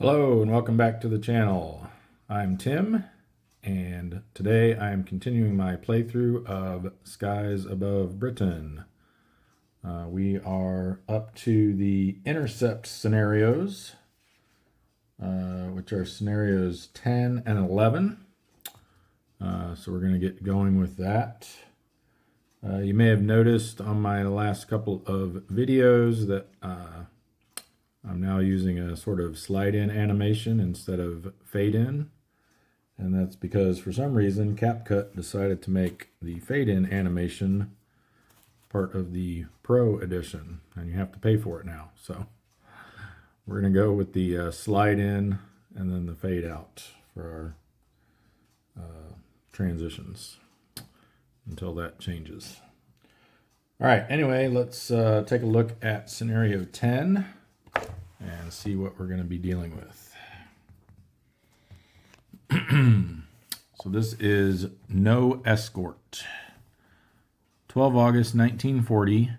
Hello and welcome back to the channel. I'm Tim, and today I am continuing my playthrough of Skies Above Britain. We are up to the intercept scenarios, which are scenarios 10 and 11. So we're going to get going with that. You may have noticed on my last couple of videos that I'm now using a sort of slide-in animation instead of fade-in. And that's because for some reason CapCut decided to make the fade-in animation part of the Pro edition. And you have to pay for it now. So we're going to go with the slide-in and then the fade-out for our transitions until that changes. All right, anyway, let's take a look at scenario 10. And see what we're going to be dealing with. So this is No Escort. 12 August 1940,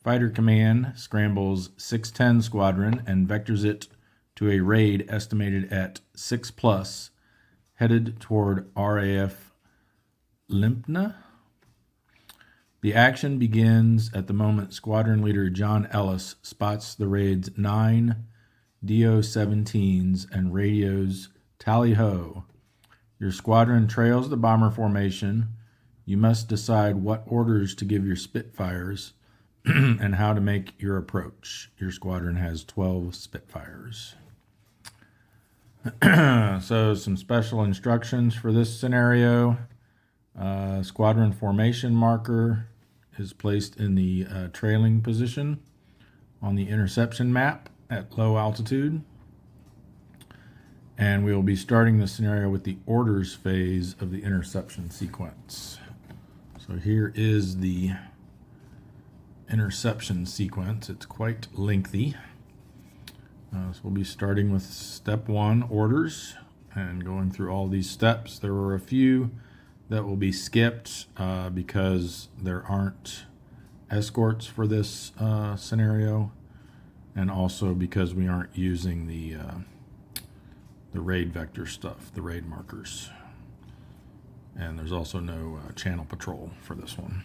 Fighter Command scrambles 610 Squadron and vectors it to a raid estimated at 6+, headed toward RAF Limpna. The action begins at the moment Squadron Leader John Ellis spots the raid's 9 DO-17s and radios tally-ho. Your squadron trails the bomber formation. You must decide what orders to give your Spitfires and how to make your approach. Your squadron has 12 Spitfires. So some special instructions for this scenario. Squadron formation marker is placed in the trailing position on the interception map at low altitude. And we will be starting the scenario with the orders phase of the interception sequence. So here is the interception sequence. It's quite lengthy. So we'll be starting with step 1, orders, and going through all these steps. There were a few that will be skipped because there aren't escorts for this scenario, and also because we aren't using the raid vector stuff, the raid markers. And there's also no channel patrol for this one.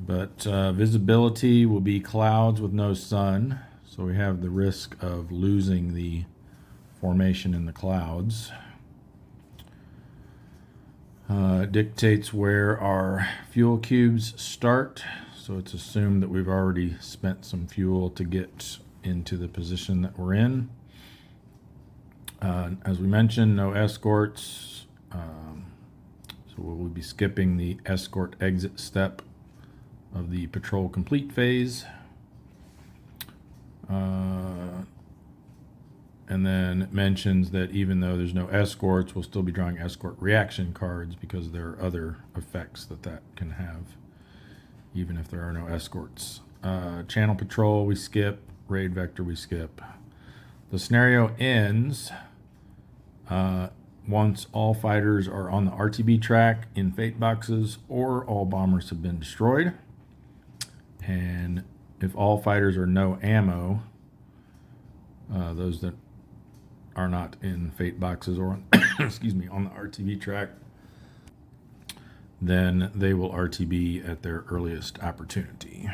But visibility will be clouds with no sun, so we have the risk of losing the formation in the clouds. It dictates where our fuel cubes start, so it's assumed that we've already spent some fuel to get into the position that we're in. As we mentioned, no escorts, so we'll be skipping the escort exit step of the patrol complete phase. And then it mentions that even though there's no escorts, we'll still be drawing escort reaction cards because there are other effects that can have, even if there are no escorts. Channel patrol we skip, raid vector we skip. The scenario ends once all fighters are on the RTB track in fate boxes or all bombers have been destroyed. And if all fighters are no ammo, those that are not in fate boxes or on, excuse me, on the RTB track, then they will RTB at their earliest opportunity.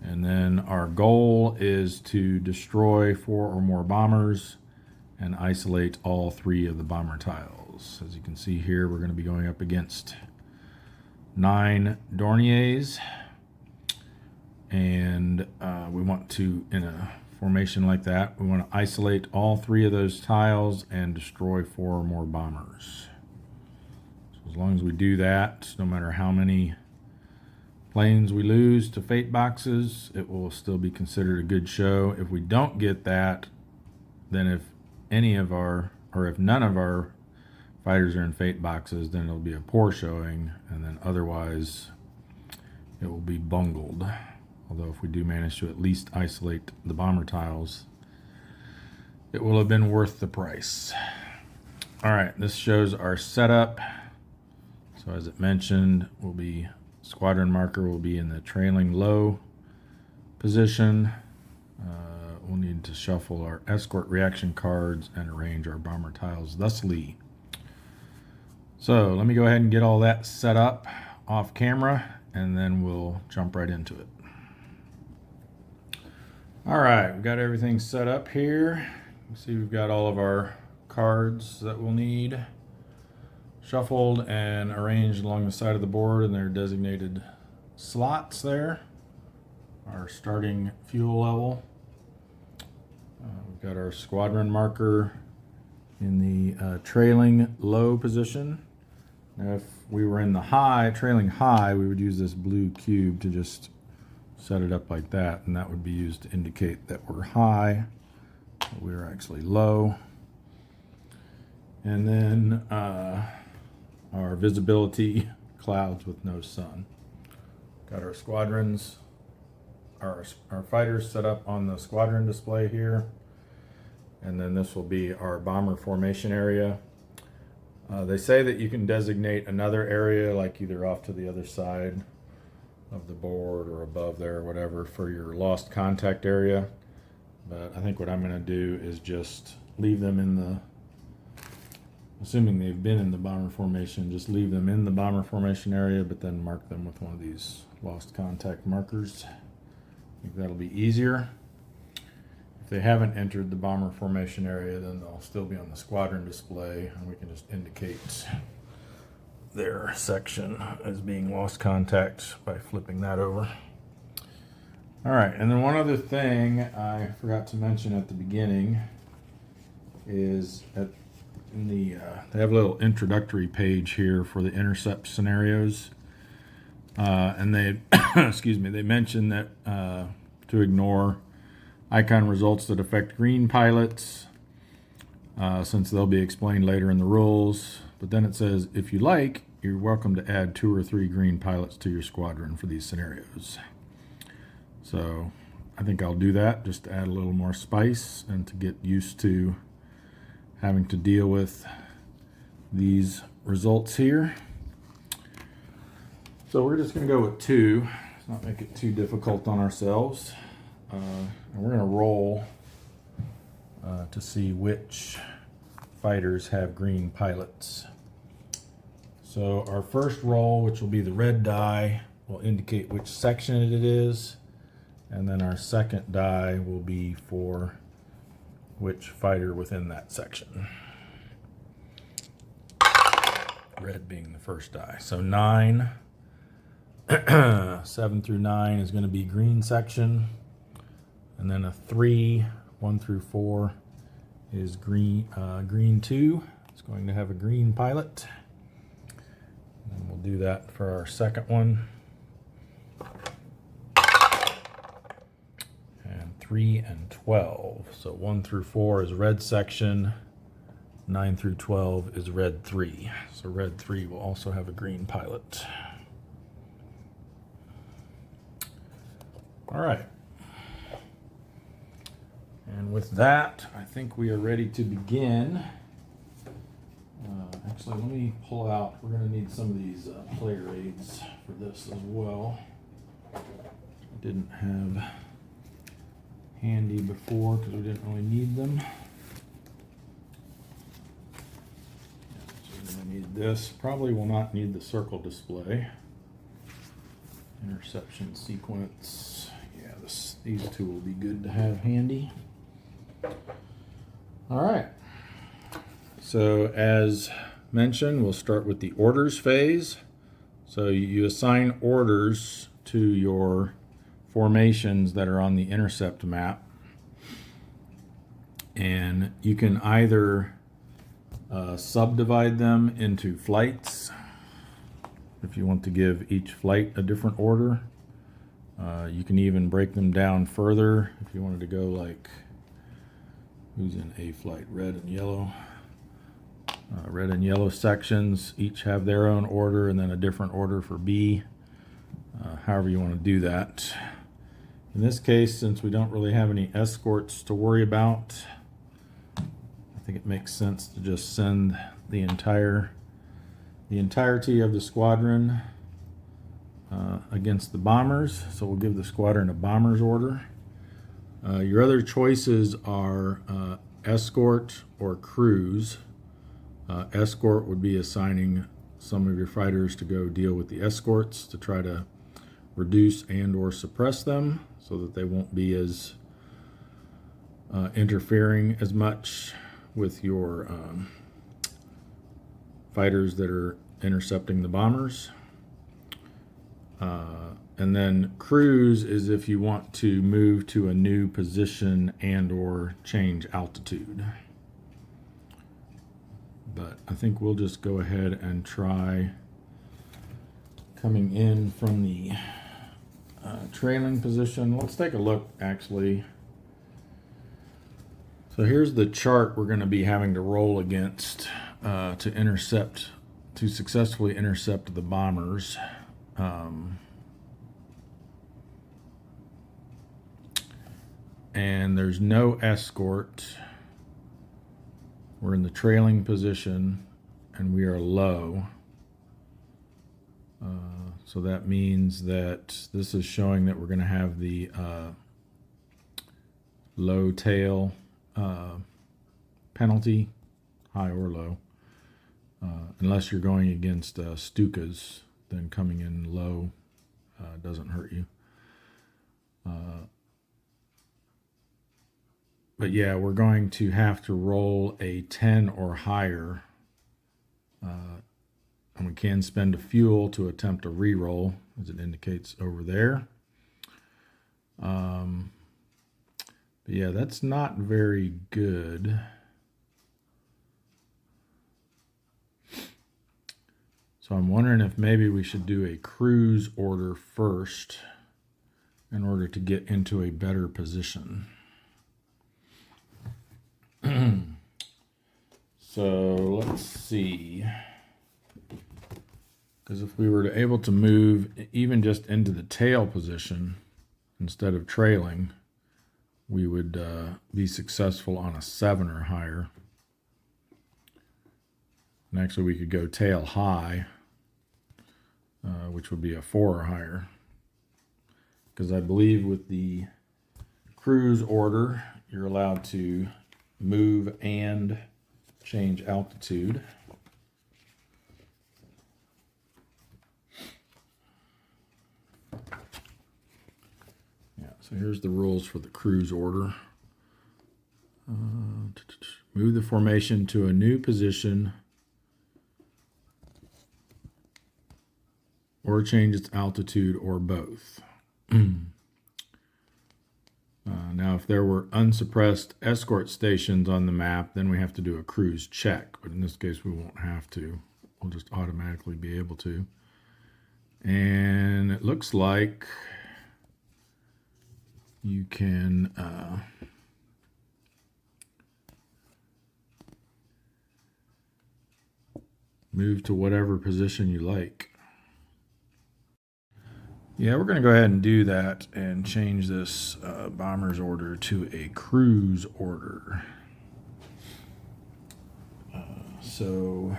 And then our goal is to destroy 4 or more bombers and isolate all 3 of the bomber tiles. As you can see here, we're going to be going up against 9 Dorniers, and we want to, in a formation like that, we want to isolate all 3 of those tiles and destroy 4 or more bombers. So as long as we do that, no matter how many planes we lose to fate boxes, it will still be considered a good show. If we don't get that, then if none of our fighters are in fate boxes, then it'll be a poor showing, and then otherwise it will be bungled. Although if we do manage to at least isolate the bomber tiles, it will have been worth the price. All right, this shows our setup. So as it mentioned, squadron marker will be in the trailing low position. We'll we'll need to shuffle our escort reaction cards and arrange our bomber tiles thusly. So let me go ahead and get all that set up off camera, and then we'll jump right into it. All right, we've got everything set up here. You see we've got all of our cards that we'll need shuffled and arranged along the side of the board in their designated slots there. Our starting fuel level. We've got our squadron marker in the trailing low position. Now if we were in the trailing high, we would use this blue cube to just set it up like that, and that would be used to indicate that we're high, but we're actually low. And then our visibility clouds with no sun. Got our squadrons, our fighters set up on the squadron display here, and then this will be our bomber formation area. They say that you can designate another area, like either off to the other side of the board or above there or whatever, for your lost contact area. But I think what I'm going to do is just leave them in the, assuming they've been in the bomber formation, just leave them in the bomber formation area, but then mark them with one of these lost contact markers. I think that'll be easier. If they haven't entered the bomber formation area, then they'll still be on the squadron display, and we can just indicate their section as being lost contact by flipping that over. All right, and then one other thing I forgot to mention at the beginning is they have a little introductory page here for the intercept scenarios, and they excuse me, they mentioned that to ignore icon results that affect green pilots, since they'll be explained later in the rules. But then it says, if you like, you're welcome to add 2 or 3 green pilots to your squadron for these scenarios. So I think I'll do that just to add a little more spice and to get used to having to deal with these results here. So we're just going to go with 2. Let's not make it too difficult on ourselves. And we're going to roll to see which fighters have green pilots. So our first roll, which will be the red die, will indicate which section it is, and then our second die will be for which fighter within that section. Red being the first die. So 9, 7 through 9 is going to be green section. And then a 3, 1 through 4 is green 2. It's going to have a green pilot. And we'll do that for our second one. And 3 and 12. So 1 through 4 is red section. 9 through 12 is red 3. So red 3 will also have a green pilot. All right. And with that, I think we are ready to begin. Actually, let me pull out. We're going to need some of these player aids for this as well. I didn't have handy before because we didn't really need them. So we're going to need this. Probably will not need the circle display. Interception sequence. Yeah, these two will be good to have handy. All right, so as mentioned, we'll start with the orders phase. So you assign orders to your formations that are on the intercept map, and you can either subdivide them into flights if you want to give each flight a different order. You can even break them down further if you wanted to go like, who's in A flight? Red and yellow. Red and yellow sections each have their own order, and then a different order for B. However you want to do that. In this case, since we don't really have any escorts to worry about, I think it makes sense to just send the entirety of the squadron against the bombers. So we'll give the squadron a bombers order. Your other choices are escort or cruise. Escort would be assigning some of your fighters to go deal with the escorts to try to reduce and or suppress them so that they won't be as interfering as much with your fighters that are intercepting the bombers. And then cruise is if you want to move to a new position and or change altitude. But I think we'll just go ahead and try coming in from the trailing position. Let's take a look actually. So here's the chart we're going to be having to roll against to successfully intercept the bombers. And there's no escort. We're in the trailing position and we are low. So that means that this is showing that we're going to have the low tail penalty, high or low. Unless you're going against Stukas, then coming in low doesn't hurt you. But yeah, we're going to have to roll a 10 or higher. And we can spend a fuel to attempt a reroll, as it indicates over there. But yeah, that's not very good. So I'm wondering if maybe we should do a cruise order first in order to get into a better position. So let's see. Because if we were to able to move even just into the tail position instead of trailing, we would be successful on a 7 or higher. And actually we could go tail high, which would be a 4 or higher. Because I believe with the cruise order, you're allowed to move and change altitude. Yeah, so here's the rules for the cruise order. Move the formation to a new position or change its altitude or both. Now, if there were unsuppressed escort stations on the map, then we have to do a cruise check. But in this case, we won't have to. We'll just automatically be able to. And it looks like you can move to whatever position you like. Yeah, we're going to go ahead and do that and change this bomber's order to a cruise order. So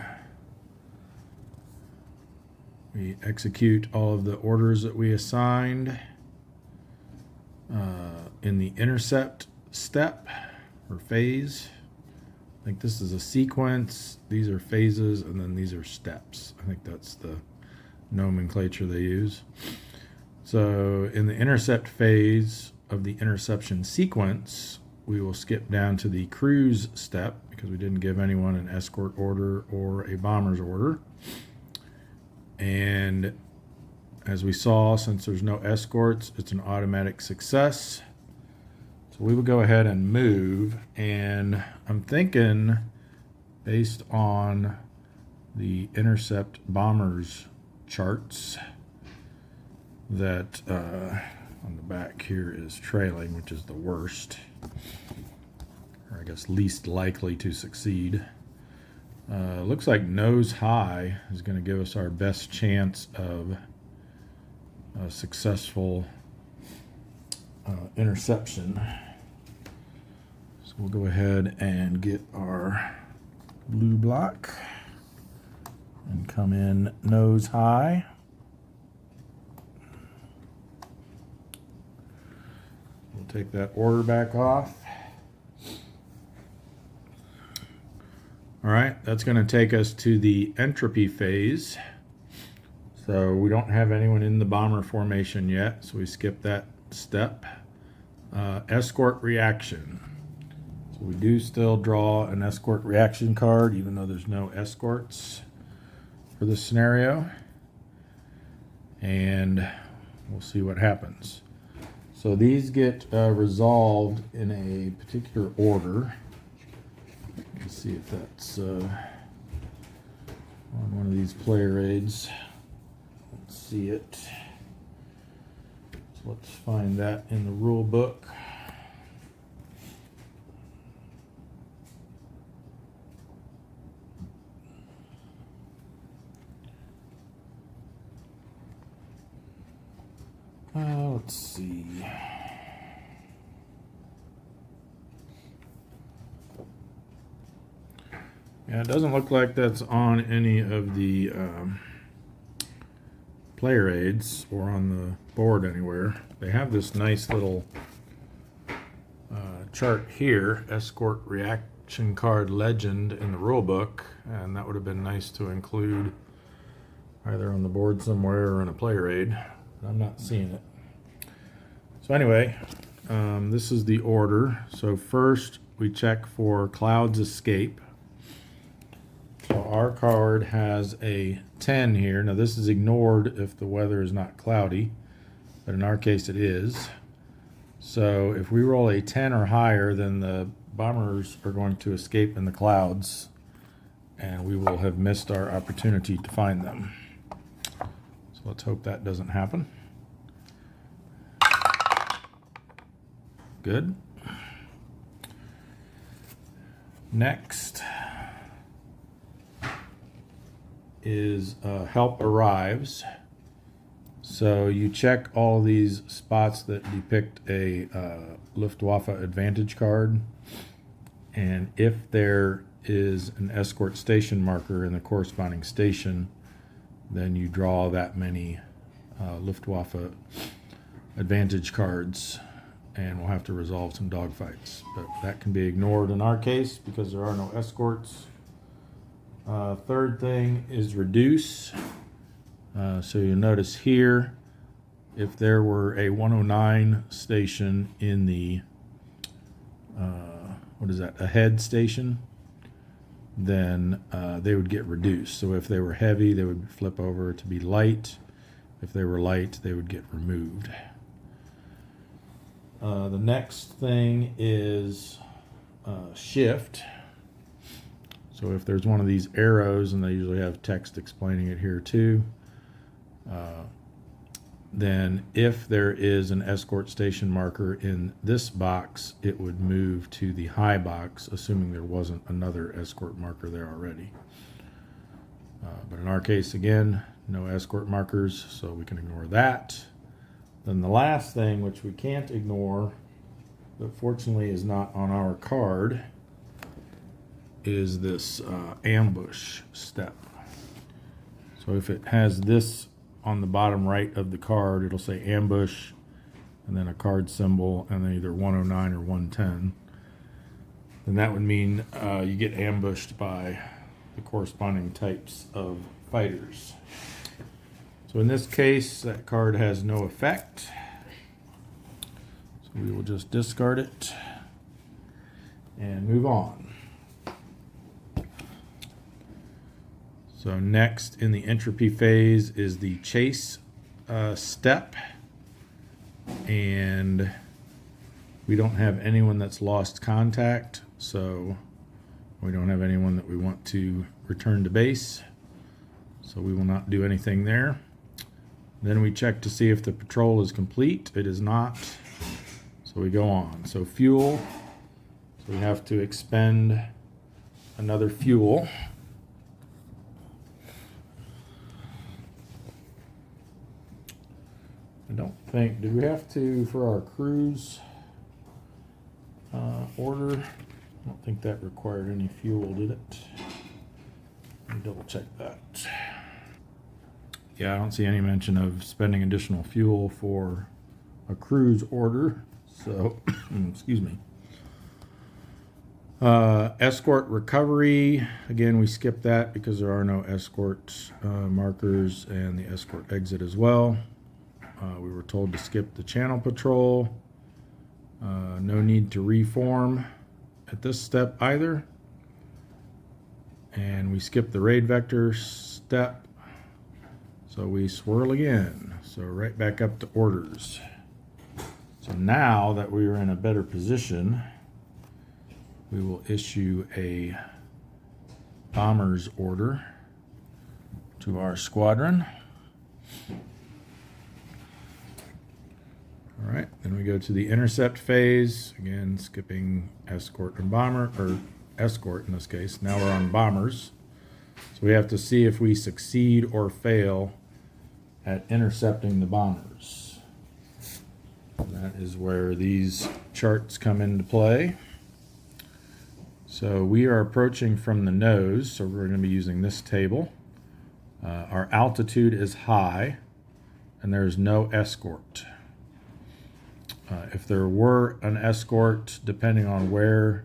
we execute all of the orders that we assigned in the intercept step or phase. I think this is a sequence, these are phases, and then these are steps. I think that's the nomenclature they use. So in the intercept phase of the interception sequence, we will skip down to the cruise step because we didn't give anyone an escort order or a bomber's order. And as we saw, since there's no escorts, it's an automatic success. So we will go ahead and move. And I'm thinking, based on the intercept bombers charts, that on the back here is trailing, which is the worst, or I guess least likely to succeed. Looks like nose high is going to give us our best chance of a successful interception. So we'll go ahead and get our blue block and come in nose high. We'll take that order back off. All right, that's going to take us to the entropy phase. So we don't have anyone in the bomber formation yet, so we skip that step. Escort reaction. So we do still draw an escort reaction card, even though there's no escorts for this scenario. And we'll see what happens. So these get resolved in a particular order. Let's see if that's on one of these player aids. Let's see it. So let's find that in the rule book. Let's see. Yeah, it doesn't look like that's on any of the player aids or on the board anywhere. They have this nice little chart here, Escort Reaction Card Legend, in the rule book, and that would have been nice to include either on the board somewhere or in a player aid. But I'm not seeing it. So anyway, this is the order. So first we check for Cloud's Escape. So our card has a 10 here. Now this is ignored if the weather is not cloudy, but in our case it is. So if we roll a 10 or higher, then the bombers are going to escape in the clouds, and we will have missed our opportunity to find them. So let's hope that doesn't happen. Good. Next is help arrives. So you check all these spots that depict a Luftwaffe advantage card, and if there is an escort station marker in the corresponding station, then you draw that many Luftwaffe advantage cards, and we'll have to resolve some dogfights. But that can be ignored in our case because there are no escorts. Third thing is reduce. So you'll notice here, if there were a 109 station in the, what is that, ahead station, then they would get reduced. So if they were heavy, they would flip over to be light. If they were light, they would get removed. The next thing is shift. So if there's one of these arrows, and they usually have text explaining it here too, then if there is an escort station marker in this box, it would move to the high box, assuming there wasn't another escort marker there already. But in our case, again, no escort markers, so we can ignore that. Then the last thing, which we can't ignore, but fortunately is not on our card, is this ambush step. So if it has this on the bottom right of the card, it'll say ambush and then a card symbol and then either 109 or 110. Then that would mean you get ambushed by the corresponding types of fighters. So in this case, that card has no effect. So we will just discard it and move on. So next in the entropy phase is the chase step, and we don't have anyone that's lost contact, so we don't have anyone that we want to return to base, so we will not do anything there. Then we check to see if the patrol is complete. It is not, so we go on. So fuel, so we have to expend another fuel. I don't think, did we have to, for our cruise order, I don't think that required any fuel, did it? Let me double check that. Yeah, I don't see any mention of spending additional fuel for a cruise order, So, excuse me. Escort recovery. Again, we skipped that because there are no escort markers, and the escort exit as well. We were told to skip the channel patrol. No need to reform at this step either. And we skip the raid vector step. So we swirl again. So right back up to orders. So now that we are in a better position, we will issue a bombers order to our squadron. All right, then we go to the intercept phase. Again, skipping escort and bomber, or escort in this case. Now we're on bombers. So we have to see if we succeed or fail at intercepting the bombers. That is where these charts come into play. So we are approaching from the nose, so we're going to be using this table. Our altitude is high, and there's no escort. If there were an escort, depending on where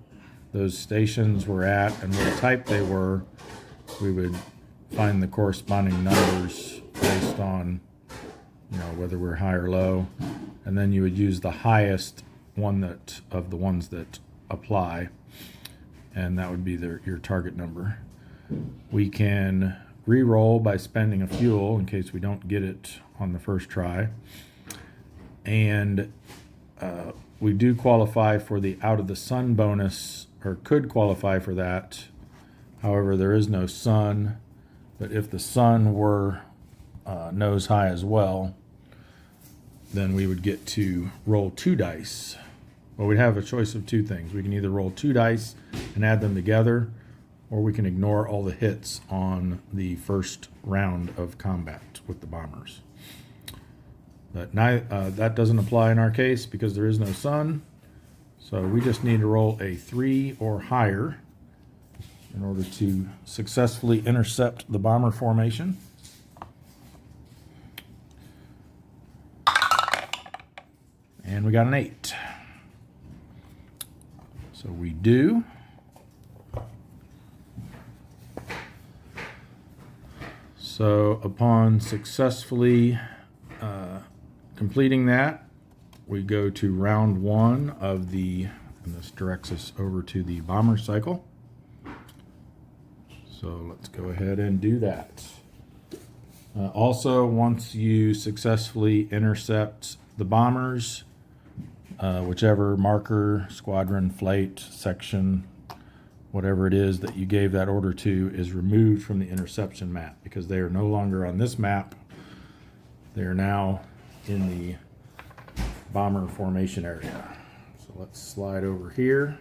those stations were at and what type they were, we would find the corresponding numbers based on, whether we're high or low, and then you would use the highest one that of the ones that apply, and that would be your target number. We can re-roll by spending a fuel in case we don't get it on the first try, and we do qualify for the out of the sun bonus, or could qualify for that. However, there is no sun, but if the sun were nose high as well, then we would get to roll 2 dice. Well, we'd have a choice of 2 things. We can either roll 2 dice and add them together, or we can ignore all the hits on the first round of combat with the bombers. But that doesn't apply in our case because there is no sun. So we just need to roll a 3 or higher in order to successfully intercept the bomber formation. And we got an 8. So we do. So upon successfully completing that, we go to round 1 of the, and this directs us over to the bomber cycle. So let's go ahead and do that. Also, once you successfully intercept the bombers, whichever marker, squadron, flight, section, whatever it is that you gave that order to, is removed from the interception map because they are no longer on this map. They are now in the bomber formation area. So let's slide over here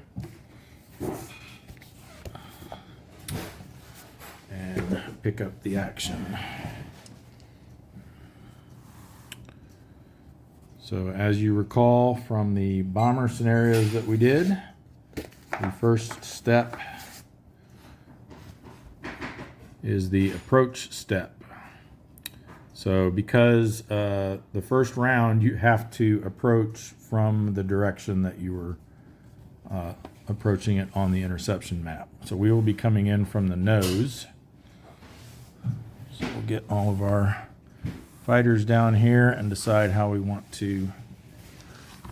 and pick up the action. So as you recall from the bomber scenarios that we did, the first step is the approach step. So because the first round you have to approach from the direction that you were approaching it on the interception map. So we will be coming in from the nose. So we'll get all of our fighters down here and decide how we want to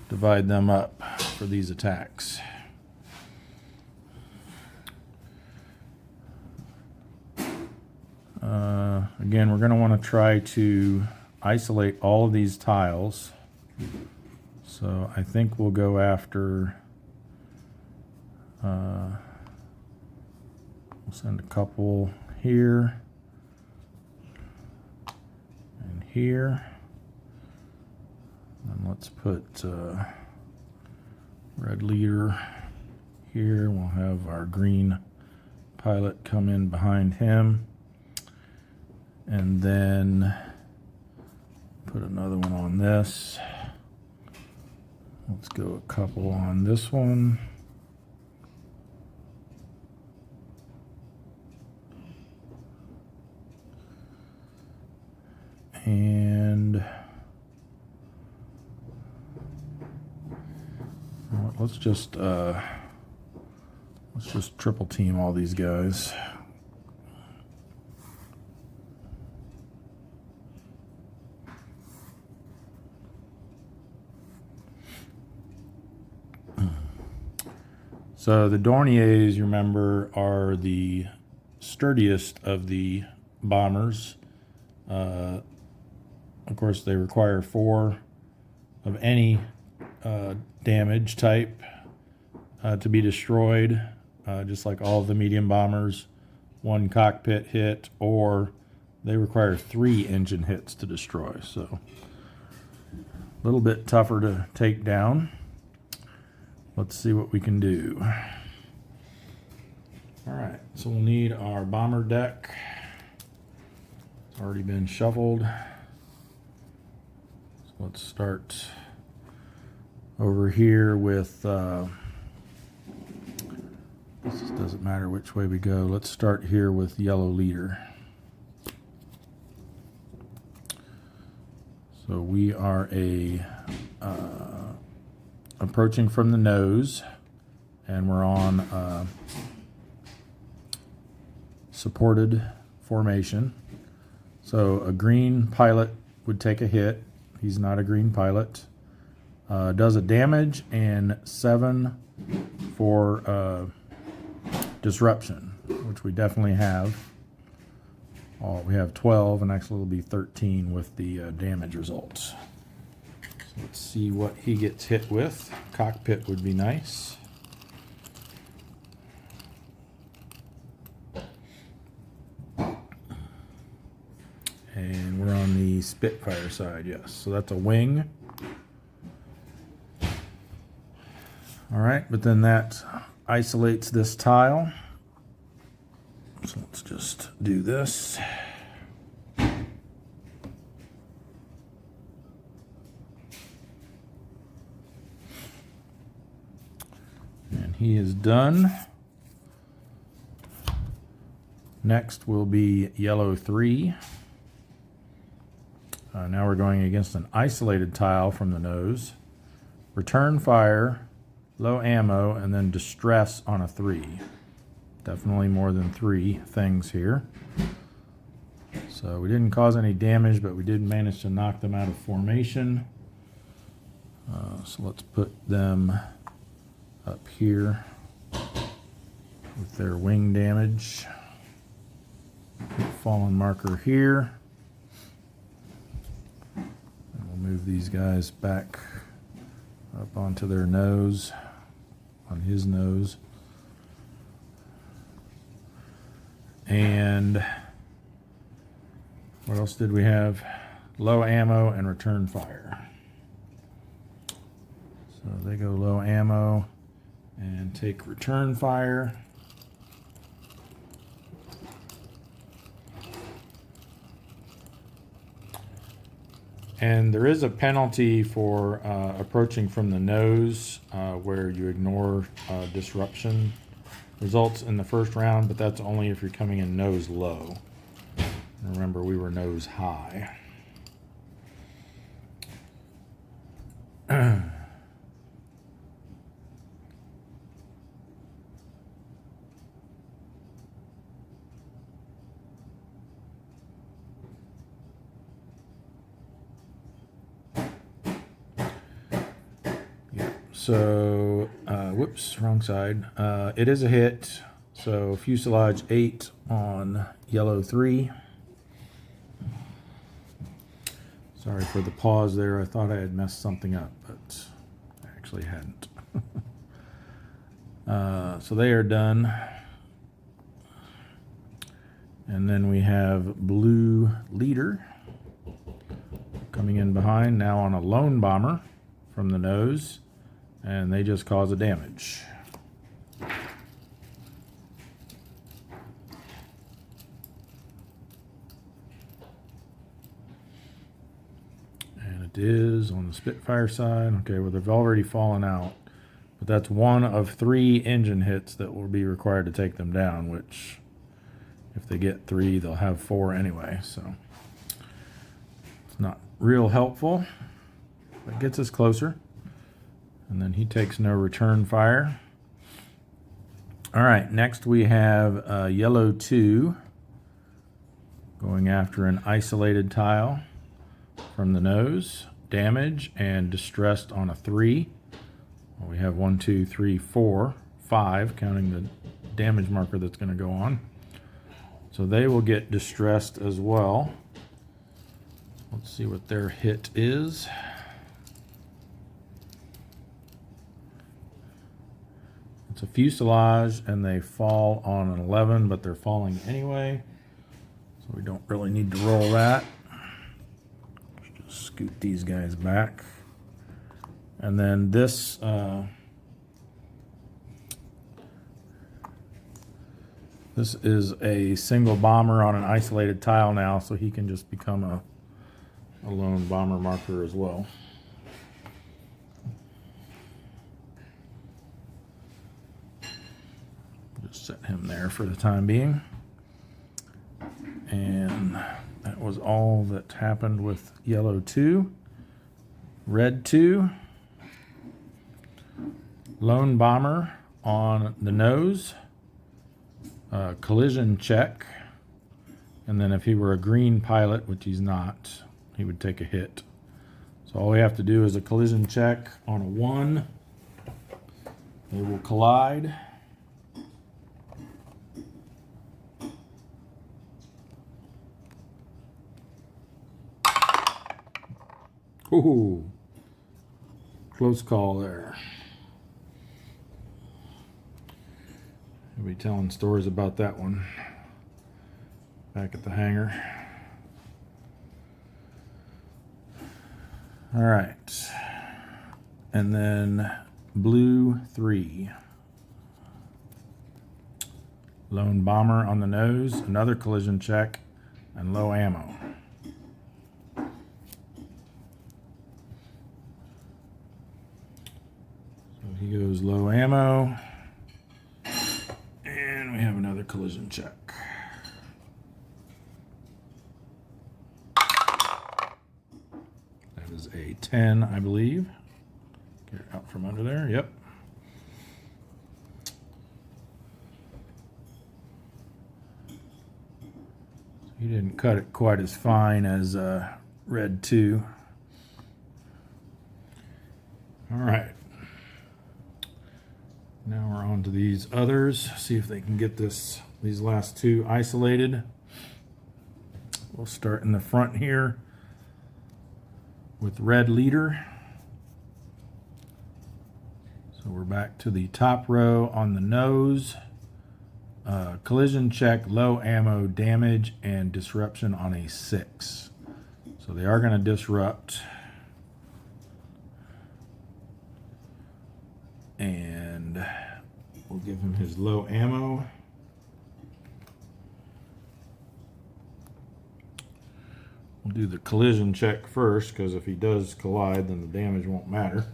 divide them up for these attacks. Again, we're going to want to try to isolate all of these tiles. So I think we'll go after, we'll send a couple here and here. And let's put red leader here. We'll have our green pilot come in behind him. And then put another one on this. Let's go a couple on this one. And let's just triple team all these guys. So the Dorniers, you remember, are the sturdiest of the bombers. Of course, they require 4 of any damage type to be destroyed, just like all of the medium bombers. 1 cockpit hit, or they require 3 engine hits to destroy. So a little bit tougher to take down. Let's see what we can do. All right, so we'll need our bomber deck. It's already been shuffled. So let's start over here with, this doesn't matter which way we go. Let's start here with yellow leader. So we are approaching from the nose, and we're on supported formation. So a green pilot would take a hit. He's not a green pilot. Does a damage and 7 for disruption, which we definitely have. We have 12, and actually it'll be 13 with the damage results. So let's see what he gets hit with. Cockpit would be nice. And we're on the Spitfire side, yes. So that's a wing. All right, but then that isolates this tile. So let's just do this. And he is done. Next will be yellow 3. Now we're going against an isolated tile from the nose. Return fire, low ammo, and then distress on a 3. Definitely more than 3 things here. So we didn't cause any damage, but we did manage to knock them out of formation. So let's put them up here with their wing damage. Fallen marker here. And we'll move these guys back up onto their nose, on his nose. And what else did we have? Low ammo and return fire. So they go low ammo and take return fire. And there is a penalty for approaching from the nose where you ignore disruption results in the first round, but that's only if you're coming in nose low. Remember, we were nose high. So, whoops, wrong side. It is a hit. So fuselage 8 on yellow 3. Sorry for the pause there. I thought I had messed something up, but I actually hadn't. So they are done. And then we have blue leader coming in behind, now on a lone bomber from the nose. And they just cause a damage. And it is on the Spitfire side. Okay, well, they've already fallen out. But that's 1 of 3 engine hits that will be required to take them down, which if they get 3, they'll have 4 anyway. So it's not real helpul, but gets us closer. And then he takes no return fire. All right, next we have yellow 2 going after an isolated tile from the nose. Damage and distressed on a 3. Well, we have 1, 2, 3, 4, 5, counting the damage marker that's going to go on. So they will get distressed as well. Let's see what their hit is. It's a fuselage, and they fall on an 11, but they're falling anyway. So we don't really need to roll that. Just scoot these guys back. And then this this is a single bomber on an isolated tile now, so he can just become a lone bomber marker as well. Just set him there for the time being. And that was all that happened with yellow 2. Red 2. Lone bomber on the nose. Collision check. And then if he were a green pilot, which he's not, he would take a hit. So all we have to do is a collision check on a 1. They will collide. Ooh, close call there. We'll be telling stories about that one back at the hangar. All right, and then blue 3. Lone bomber on the nose, another collision check, and low ammo. So he goes low ammo, and we have another collision check. That is a 10, I believe. Get out from under there, yep. He didn't cut it quite as fine as red 2. All right. Now we're on to these others. See if they can get these last 2 isolated. We'll start in the front here with red leader. So we're back to the top row on the nose. Collision check, low ammo, damage, and disruption on a 6. So they are going to disrupt. And we'll give him his low ammo. We'll do the collision check first, because if he does collide, then the damage won't matter,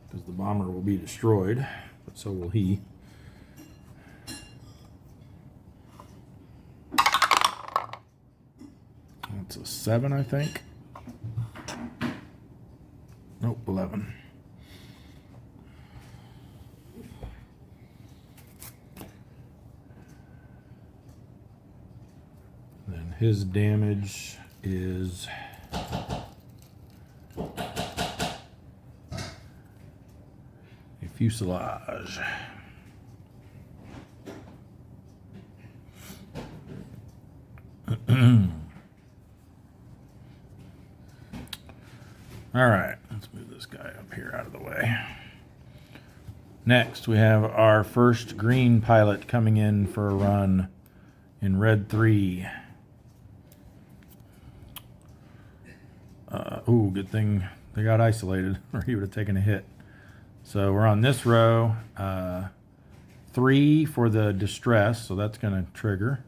because the bomber will be destroyed, but so will he. That's a 7, I think. Nope, 11. Then his damage is a fuselage. All right, let's move this guy up here out of the way. Next, we have our first green pilot coming in for a run in red 3. Ooh, good thing they got isolated, or he would have taken a hit. So we're on this row. 3 for the distress, so that's going to trigger.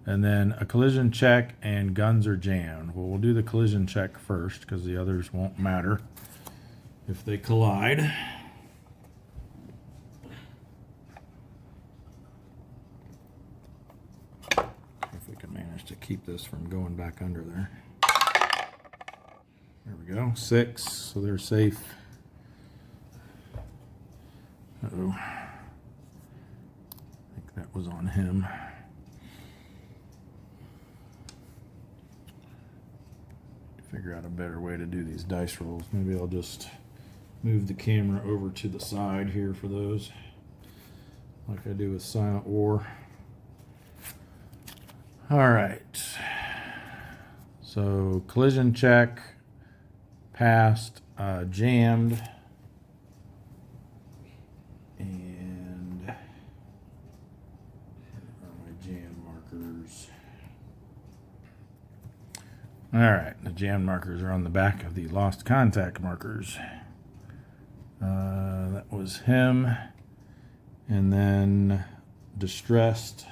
And then a collision check, and guns are jammed. Well, we'll do the collision check first, because the others won't matter if they collide. If we can manage to keep this from going back under there. There we go, 6, so they're safe. that was on him. Figure out a better way to do these dice rolls. Maybe I'll just move the camera over to the side here for those, like I do with Silent War. All right. So collision check, passed, jammed, and where are my jam markers? All right, the jam markers are on the back of the lost contact markers. That was him. And then distressed.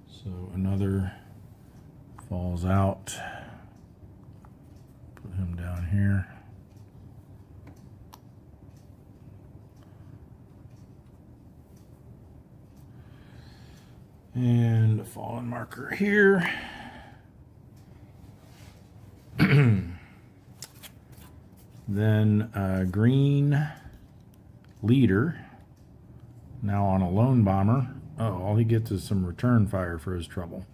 So another falls out. Put him down here. And a fallen marker here. Then green leader, now on a lone bomber. Oh, all he gets is some return fire for his trouble.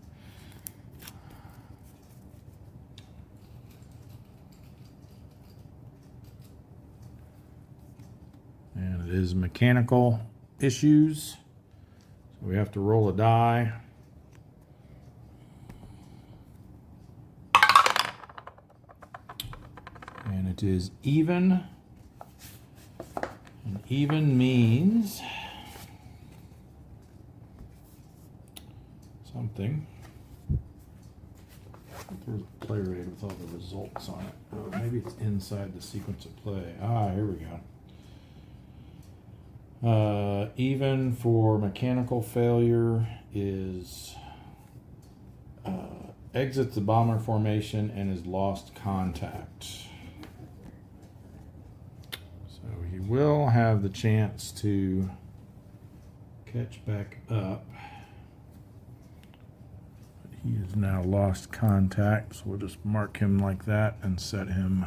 And it is mechanical issues. So we have to roll a die. And it is even. And even means something. There's a play rate with all the results on it. Oh, maybe it's inside the sequence of play. Ah, here we go. Even for mechanical failure is exits the bomber formation and is lost contact. So he will have the chance to catch back up. He has now lost contact, so we'll just mark him like that and set him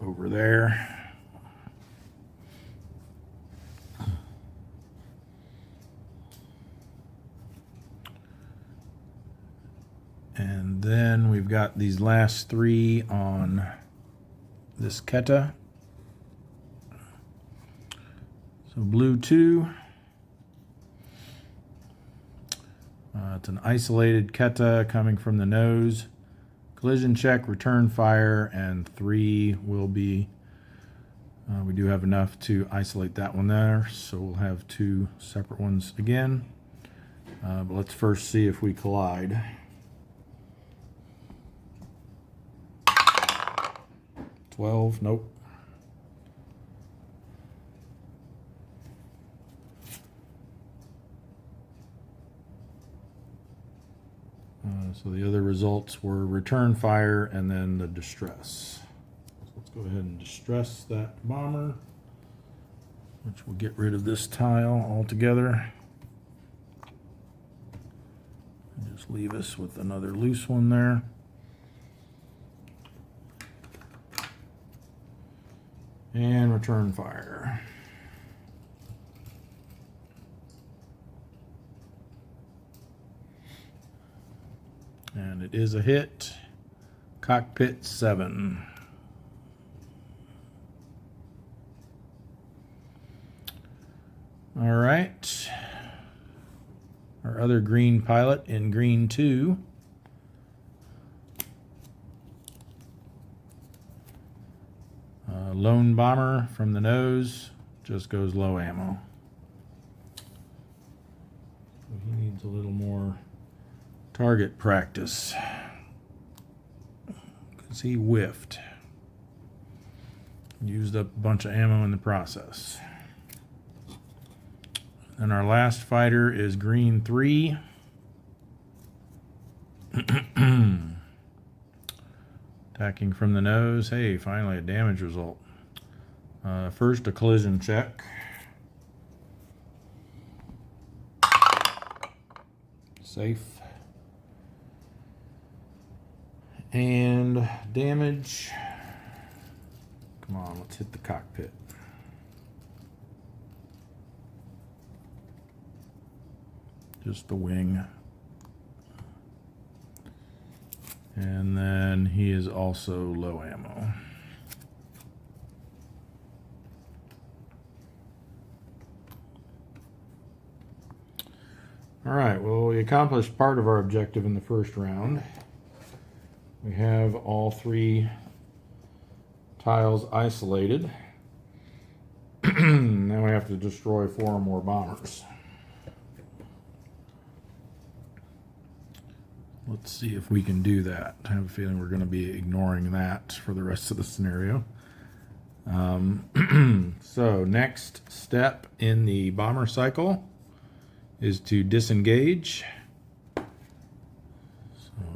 over there. And then we've got these last three on this Keta. So blue 2. It's an isolated Keta coming from the nose. Collision check, return fire, and 3 will be, we do have enough to isolate that one there, so we'll have 2 separate ones again. But let's first see if we collide. 12, nope. So the other results were return fire and then the distress. So let's go ahead and distress that bomber, which will get rid of this tile altogether. And just leave us with another loose one there. And return fire. And it is a hit. Cockpit 7. All right. Our other green pilot in green 2. Lone bomber from the nose, just goes low ammo. He needs a little more target practice because he whiffed. Used up a bunch of ammo in the process. And our last fighter is green 3. Attacking from the nose. Hey, finally a damage result. First, a collision check. Safe. And damage. Come on, let's hit the cockpit. just the wing. And then he is also low ammo. All right, well, we accomplished part of our objective in the first round. We have all 3 tiles isolated. Now we have to destroy 4 more bombers. Let's see if we can do that. I have a feeling we're going to be ignoring that for the rest of the scenario. So next step in the bomber cycle is to disengage. So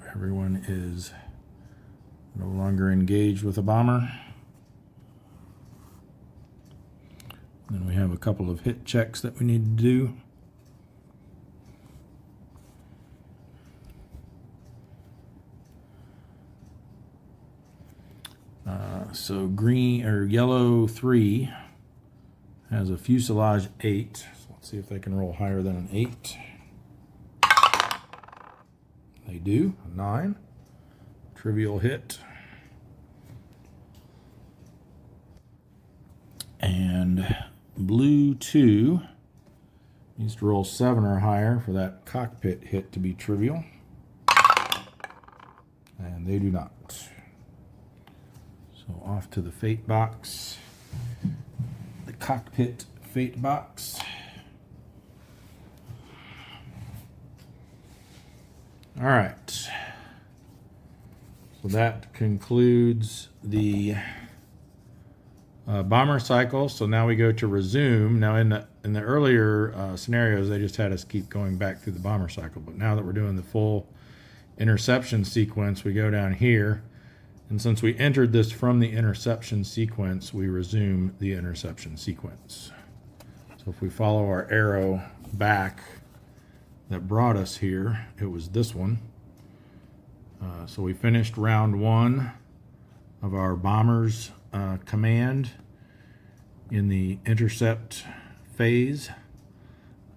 everyone is no longer engaged with a bomber. Then we have a couple of hit checks that we need to do. So green or yellow 3 has a fuselage 8. So let's see if they can roll higher than an 8. They do, a 9. Trivial hit. And blue 2 needs to roll 7 or higher for that cockpit hit to be trivial. And they do not. So off to the fate box. The cockpit fate box. All right. So that concludes the bomber cycle. So now we go to resume. Now in the earlier scenarios, they just had us keep going back through the bomber cycle. But now that we're doing the full interception sequence, we go down here. And since we entered this from the interception sequence, we resume the interception sequence. So if we follow our arrow back that brought us here, it was this one. So we finished round 1 of our bombers command in the intercept phase.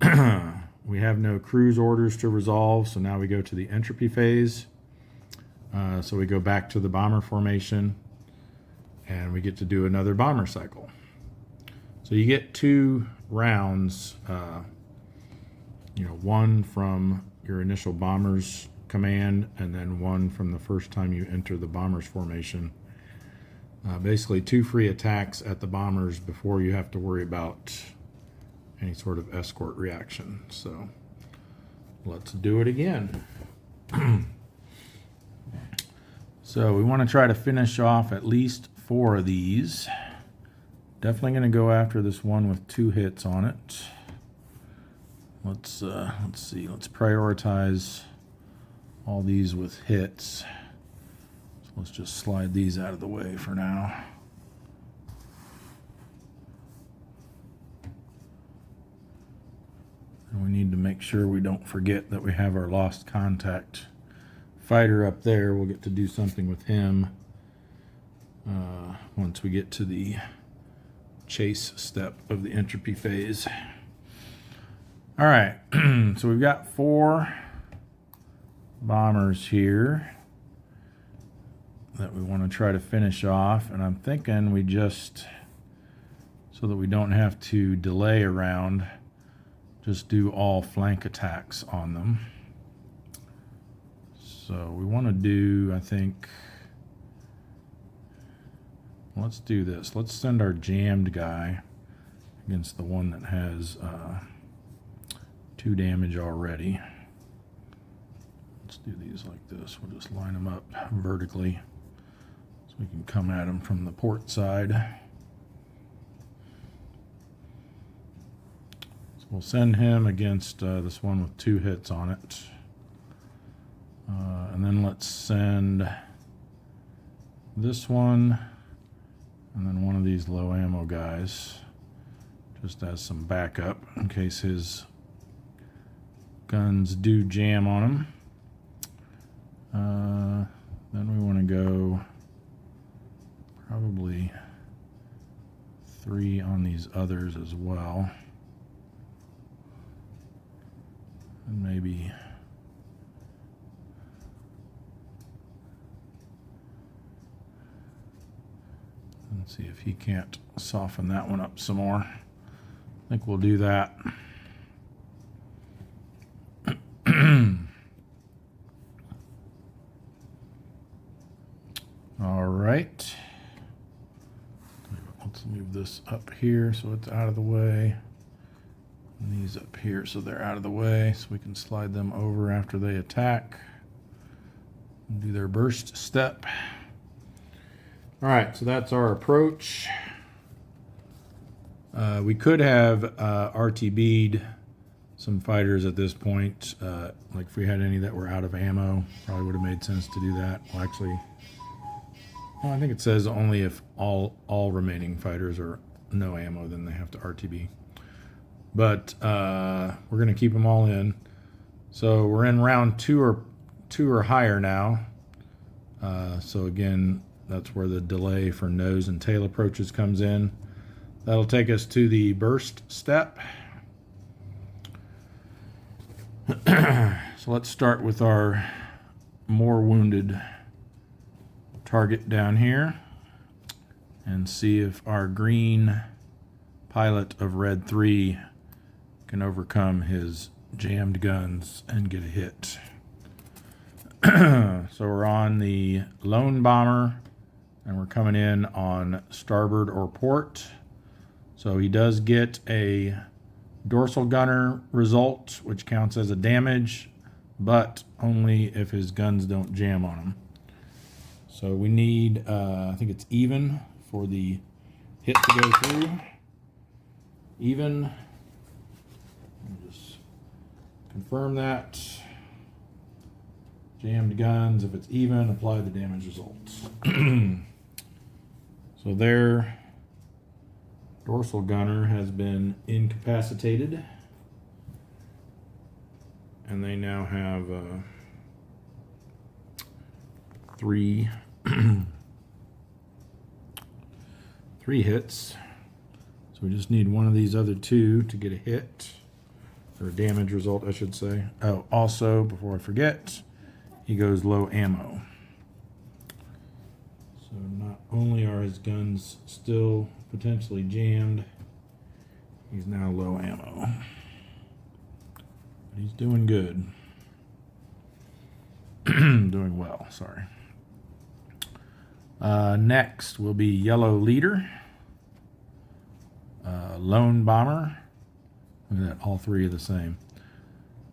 We have no cruise orders to resolve, so now we go to the entropy phase. So we go back to the bomber formation and we get to do another bomber cycle. So you get 2 rounds, one from your initial bombers command and then 1 from the first time you enter the bombers formation. Basically 2 free attacks at the bombers before you have to worry about any sort of escort reaction. So let's do it again. So we want to try to finish off at least 4 of these. Definitely going to go after this one with 2 hits on it. Let's see. Let's prioritize all these with hits. So let's just slide these out of the way for now. And we need to make sure we don't forget that we have our lost contact fighter up there. We'll get to do something with him once we get to the chase step of the entropy phase. All right, so we've got 4 bombers here that we want to try to finish off, and I'm thinking we just, so that we don't have to delay around, just do all flank attacks on them. So we want to do, I think, let's do this. Let's send our jammed guy against the one that has 2 damage already. Let's do these like this. We'll just line them up vertically so we can come at them from the port side. So we'll send him against this one with 2 hits on it. And then let's send this one and then one of these low ammo guys just as some backup in case his guns do jam on him. Then we want to go probably 3 on these others as well. And maybe let's see if he can't soften that one up some more. I think we'll do that. All right. Let's move this up here so it's out of the way. And these up here so they're out of the way, so we can slide them over after they attack and do their burst step. All right, so that's our approach. We could have RTB'd some fighters at this point. Like if we had any that were out of ammo, probably would have made sense to do that. Well, actually, well, I think it says only if all remaining fighters are no ammo, then they have to RTB. But we're going to keep them all in. So we're in round two or higher now. So again, that's where the delay for nose and tail approaches comes in. That'll take us to the burst step. So let's start with our more wounded target down here and see if our green pilot of red 3 can overcome his jammed guns and get a hit. So we're on the lone bomber and we're coming in on starboard or port. So he does get a dorsal gunner result, which counts as a damage, but only if his guns don't jam on him. So we need, I think it's even for the hit to go through. Even. I'll just confirm that. Jammed guns, if it's even, apply the damage results. So their dorsal gunner has been incapacitated. And they now have 3 hits. So we just need one of these other 2 to get a hit, or a damage result, I should say. Oh, also, before I forget, he goes low ammo. So not only are his guns still potentially jammed, he's now low ammo. But he's doing good. Doing well, sorry. Next will be yellow leader. Lone bomber. Look at that, all 3 are the same.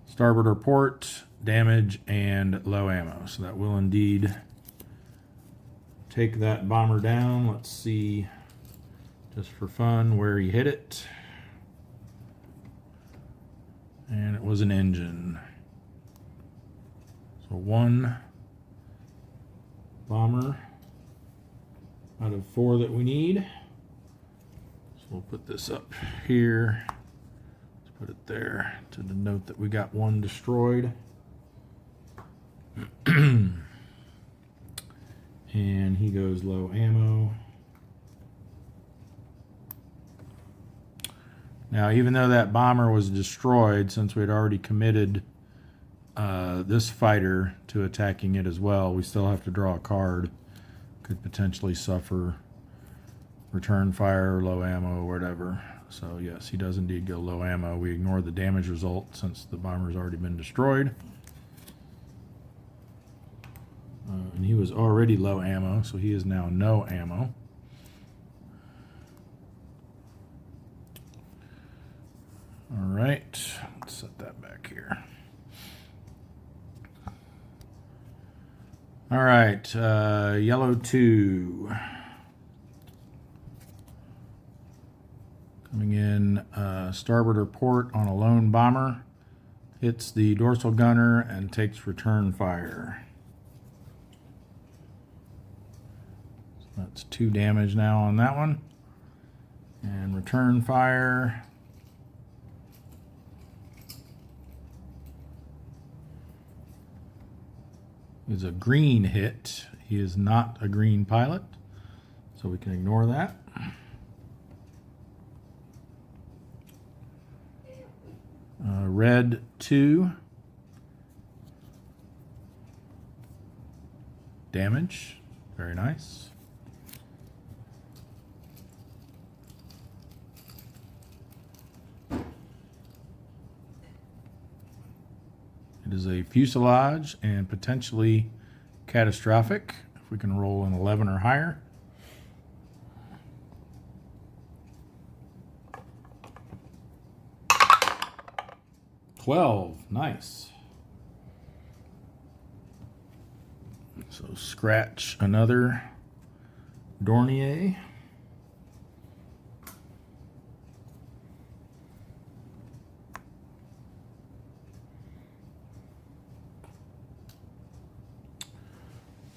Starboard or port, damage, and low ammo. So that will indeed take that bomber down. Let's see, just for fun, where he hit it. And it was an engine. So 1 bomber out of 4 that we need. So we'll put this up here. Let's put it there to denote that we got 1 destroyed. And he goes low ammo. Now, even though that bomber was destroyed, since we had already committed this fighter to attacking it as well, we still have to draw a card. Could potentially suffer return fire, low ammo, or whatever. So yes, he does indeed go low ammo. We ignore the damage result since the bomber's already been destroyed. And he was already low ammo, so he is now no ammo. All right, let's set that back here. All right, yellow 2. Coming in starboard or port on a lone bomber. Hits the dorsal gunner and takes return fire. So that's 2 damage now on that one. And return fire. Is a green hit. He is not a green pilot, so we can ignore that. Red 2 damage. Very nice. It is a fuselage and potentially catastrophic if we can roll an 11 or higher. $12, nice. So scratch another Dornier.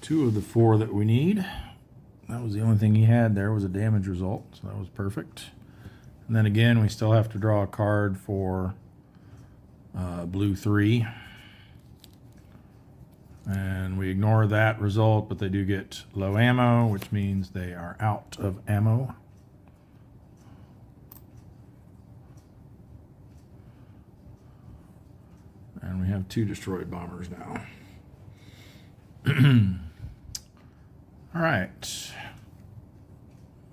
Two of the four that we need. That was the only thing he had there was a damage result, so that was perfect. And then again, we still have to draw a card for blue 3. And we ignore that result, but they do get low ammo, which means they are out of ammo. And we have 2 destroyed bombers now. All right.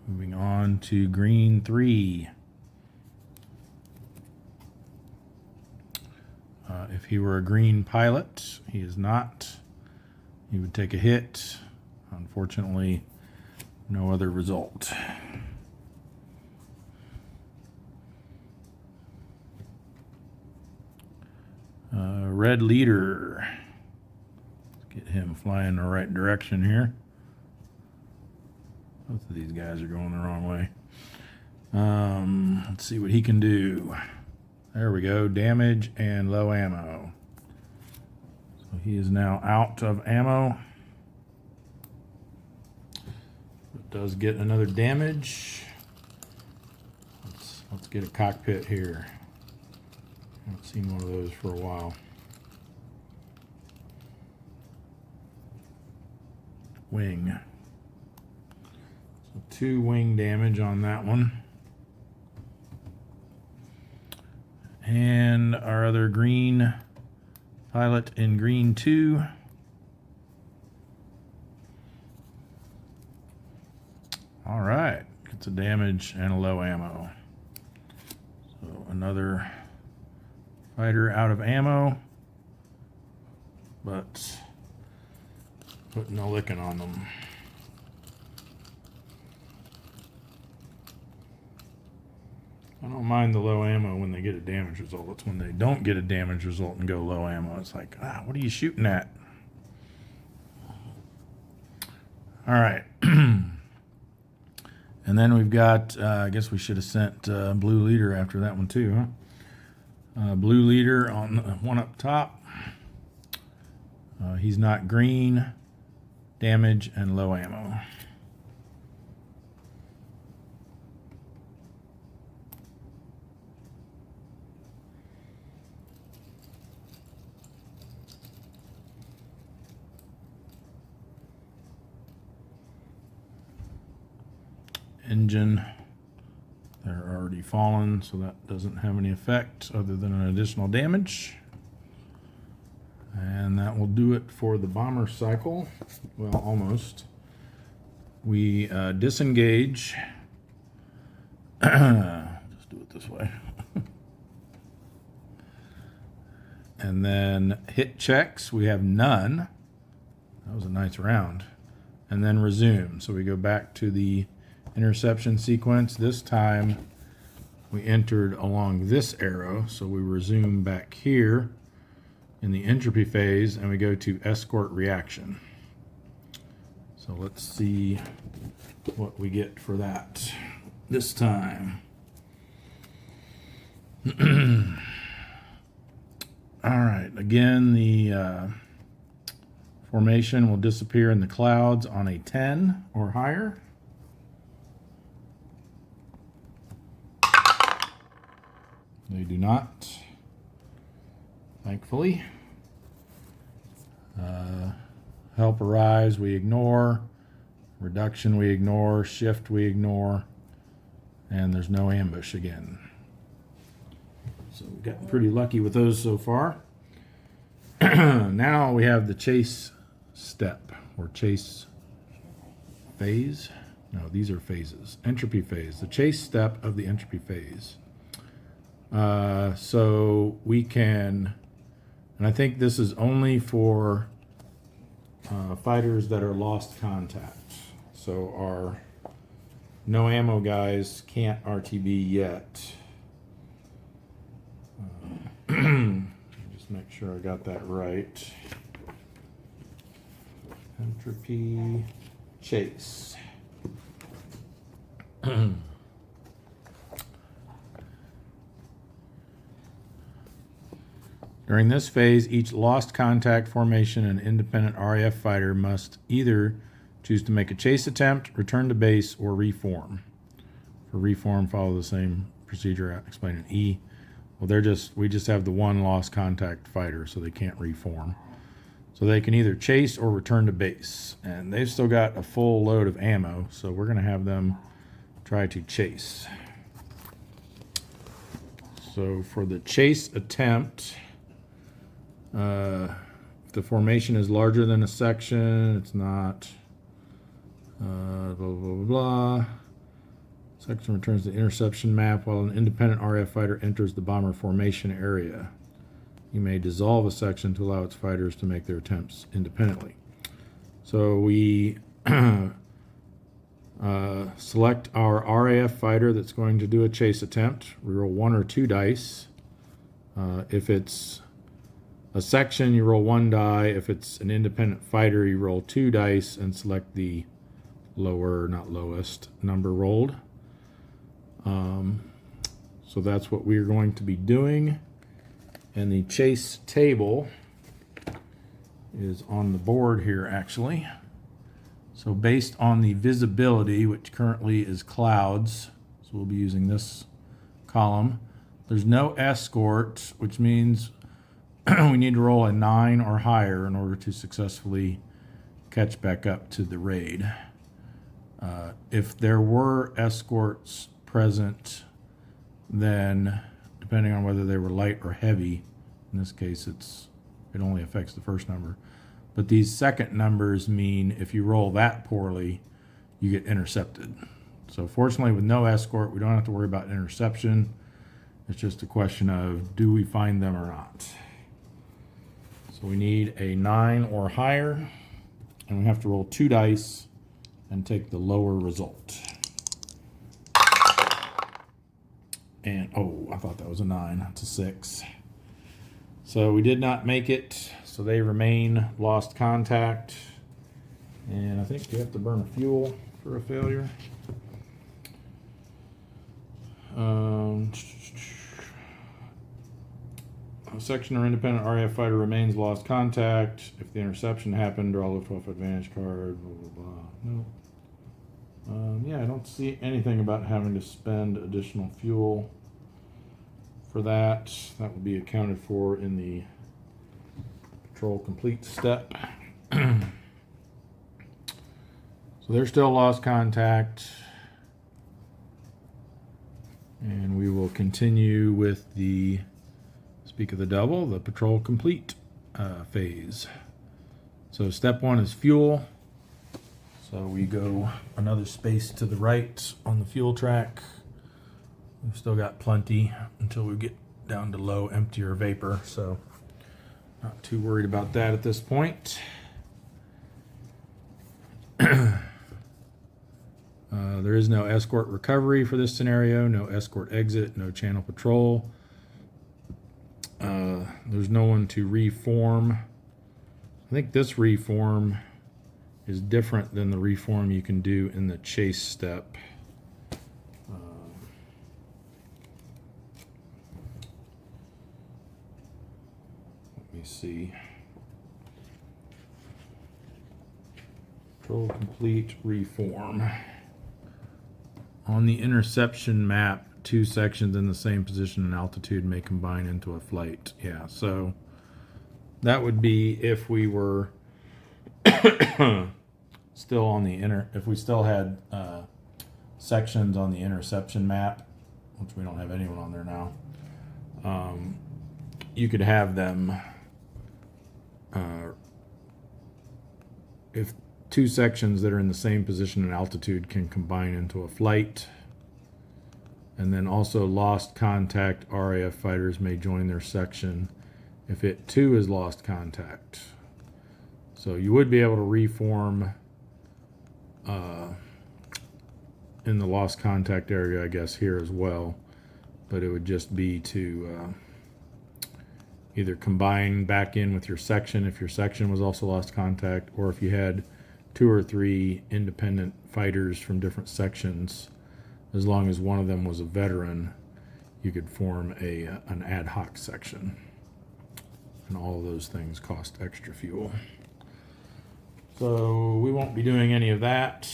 Moving on to green 3. If he were a green pilot, he is not. He would take a hit. Unfortunately, no other result. Red leader. Let's get him flying the right direction here. Both of these guys are going the wrong way. Let's see what he can do. There we go, damage and low ammo. So he is now out of ammo. It does get another damage. Let's get a cockpit here. I haven't seen one of those for a while. Wing. So 2 wing damage on that one. And our other green pilot in green 2. All right, gets a damage and a low ammo. So another fighter out of ammo, but putting a licking on them. I don't mind the low ammo when they get a damage result. It's when they don't get a damage result and go low ammo. It's like, what are you shooting at? All right. And then we've got, I guess we should have sent blue leader after that one too, huh? Blue leader on the one up top. He's not green, damage, and low ammo. Engine, they're already fallen, so that doesn't have any effect other than an additional damage. And that will do it for the bomber cycle. Well, almost. We disengage. Just do it this way. And then hit checks, we have none. That was a nice round. And then resume. So we go back to the interception sequence. This time we entered along this arrow, so we resume back here in the entropy phase and we go to escort reaction. So let's see what we get for that this time. All right, again, the formation will disappear in the clouds on a 10 or higher. They do not, thankfully. Help arise, we ignore. Reduction, we ignore. Shift, we ignore. And there's no ambush again. So we've gotten pretty lucky with those so far. Now we have the chase step, or chase phase. No, these are phases. Entropy phase, the chase step of the entropy phase. So we can, and I think this is only for fighters that are lost contact. So our no ammo guys can't RTB yet. Just make sure I got that right. Entropy chase. During this phase, each lost contact formation and independent RAF fighter must either choose to make a chase attempt, return to base, or reform. For reform, follow the same procedure I explained in E. Well, we just have the one lost contact fighter, so they can't reform. So they can either chase or return to base. And they've still got a full load of ammo, so we're going to have them try to chase. So for the chase attempt, if the formation is larger than a section, it's not blah, blah, blah, blah. Section returns the interception map while an independent RF fighter enters the bomber formation area. You may dissolve a section to allow its fighters to make their attempts independently. So we select our RAF fighter that's going to do a chase attempt. We roll 1 or 2 dice. If it's a section, you roll 1 die. If it's an independent fighter, you roll 2 dice and select the lower, not lowest, number rolled. So that's what we're going to be doing. And the chase table is on the board here, actually. So based on the visibility, which currently is clouds, so we'll be using this column. There's no escort, which means we need to roll a 9 or higher in order to successfully catch back up to the raid. If there were escorts present, then depending on whether they were light or heavy, in this case it only affects the first number. But these second numbers mean if you roll that poorly, you get intercepted. So fortunately with no escort, we don't have to worry about interception. It's just a question of, do we find them or not? So we need a 9 or higher, and we have to roll 2 dice and take the lower result. And, oh, I thought that was a 9. That's a 6. So we did not make it, so they remain lost contact. And I think you have to burn fuel for a failure. A section or independent RAF fighter remains lost contact. If the interception happened, draw a Luftwaffe advantage card, blah, blah, blah. No. Yeah, I don't see anything about having to spend additional fuel for that. That will be accounted for in the patrol complete step. So they're still lost contact. And we will continue with the, speak of the devil, the patrol complete phase. So step 1 is fuel. So we go another space to the right on the fuel track. We've still got plenty until we get down to low, empty, or vapor. So not too worried about that at this point. There is no escort recovery for this scenario, no escort exit, no channel patrol. There's no one to reform. I think this reform is different than the reform you can do in the chase step. Let me see. Patrol complete reform. On the interception map, 2 sections in the same position and altitude may combine into a flight. Yeah, so that would be if we were still on the if we still had sections on the interception map, which we don't have anyone on there now. You could have them if two sections that are in the same position and altitude can combine into a flight. And then also lost contact RAF fighters may join their section if it too is lost contact. So you would be able to reform in the lost contact area, I guess, here as well. But it would just be to either combine back in with your section if your section was also lost contact, or if you had 2 or 3 independent fighters from different sections, as long as one of them was a veteran, you could form an ad hoc section. And all of those things cost extra fuel. So we won't be doing any of that.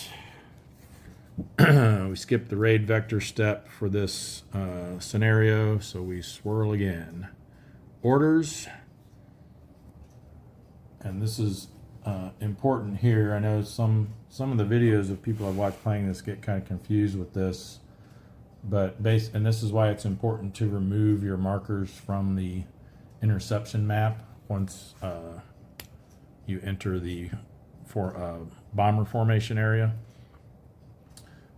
We skipped the raid vector step for this scenario, so we swirl again. Orders. And this is important here. I know some of the videos of people I've watched playing this get kind of confused with this, but and this is why it's important to remove your markers from the interception map once you enter the bomber formation area.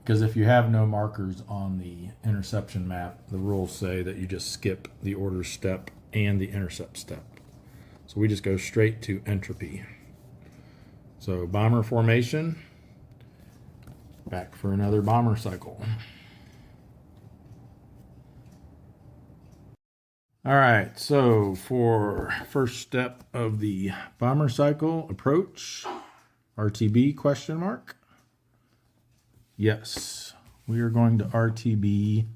Because if you have no markers on the interception map, the rules say that you just skip the order step and the intercept step. So we just go straight to entropy. So bomber formation, back for another bomber cycle. All right, so for first step of the bomber cycle, approach, RTB question mark. Yes, we are going to RTB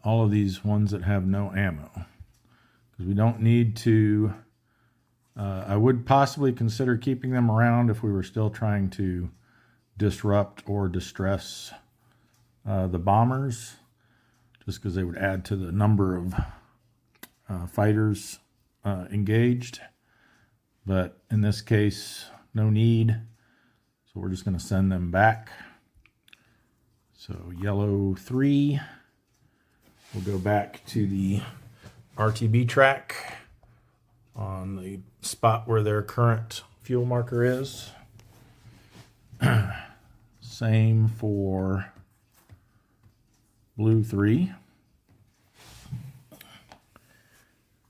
all of these ones that have no ammo, because we don't need to. I would possibly consider keeping them around if we were still trying to disrupt or distress the bombers, just because they would add to the number of fighters engaged. But in this case, no need. So we're just going to send them back. So yellow 3 will go back to the RTB track on the spot where their current fuel marker is. Same for blue 3.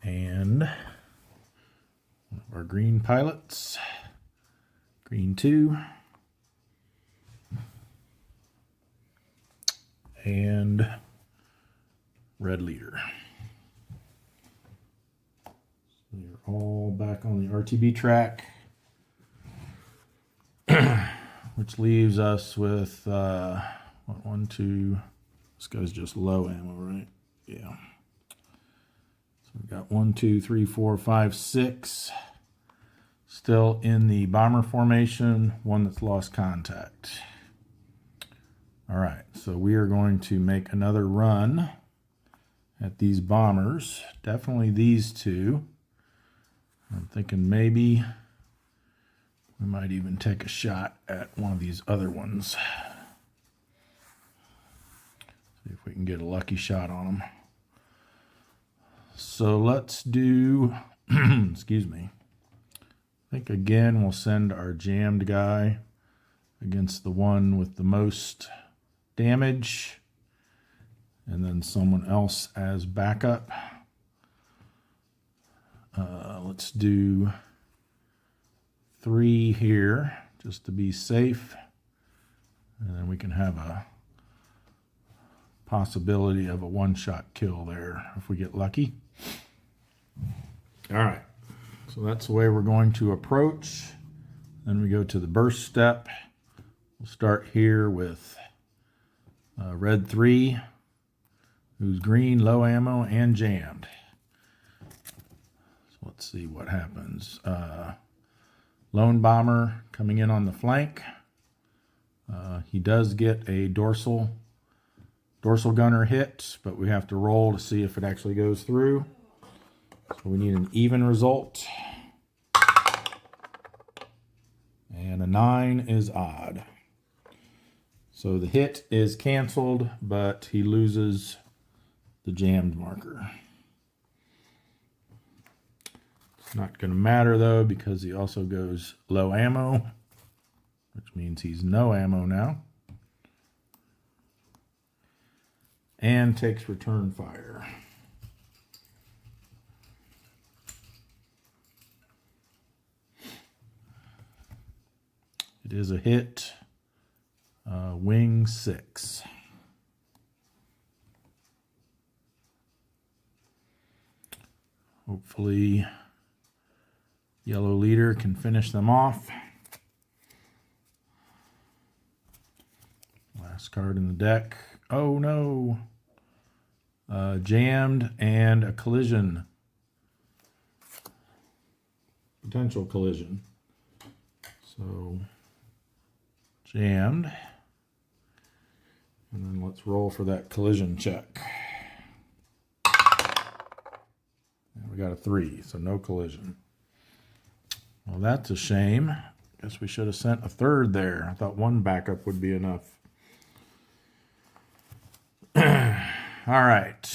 And our green pilots, green 2. And red leader. So you're all back on the RTB track, which leaves us with 1, 2. This guy's just low ammo, right? Yeah. So we've got 1, 2, 3, 4, 5, 6 still in the bomber formation. 1 that's lost contact. All right, so we are going to make another run at these bombers. Definitely these 2. I'm thinking maybe we might even take a shot at one of these other ones. See if we can get a lucky shot on them. So let's do, excuse me. I think again we'll send our jammed guy against the one with the most damage, and then someone else as backup. Let's do 3 here just to be safe, and then we can have a possibility of a one-shot kill there if we get lucky. All right, so that's the way we're going to approach. Then we go to the burst step. We'll start here with red 3, who's green, low ammo, and jammed. So let's see what happens. Lone bomber coming in on the flank. He does get a dorsal gunner hit, but we have to roll to see if it actually goes through. So we need an even result. And a 9 is odd. So the hit is canceled, but he loses the jammed marker. It's not going to matter though, because he also goes low ammo. which means he's no ammo now. And takes return fire. It is a hit. Wing 6. Hopefully, yellow leader can finish them off. Last card in the deck. Oh no! Jammed and a collision. Potential collision. So, jammed. And then let's roll for that collision check. And we got a 3, so no collision. Well, that's a shame. Guess we should have sent a third there. I thought one backup would be enough. All right.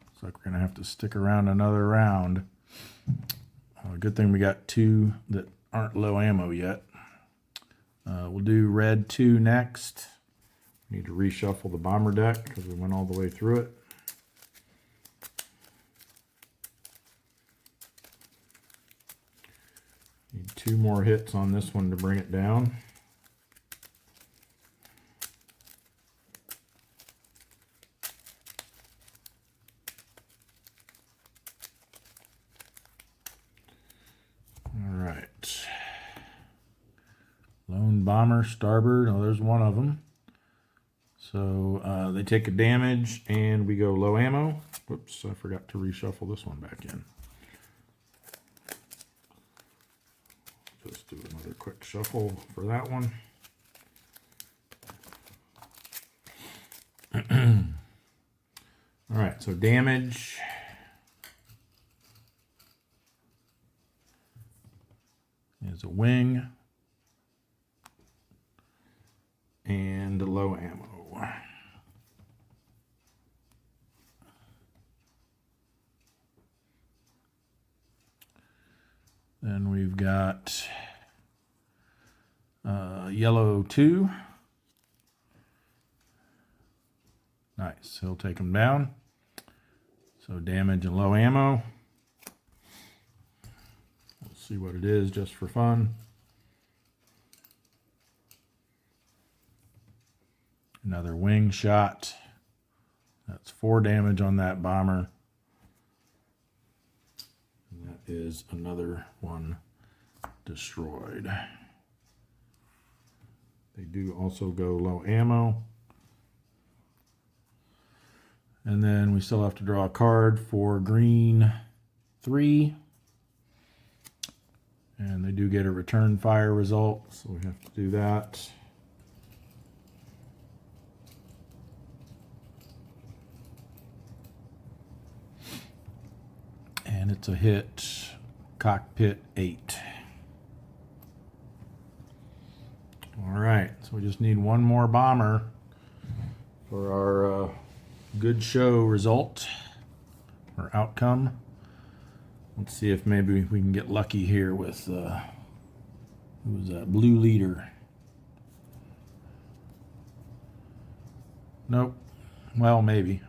Looks like we're going to have to stick around another round. Good thing we got 2 that aren't low ammo yet. We'll do red 2 next. Need to reshuffle the bomber deck because we went all the way through it. Need 2 more hits on this one to bring it down. Lone bomber, starboard. Oh, there's one of them. So they take a damage, and we go low ammo. Whoops, I forgot to reshuffle this one back in. Just do another quick shuffle for that one. All right, so damage. Is a wing. And low ammo. Then we've got yellow 2. Nice, he'll take him down. So damage and low ammo. We'll see what it is just for fun. Another wing shot. That's 4 damage on that bomber. And that is another one destroyed. They do also go low ammo. And then we still have to draw a card for green 3. And they do get a return fire result, so we have to do that. And it's a hit, cockpit 8. All right, so we just need one more bomber for our good show result or outcome. Let's see if maybe we can get lucky here with who was that? Blue leader. Nope. Well, maybe.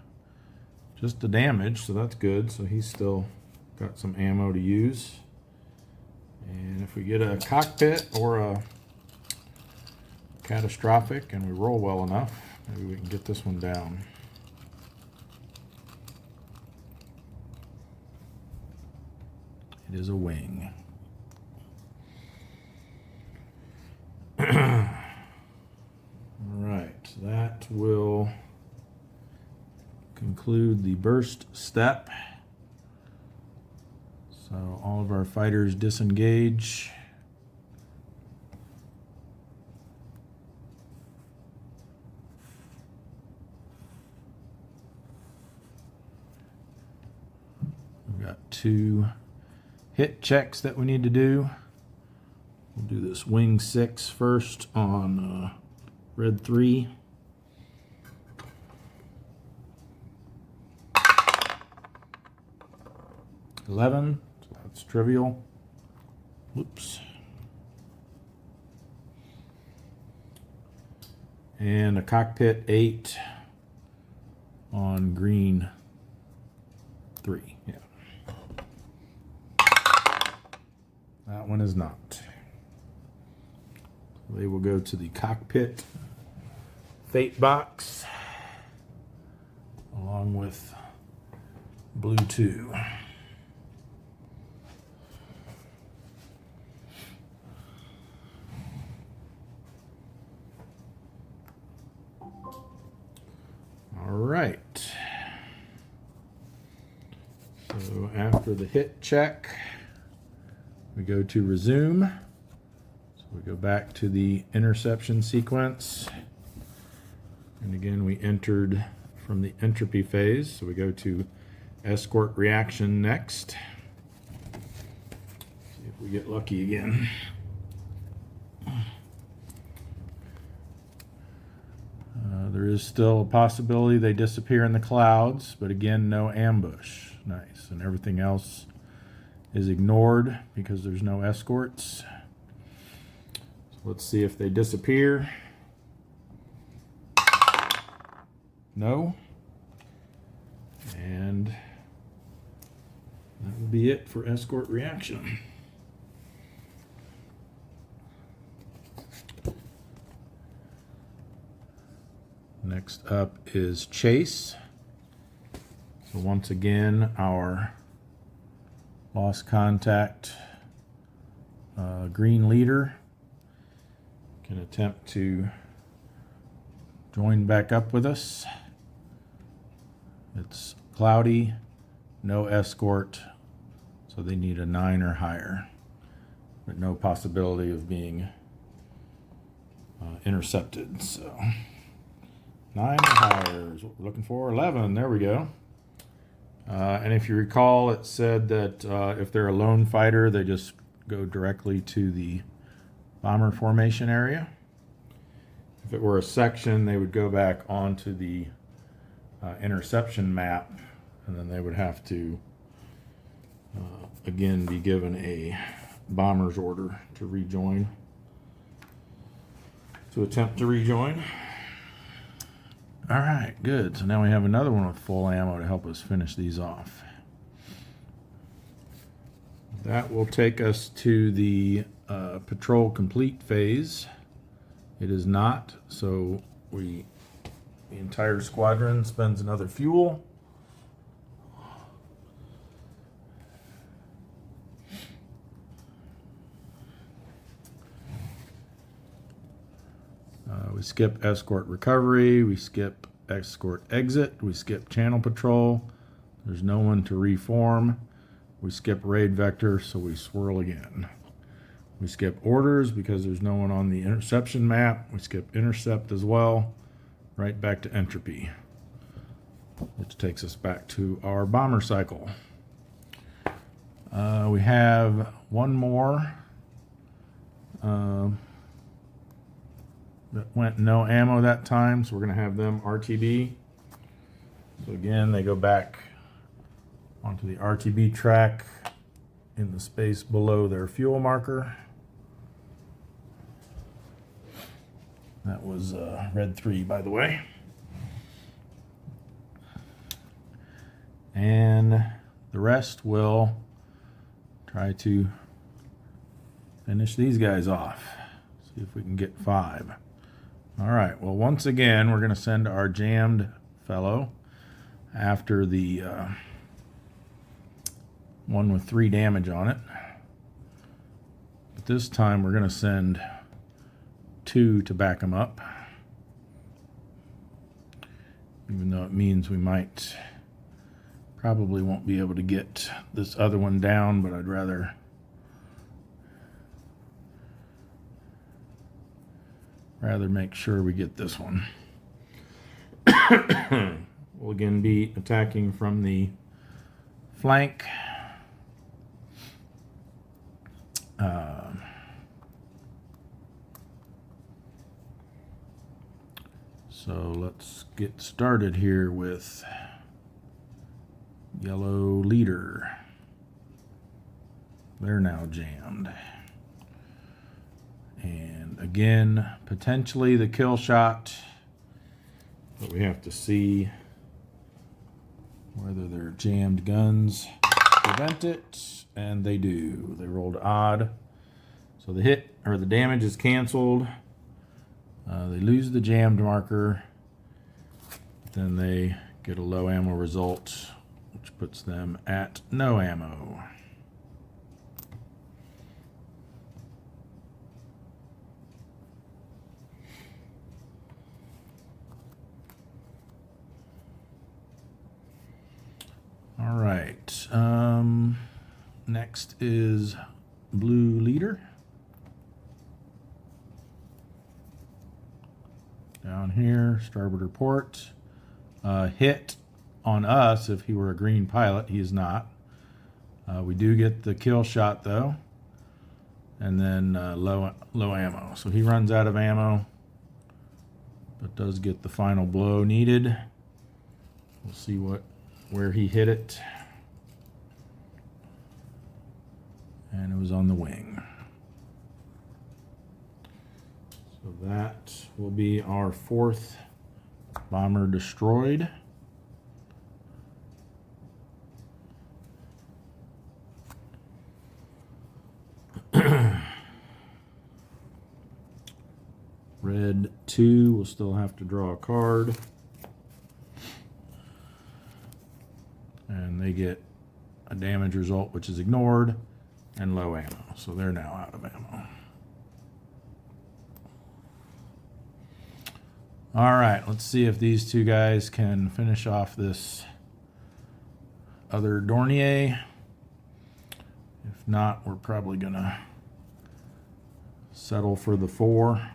Just the damage, so that's good. So he's still got some ammo to use. And if we get a cockpit or a catastrophic and we roll well enough, maybe we can get this one down. It is a wing. All right, that will conclude the burst step. So all of our fighters disengage. We've got 2 hit checks that we need to do. We'll do this wing 6 first on red 3. $11, so that's trivial. Whoops. And a cockpit 8 on green 3. Yeah. That one is not. They will go to the cockpit fate box along with blue 2. All right. So after the hit check, we go to resume. So we go back to the interception sequence. And again, we entered from the entropy phase. So we go to escort reaction next. See if we get lucky again. There is still a possibility they disappear in the clouds, but again, no ambush. Nice. And everything else is ignored because there's no escorts. So let's see if they disappear. No. And that will be it for escort reaction. Next up is chase. So once again, our lost contact green leader can attempt to join back up with us. It's cloudy, no escort, so they need a 9 or higher, but no possibility of being intercepted. So 9 or higher is what we're looking for. 11, there we go. And if you recall, it said that if they're a lone fighter, they just go directly to the bomber formation area. If it were a section, they would go back onto the interception map, and then they would have to, again, be given a bomber's order to rejoin, to attempt to rejoin. All right, good. So now we have another one with full ammo to help us finish these off. That will take us to the patrol complete phase. It is not, so the entire squadron spends another fuel. We skip escort recovery, we skip escort exit, we skip channel patrol. There's no one to reform. We skip raid vector, so we swirl again. We skip orders because there's no one on the interception map. We skip intercept as well. Right back to entropy, which takes us back to our bomber cycle. We have one more that went no ammo that time, so we're going to have them RTB. So again, they go back onto the RTB track in the space below their fuel marker. That was red 3, by the way. And the rest will try to finish these guys off. See if we can get 5. All right, well, once again, we're going to send our jammed fellow after the one with 3 damage on it. But this time, we're going to send 2 to back him up. Even though it means we probably won't be able to get this other one down, but I'd rather make sure we get this one. We'll again be attacking from the flank. So let's get started here with yellow leader. They're now jammed. And again, potentially the kill shot But we have to see whether their jammed guns prevent it, and they do. They rolled odd. So the hit or the damage is canceled. They lose the jammed marker. Then they get a low ammo result, which puts them at no ammo. All right. Next is Blue Leader. Down here, starboard report. Hit on us if he were a green pilot. He is not. We do get the kill shot though. And then low ammo. So he runs out of ammo, but does get the final blow needed. We'll see where he hit it. And it was on the wing. So that will be our 4th bomber destroyed. Red 2 will still have to draw a card. And they get a damage result, which is ignored, and low ammo. So they're now out of ammo. All right, let's see if these two guys can finish off this other Dornier. If not, we're probably gonna settle for the 4.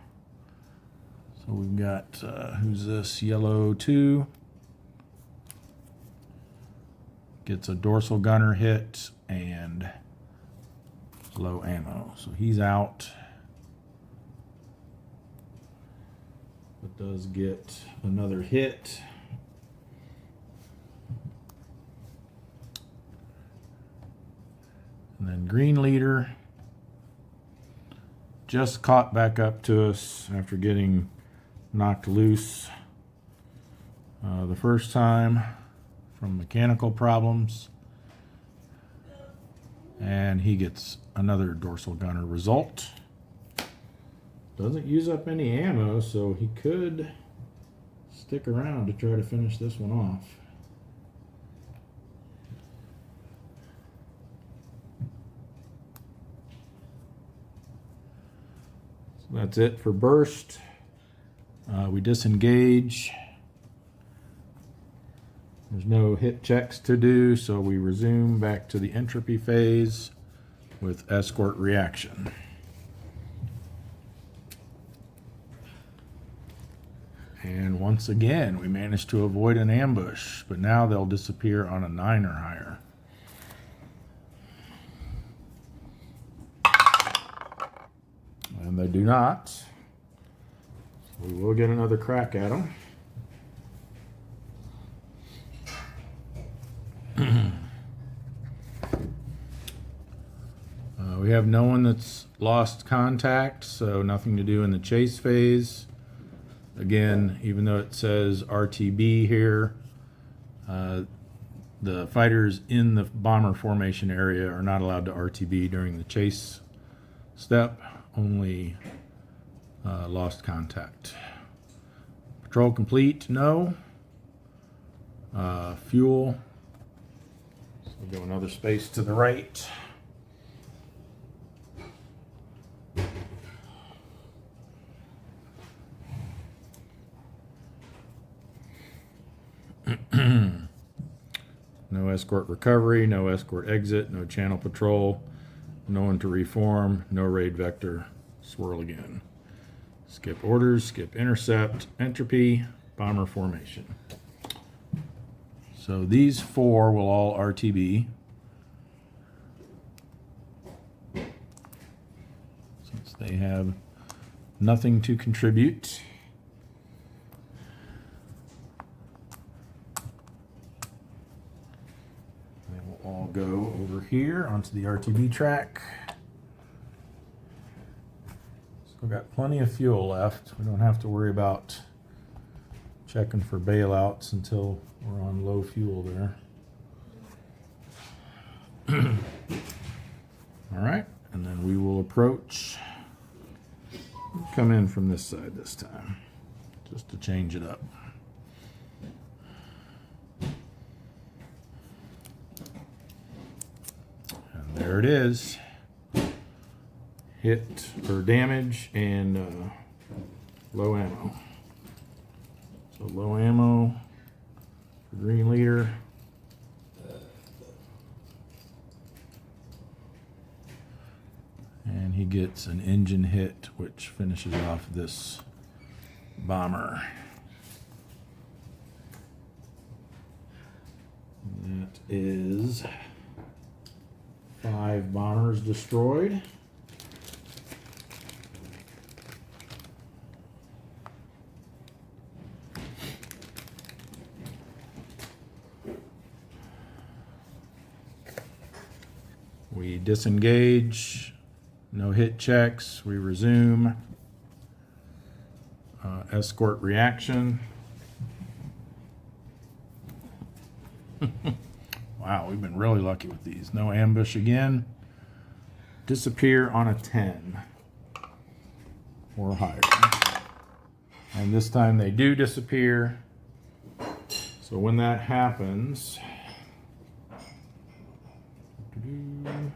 So we've got, who's this? Yellow 2. Gets a dorsal gunner hit and low ammo. So he's out. But does get another hit. And then Green Leader just caught back up to us after getting knocked loose the first time from mechanical problems. And he gets another dorsal gunner result. Doesn't use up any ammo, so he could stick around to try to finish this one off. So that's it for burst. We disengage. There's no hit checks to do, so we resume back to the entropy phase with escort reaction. And once again, we managed to avoid an ambush, but now they'll disappear on a 9 or higher. And they do not. We will get another crack at them. We have no one that's lost contact, so nothing to do in the chase phase. Again, even though it says RTB here, the fighters in the bomber formation area are not allowed to RTB during the chase step, only lost contact. Patrol complete, no. Fuel, so we'll go another space to the right. No escort recovery, no escort exit, no channel patrol, no one to reform, no raid vector, swirl again. Skip orders, skip intercept, entropy, bomber formation. So these 4 will all RTB. Since they have nothing to contribute. All go over here onto the RTB track. Still got plenty of fuel left. We don't have to worry about checking for bailouts until we're on low fuel there. All right, and then we will approach. Come in from this side this time, just to change it up. And there it is. Hit or damage and low ammo. So low ammo for green leader. And he gets an engine hit, which finishes off this bomber. That is 5 bombers destroyed. We disengage, no hit checks, we resume. Escort reaction. Wow, we've been really lucky with these. No ambush again. Disappear on a 10 or higher. And this time they do disappear. So when that happens, where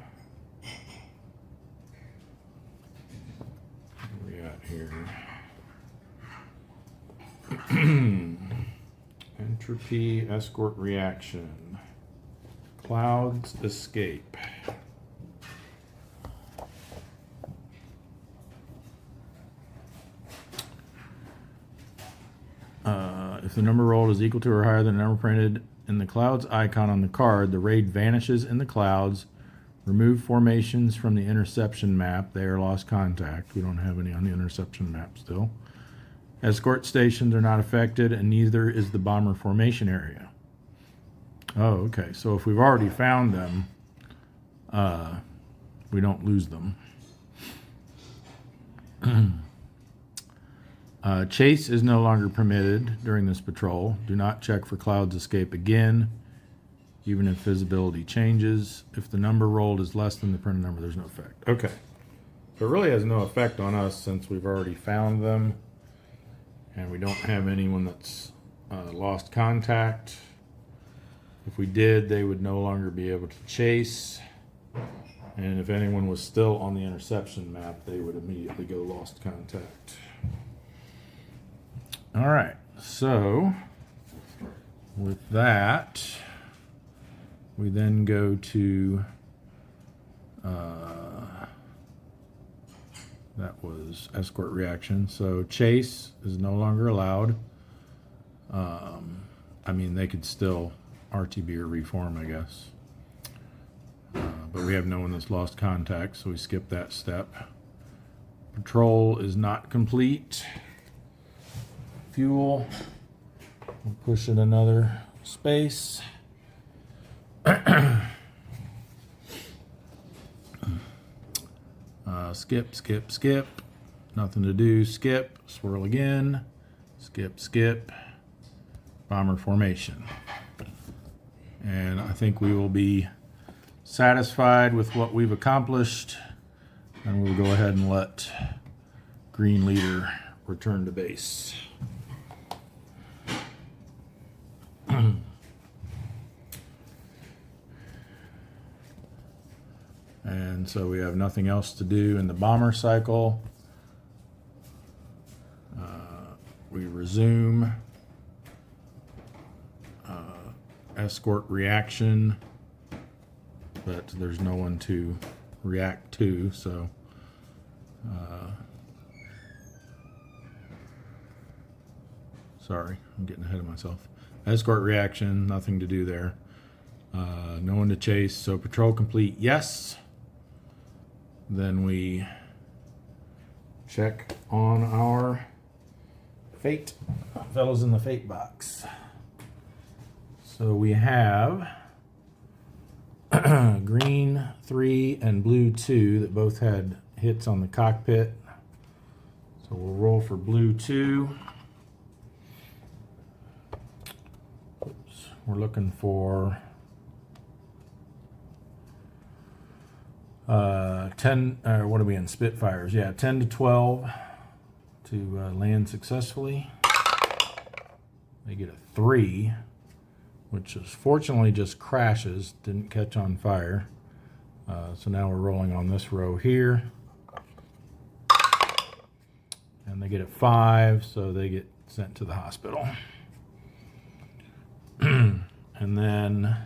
we at here? Entropy, escort reaction. Clouds escape. If the number rolled is equal to or higher than the number printed in the clouds icon on the card, the raid vanishes in the clouds. Remove formations from the interception map. They are lost contact. We don't have any on the interception map still. Escort stations are not affected, and neither is the bomber formation area. Oh, okay. So if we've already found them, we don't lose them. Chase is no longer permitted during this patrol. Do not check for clouds escape again, even if visibility changes. If the number rolled is less than the printed number, there's no effect. Okay. So it really has no effect on us since we've already found them, and we don't have anyone that's lost contact. If we did, they would no longer be able to chase. And if anyone was still on the interception map, they would immediately go lost contact. All right, so with that, we then go to, that was escort reaction. So chase is no longer allowed. I mean, they could still RTB or reform, I guess. But we have no one that's lost contact, so we skip that step. Patrol is not complete. Fuel, we'll push it another space. Skip, skip, skip. Nothing to do. Skip, swirl again. Skip, skip. Bomber formation. And I think we will be satisfied with what we've accomplished, and we'll go ahead and let Green Leader return to base. And so we have nothing else to do in the bomber cycle. We resume escort reaction, but there's no one to react to, so sorry, I'm getting ahead of myself. Escort reaction, nothing to do there. No one to chase, so patrol complete, yes. Then we check on our fate, fellows in the fate box. So we have green 3 and blue 2 that both had hits on the cockpit. So we'll roll for blue 2. we're looking for 10, what are we in, Spitfires? Yeah, 10 to 12 to land successfully. They get a 3, which is fortunately just crashes, didn't catch on fire. So now we're rolling on this row here. And they get a 5, so they get sent to the hospital. And then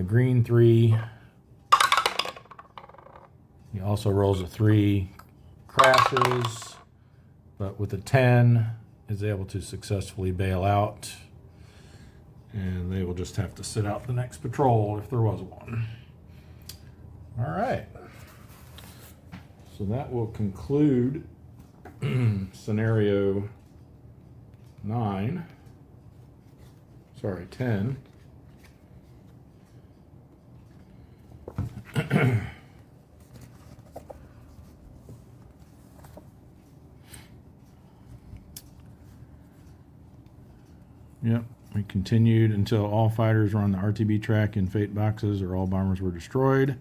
green 3. He also rolls a 3, crashes, but with a 10 is able to successfully bail out. And they will just have to sit out the next patrol if there was one. All right. So that will conclude scenario 9. Sorry, 10. Yep, we continued until all fighters were on the RTB track in fate boxes or all bombers were destroyed.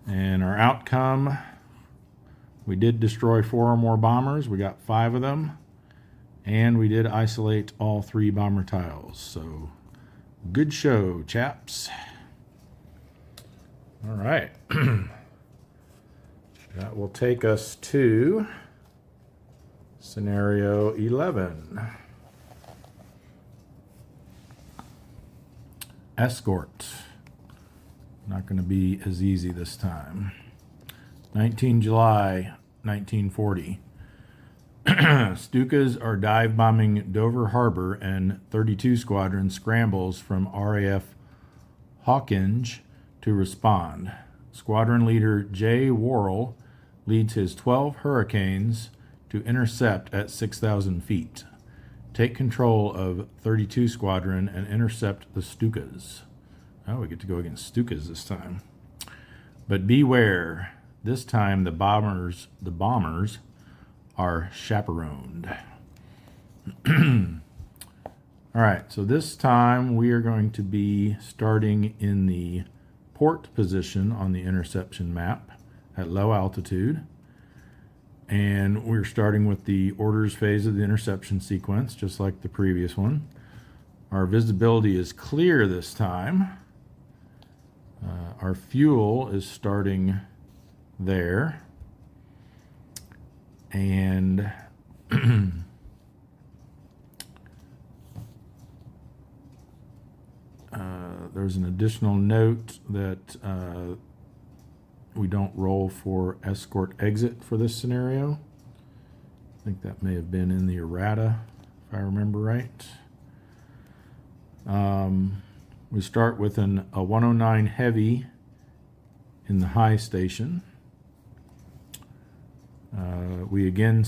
And our outcome, we did destroy 4 or more bombers. We got 5 of them. And we did isolate all 3 bomber tiles. So, good show, chaps. All right. That will take us to scenario 11. Escort. Not going to be as easy this time. 19 July 1940. Stukas are dive bombing Dover Harbor and 32 Squadron scrambles from RAF Hawkinge to respond. Squadron leader J. Worrell leads his 12 Hurricanes to intercept at 6,000 feet. Take control of 32 Squadron and intercept the Stukas. Oh, we get to go against Stukas this time. But beware, this time the bombers are chaperoned. All right, so this time we are going to be starting in the port position on the interception map at low altitude. And we're starting with the orders phase of the interception sequence, just like the previous one. Our visibility is clear this time. Our fuel is starting there. And there's an additional note that we don't roll for escort exit for this scenario. I think that may have been in the errata, if I remember right. We start with a 109 heavy in the high station. We again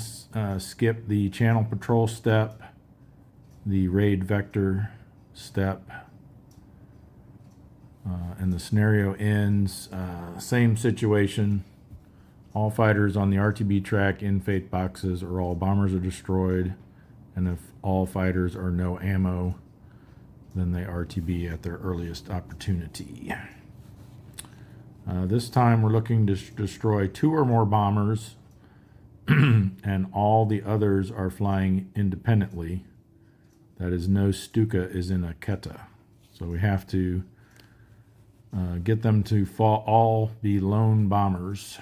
skip the channel patrol step, the raid vector step, and the scenario ends. Same situation. All fighters on the RTB track in fate boxes or all bombers are destroyed. And if all fighters are no ammo, then they RTB at their earliest opportunity. This time we're looking to destroy 2 or more bombers, and all the others are flying independently. That is, no Stuka is in a keta. So we have to get them to all be lone bombers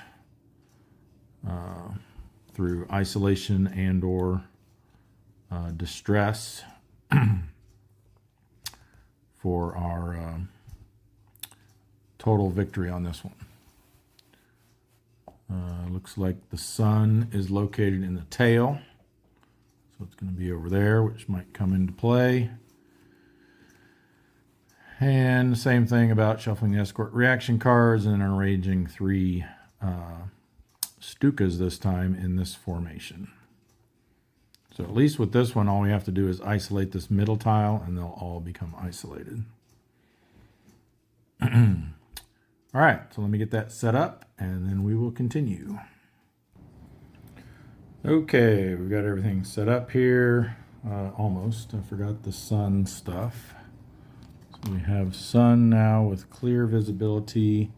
through isolation and or distress for our total victory on this one. Looks like the sun is located in the tail, so it's going to be over there, which might come into play. And the same thing about shuffling the escort reaction cards and arranging 3 Stukas this time in this formation. So at least with this one, all we have to do is isolate this middle tile and they'll all become isolated. All right, so let me get that set up and then we will continue. Okay, we've got everything set up here. Almost. I forgot the sun stuff. So we have sun now with clear visibility.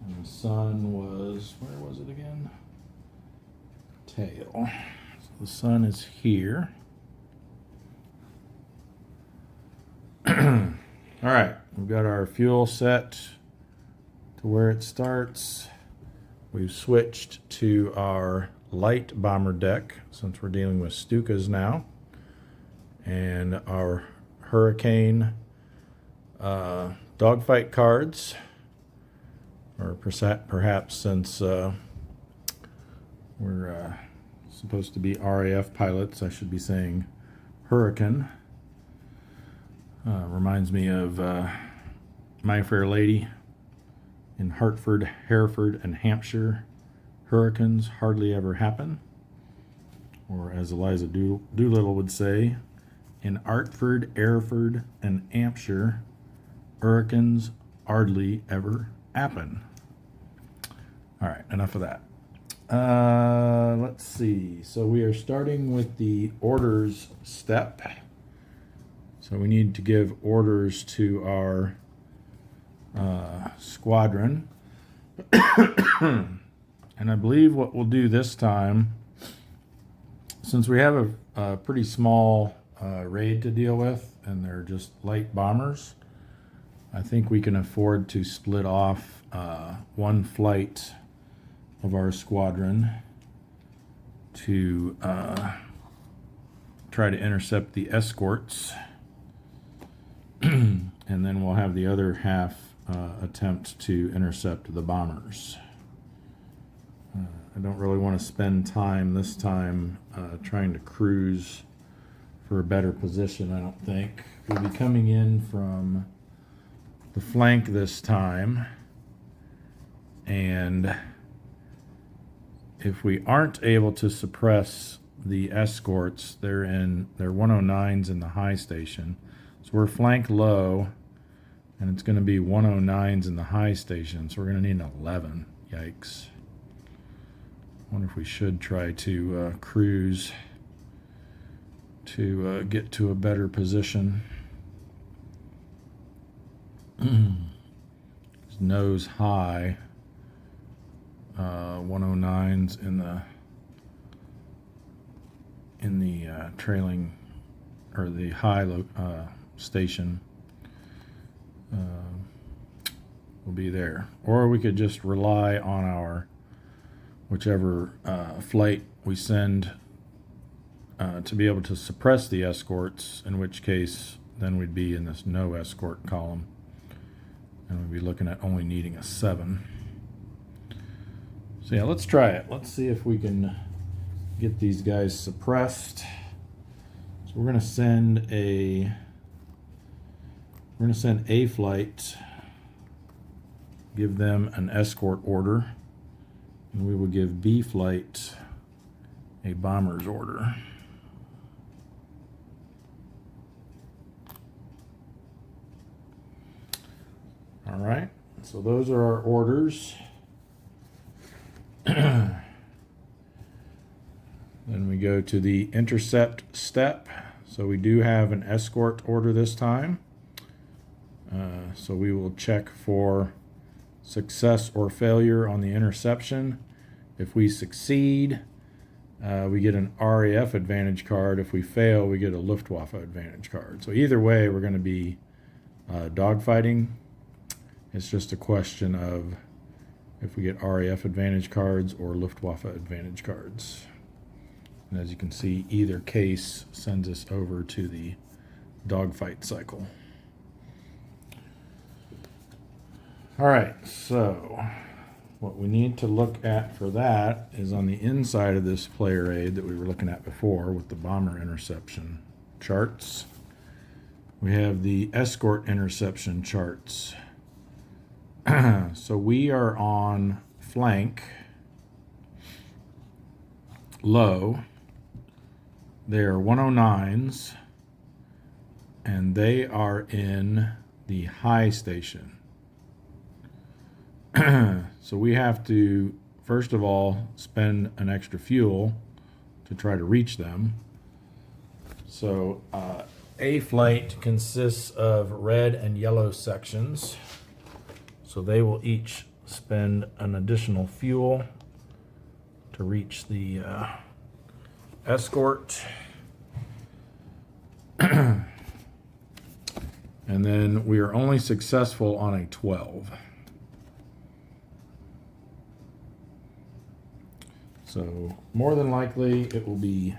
And the sun was, where was it again? Tail. So the sun is here. All right, we've got our fuel set to where it starts. We've switched to our light bomber deck since we're dealing with Stukas now. And our Hurricane dogfight cards, or perhaps since we're supposed to be RAF pilots, I should be saying Hurricane. Reminds me of My Fair Lady in Hartford, Hereford, and Hampshire. Hurricanes hardly ever happen. Or as Eliza Doolittle would say, in Hartford, Hereford, and Hampshire, hurricanes hardly ever happen. All right, enough of that. Let's see. So we are starting with the orders step. So we need to give orders to our squadron. And I believe what we'll do this time, since we have a pretty small raid to deal with, and they're just light bombers, I think we can afford to split off one flight of our squadron to try to intercept the escorts. And then we'll have the other half attempt to intercept the bombers. I don't really want to spend time this time trying to cruise for a better position, I don't think. We'll be coming in from the flank this time. And if we aren't able to suppress the escorts, they're 109s in the high station. So we're flank low, and it's going to be 109s in the high station, so we're going to need an 11. Yikes. I wonder if we should try to cruise to get to a better position. Nose high, 109s in the trailing, or the high station will be there. Or we could just rely on our whichever flight we send to be able to suppress the escorts, in which case then we'd be in this no escort column, and we'd be looking at only needing a 7. So yeah, let's try it. Let's see if we can get these guys suppressed. So we're going to send a flight, give them an escort order, and we will give B flight a bomber's order. All right, so those are our orders. Then we go to the intercept step. So we do have an escort order this time. So we will check for success or failure on the interception. If we succeed, we get an RAF advantage card. If we fail, we get a Luftwaffe advantage card. So either way, we're going to be dogfighting. It's just a question of if we get RAF advantage cards or Luftwaffe advantage cards. And as you can see, either case sends us over to the dogfight cycle. All right, so what we need to look at for that is on the inside of this player aid that we were looking at before with the bomber interception charts. We have the escort interception charts. So we are on flank low. They are 109s, and they are in the high station. So we have to, first of all, spend an extra fuel to try to reach them. So A flight consists of red and yellow sections. So they will each spend an additional fuel to reach the escort. And then we are only successful on a 12. So more than likely it will be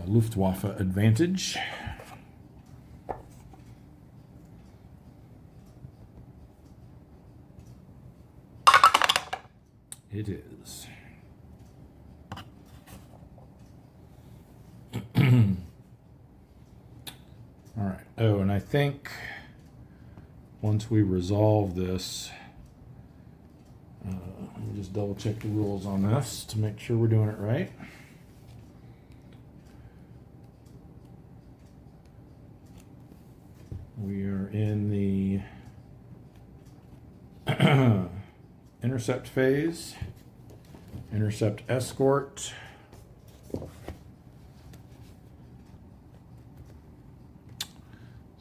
Luftwaffe advantage. It is. All right. Oh, and I think once we resolve this, let me just double check the rules on this to make sure we're doing it right. We are in the intercept phase, intercept escort.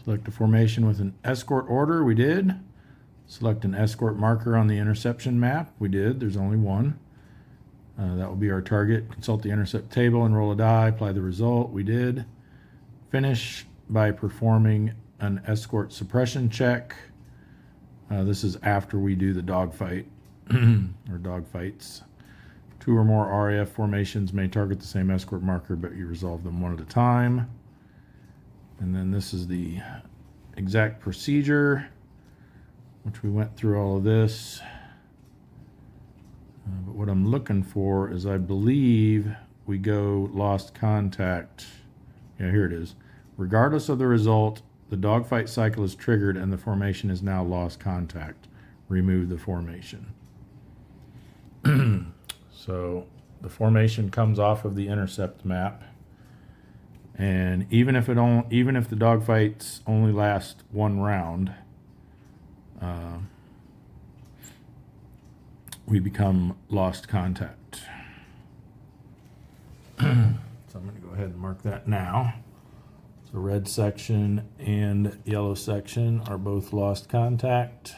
Select a formation with an escort order, we did. Select an escort marker on the interception map, we did, there's only one. That will be our target. Consult the intercept table and roll a die, apply the result, we did. Finish by performing an escort suppression check. This is after we do the dogfight, or dogfights. 2 or more RAF formations may target the same escort marker, but you resolve them one at a time. And then this is the exact procedure, which we went through all of this. But what I'm looking for is, I believe we go lost contact. Yeah, here it is. Regardless of the result, the dogfight cycle is triggered and the formation is now lost contact. Remove the formation. So the formation comes off of the intercept map. And even if the dogfights only last 1 round, we become lost contact. So I'm going to go ahead and mark that now. So red section and yellow section are both lost contact.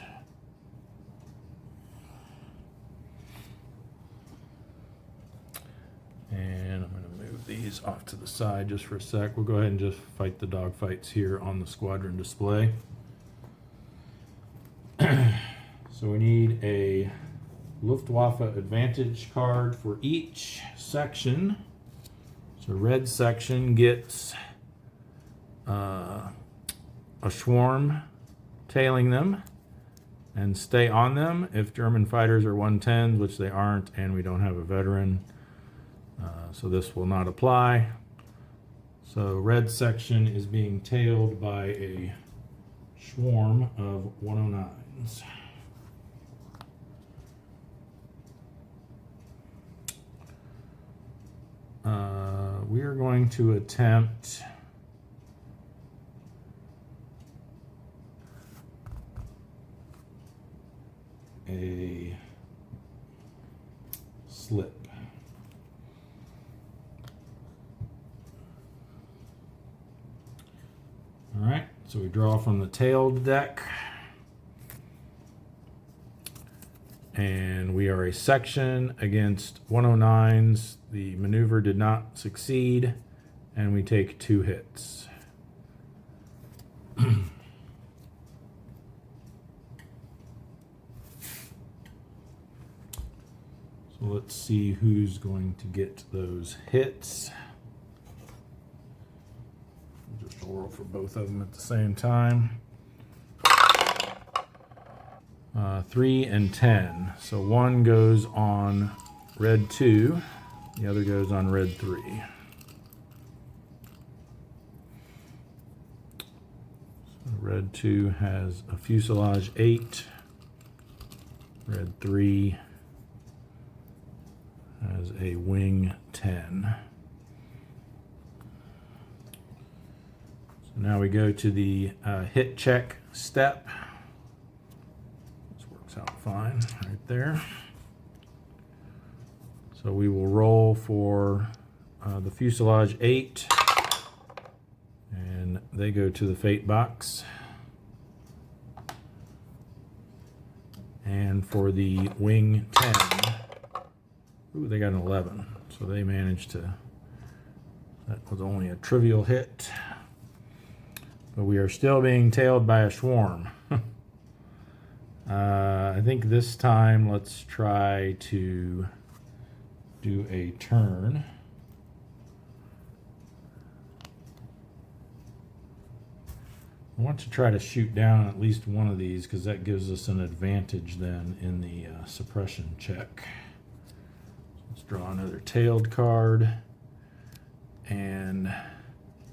And I'm going to move these off to the side just for a sec. We'll go ahead and just fight the dogfights here on the squadron display. So we need a Luftwaffe advantage card for each section. So red section gets a swarm tailing them and stay on them if German fighters are 110s, which they aren't, and we don't have a veteran. So this will not apply. So red section is being tailed by a swarm of 109s. We are going to attempt a slip. All right, so we draw from the tailed deck. And we are a section against 109s. The maneuver did not succeed, and we take 2 hits. So let's see who's going to get those hits. Just roll for both of them at the same time. 3 and 10. So one goes on red 2, the other goes on red 3. So red 2 has a fuselage 8. Red 3 has a wing 10. So now we go to the hit check step. Out fine right there. So we will roll for the fuselage 8, and they go to the fate box. And for the wing 10, ooh, they got an 11, so they managed to, that was only a trivial hit. But we are still being tailed by a swarm. I think this time let's try to do a turn. I want to try to shoot down at least one of these because that gives us an advantage then in the suppression check. Let's draw another tailed card. And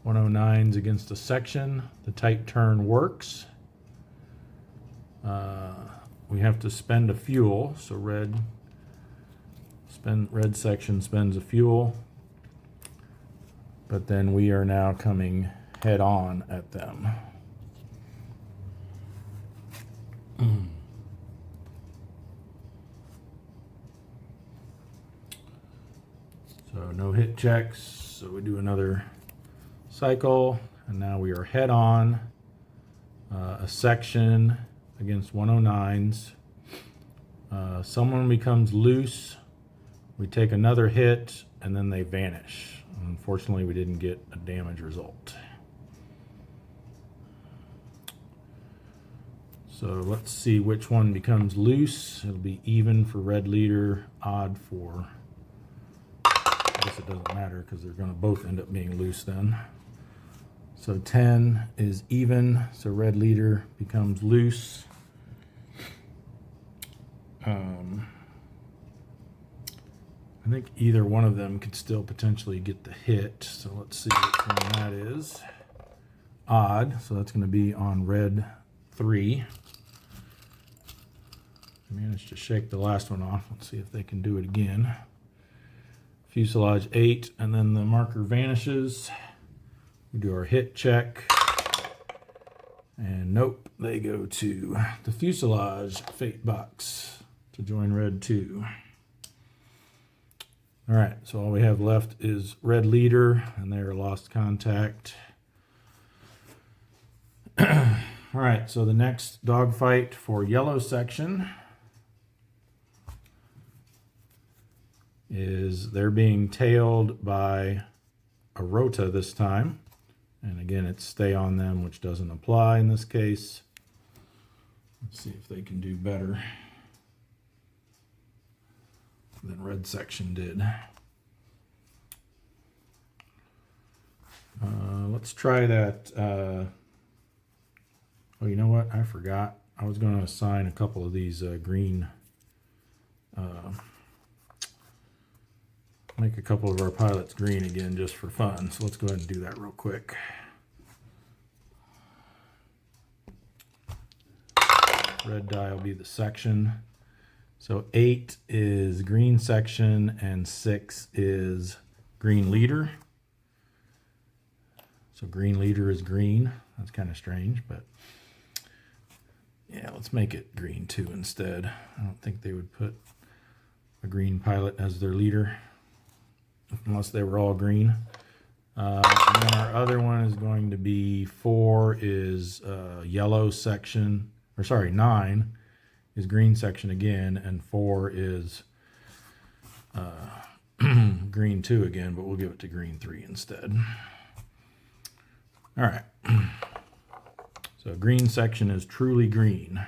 109s against a section. The tight turn works. We have to spend a fuel, so red section spends a fuel. But then we are now coming head on at them. So no hit checks, so we do another cycle, and now we are head on a section against 109s. Someone becomes loose, we take another hit, and then they vanish. Unfortunately, we didn't get a damage result. So let's see which one becomes loose. It'll be even for red leader, odd for, I guess it doesn't matter because they're going to both end up being loose then. So 10 is even, so red leader becomes loose. I think either one of them could still potentially get the hit. So let's see which one that is. Odd, so that's going to be on red 3. I managed to shake the last one off. Let's see if they can do it again. Fuselage 8, and then the marker vanishes. We do our hit check. And nope, they go to the fuselage fate box to join red 2. All right, so all we have left is red leader, and they're lost contact. All right, so the next dogfight for yellow section is they're being tailed by a rota this time. And again, it's stay on them, which doesn't apply in this case. Let's see if they can do better than red section did. Let's try that. Oh, you know what? I forgot. I was going to assign a couple of these green. Make a couple of our pilots green again just for fun. So let's go ahead and do that real quick. Red die will be the section. So 8 is green section and 6 is green leader. So green leader is green. That's kind of strange, but yeah, let's make it green 2 instead. I don't think they would put a green pilot as their leader unless they were all green. And then our other one is going to be 4 is yellow section, or sorry, 9 is green section again, and 4 is green 2 again, but we'll give it to green 3 instead. All right. So green section is truly green.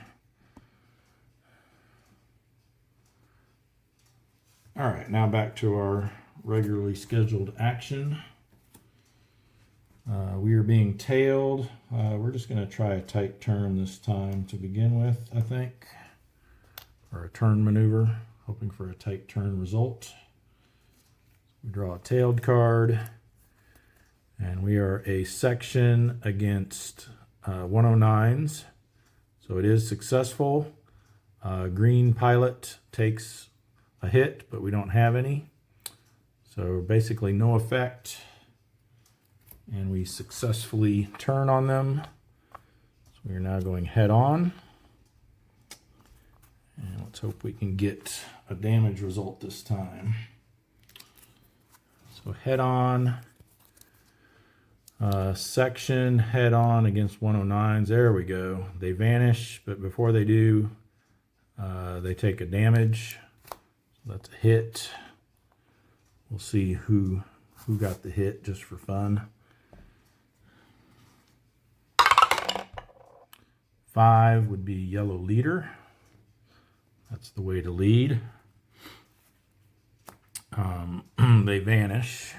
All right, now back to our regularly scheduled action. We are being tailed. We're just going to try a tight turn this time to begin with, I think. Or a turn maneuver, hoping for a tight turn result. We draw a tailed card. And we are a section against 109s. So it is successful. Green pilot takes a hit, but we don't have any. So basically no effect. And we successfully turn on them. So we are now going head on. And let's hope we can get a damage result this time. So head on, section head on against 109s. There we go. They vanish, but before they do, they take a damage. So that's a hit. We'll see who got the hit just for fun. 5 would be yellow leader. That's the way to lead. They vanish.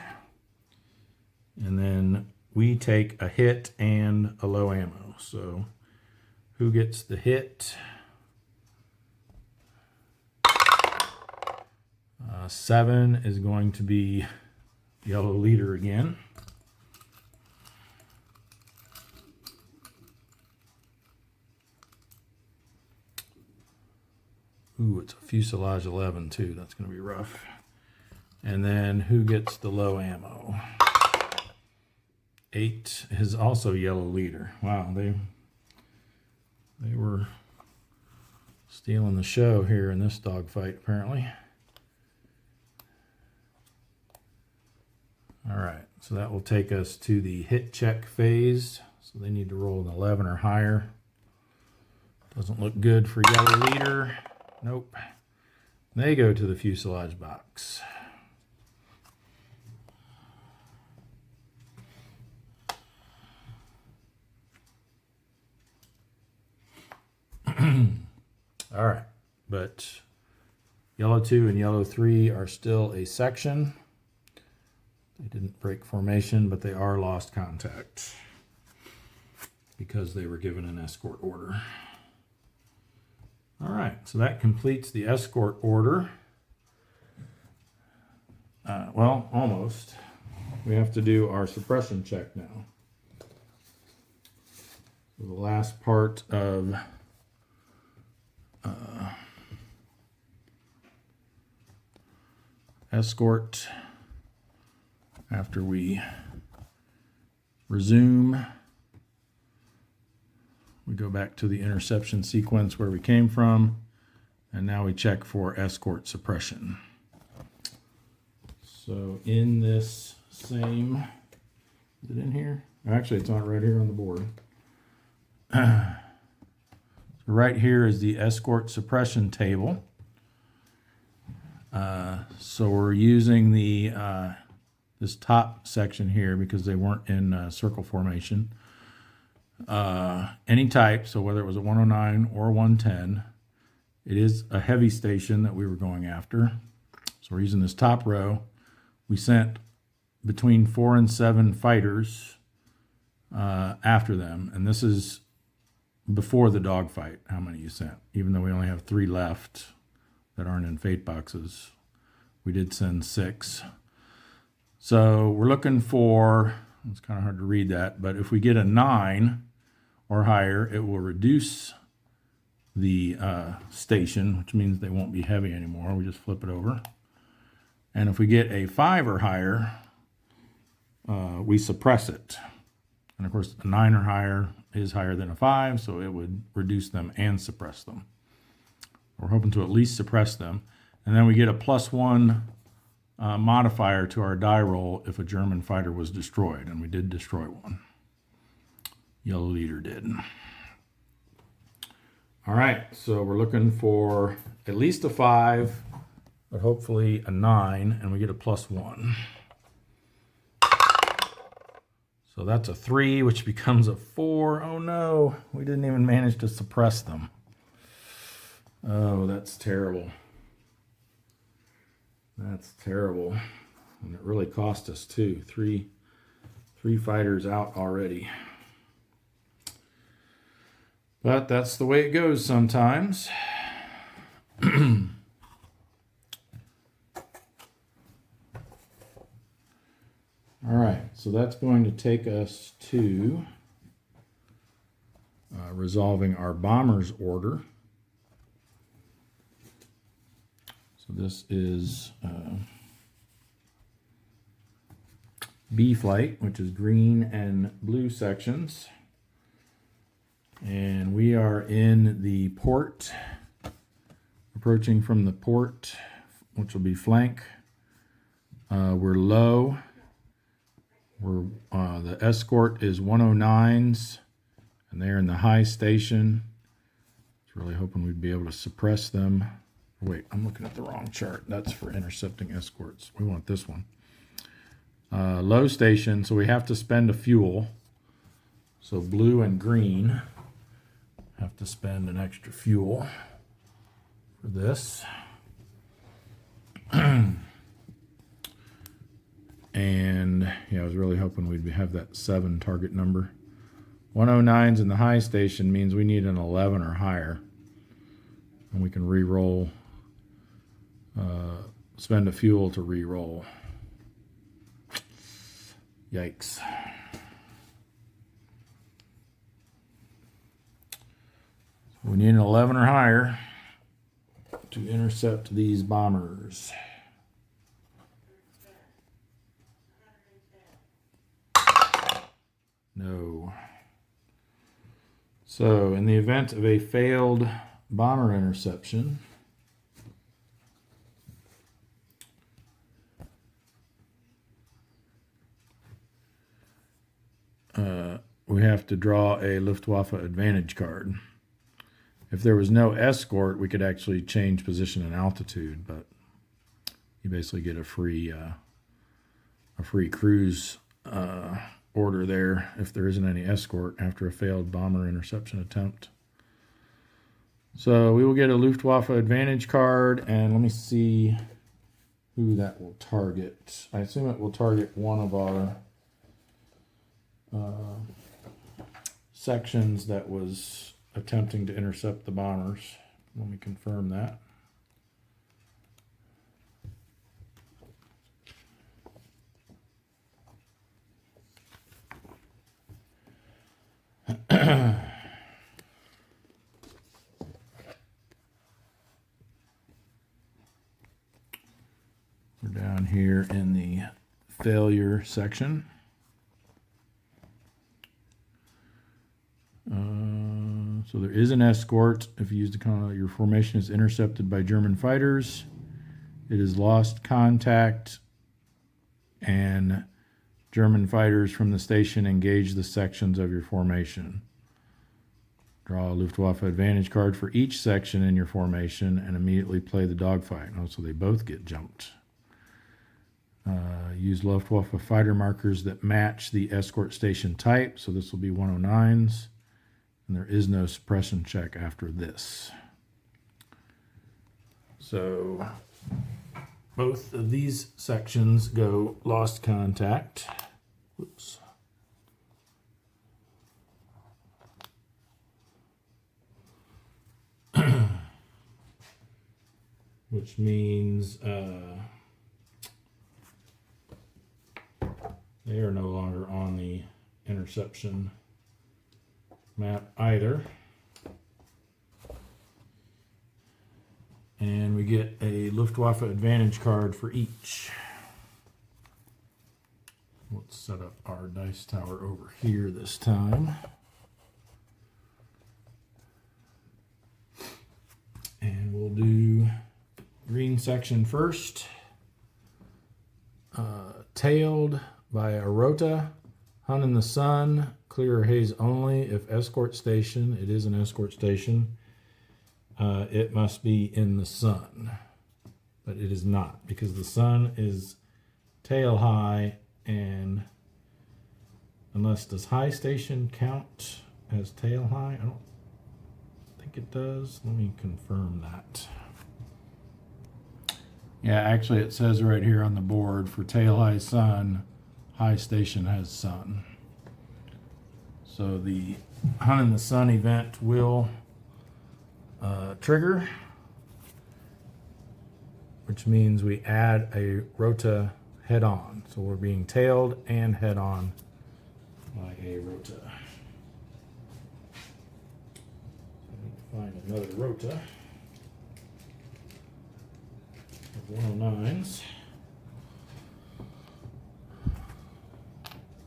And then we take a hit and a low ammo. So who gets the hit? 7 is going to be yellow leader again. Ooh, it's a fuselage 11 too. That's going to be rough. And then who gets the low ammo? 8 is also yellow leader. Wow, they were stealing the show here in this dogfight apparently. All right, so that will take us to the hit check phase. So they need to roll an 11 or higher. Doesn't look good for yellow leader. Nope. They go to the fuselage box. All right, but yellow 2 and yellow 3 are still a section. They didn't break formation, but they are lost contact because they were given an escort order. All right, so that completes the escort order. Well, almost. We have to do our suppression check now. So the last part of escort, after we resume, we go back to the interception sequence where we came from, and now we check for escort suppression. So in this same, is it in here? Actually, it's on right here on the board. Right here is the escort suppression table. So we're using the this top section here because they weren't in circle formation. Any type, so whether it was a 109 or 110, it is a heavy station that we were going after. So we're using this top row. We sent between 4 and 7 fighters after them, and this is before the dogfight, how many you sent. Even though we only have 3 left that aren't in fate boxes, we did send 6. So we're looking for, it's kind of hard to read that, but if we get a 9 or higher, it will reduce the station, which means they won't be heavy anymore. We just flip it over. And if we get a 5 or higher, we suppress it. And of course, a 9 or higher is higher than a 5, so it would reduce them and suppress them. We're hoping to at least suppress them. And then we get a +1 modifier to our die roll if a German fighter was destroyed, and we did destroy one. Yellow leader did. All right, so we're looking for at least a 5, but hopefully a 9, and we get a +1. So that's a 3, which becomes a 4. Oh no, we didn't even manage to suppress them. Oh, that's terrible. That's terrible. And it really cost us too. Three fighters out already. But that's the way it goes sometimes. All right, so that's going to take us to resolving our bomber's order. So this is B flight, which is green and blue sections. And we are in the port, approaching from the port, which will be flank. We're low. The escort is 109s, and they're in the high station. I was really hoping we'd be able to suppress them. Wait, I'm looking at the wrong chart. That's for intercepting escorts. We want this one. Low station, so we have to spend a fuel. So blue and green have to spend an extra fuel for this. And yeah, I was really hoping we'd have that 7 target number. 109s in the high station means we need an 11 or higher. And we can re-roll, spend a fuel to re-roll. Yikes. We need an 11 or higher to intercept these bombers. No. So, in the event of a failed bomber interception, we have to draw a Luftwaffe advantage card. If there was no escort, we could actually change position and altitude, but you basically get a free cruise order there if there isn't any escort after a failed bomber interception attempt. So we will get a Luftwaffe advantage card, and let me see who that will target. I assume it will target one of our sections that was attempting to intercept the bombers. Let me confirm that. We're down here in the failure section. So there is an escort. If you use your formation is intercepted by German fighters, it is lost contact, and German fighters from the station engage the sections of your formation. Draw a Luftwaffe advantage card for each section in your formation and immediately play the dogfight. Oh, so they both get jumped. Use Luftwaffe fighter markers that match the escort station type. So this will be 109s. And there is no suppression check after this. So both of these sections go lost contact. Whoops. Which means they are no longer on the interception map either. And we get a Luftwaffe advantage card for each. Let's set up our dice tower over here this time. And we'll do green section first. Tailed by a rota, Hun in the sun, clear or haze only. If escort station, it is an escort station, it must be in the sun. But it is not, because the sun is tail high, and unless, does high station count as tail high? I don't think it does. Let me confirm that. Yeah, actually it says right here on the board, for tail high sun, high station has sun. So the Hun in the sun event will trigger, which means we add a rota head on. So we're being tailed and head on by a rota. I need to find another rota of 109s.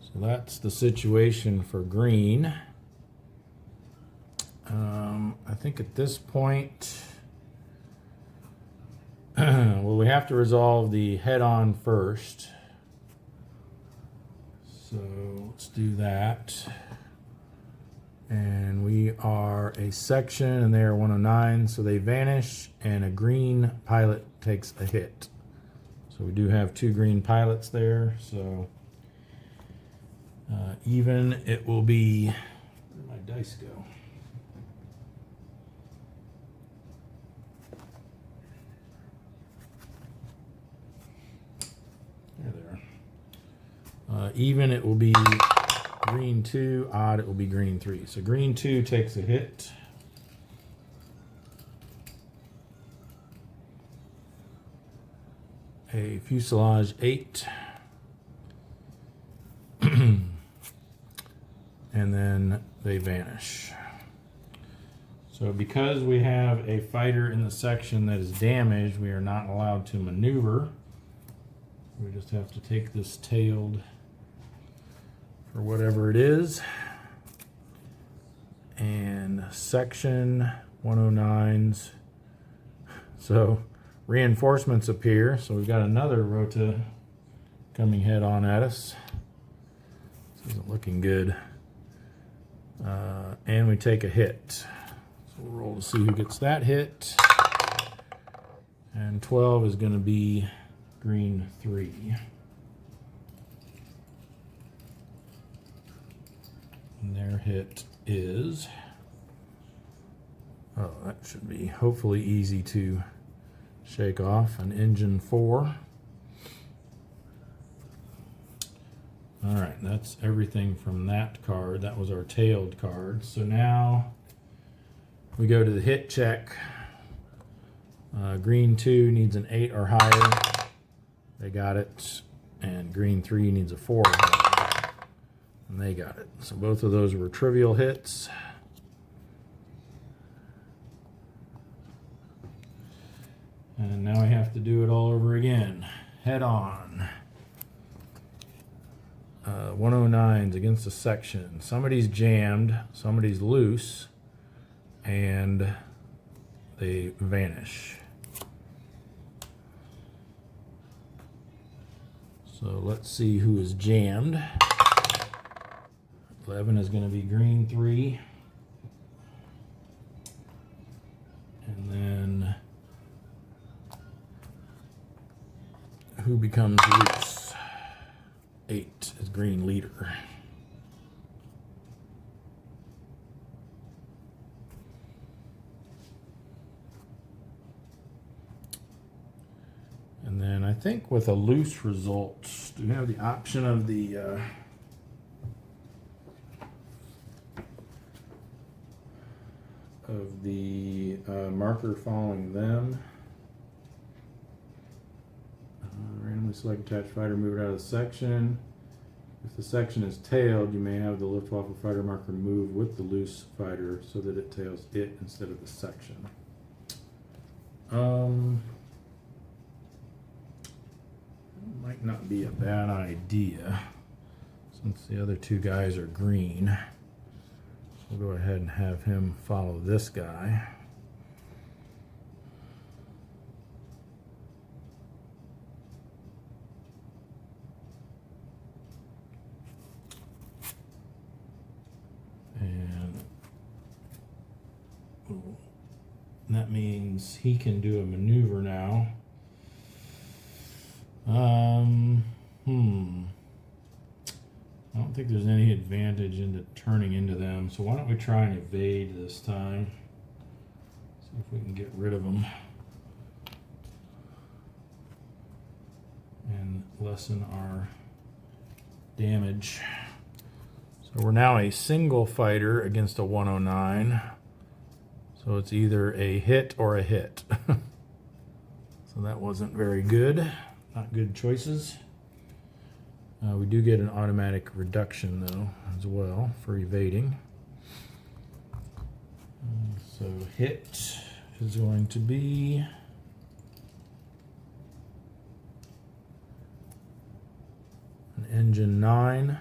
So that's the situation for green. I think at this point, well, we have to resolve the head-on first. So let's do that. And we are a section, and they are 109, so they vanish, and a green pilot takes a hit. So we do have 2 green pilots there, so even it will be, where did my dice go? There they are. Even it will be green 2, odd it will be green 3. So green 2 takes a hit. A fuselage 8. And then they vanish. So because we have a fighter in the section that is damaged, we are not allowed to maneuver. We just have to take this tailed for whatever it is. And section 109s. So reinforcements appear. So we've got another rota coming head on at us. This isn't looking good. And we take a hit. So we'll roll to see who gets that hit. And 12 is going to be green 3. And their hit is, oh, that should be hopefully easy to shake off, an engine 4. All right, that's everything from that card. That was our tailed card. So now we go to the hit check. Green 2 needs an 8 or higher. They got it. And green 3 needs a 4 or higher. And they got it. So both of those were trivial hits. And now I have to do it all over again. Head on. 109s against a section. Somebody's jammed, somebody's loose, and they vanish. So let's see who is jammed. 11 is going to be green 3. And then who becomes loose? 8 is green leader. And then I think with a loose result, do we have the option of the marker following them? Randomly select attached fighter, move it out of the section. If the section is tailed, you may have the Luftwaffe fighter marker move with the loose fighter so that it tails it instead of the section. Might not be a bad idea since the other 2 guys are green. We'll go ahead and have him follow this guy. And that means he can do a maneuver now. I don't think there's any advantage into turning into them, so why don't we try and evade this time? See if we can get rid of them and lessen our damage. So we're now a single fighter against a 109. So it's either a hit or a hit. So that wasn't very good. Not good choices. We do get an automatic reduction though as well for evading. So hit is going to be an engine 9.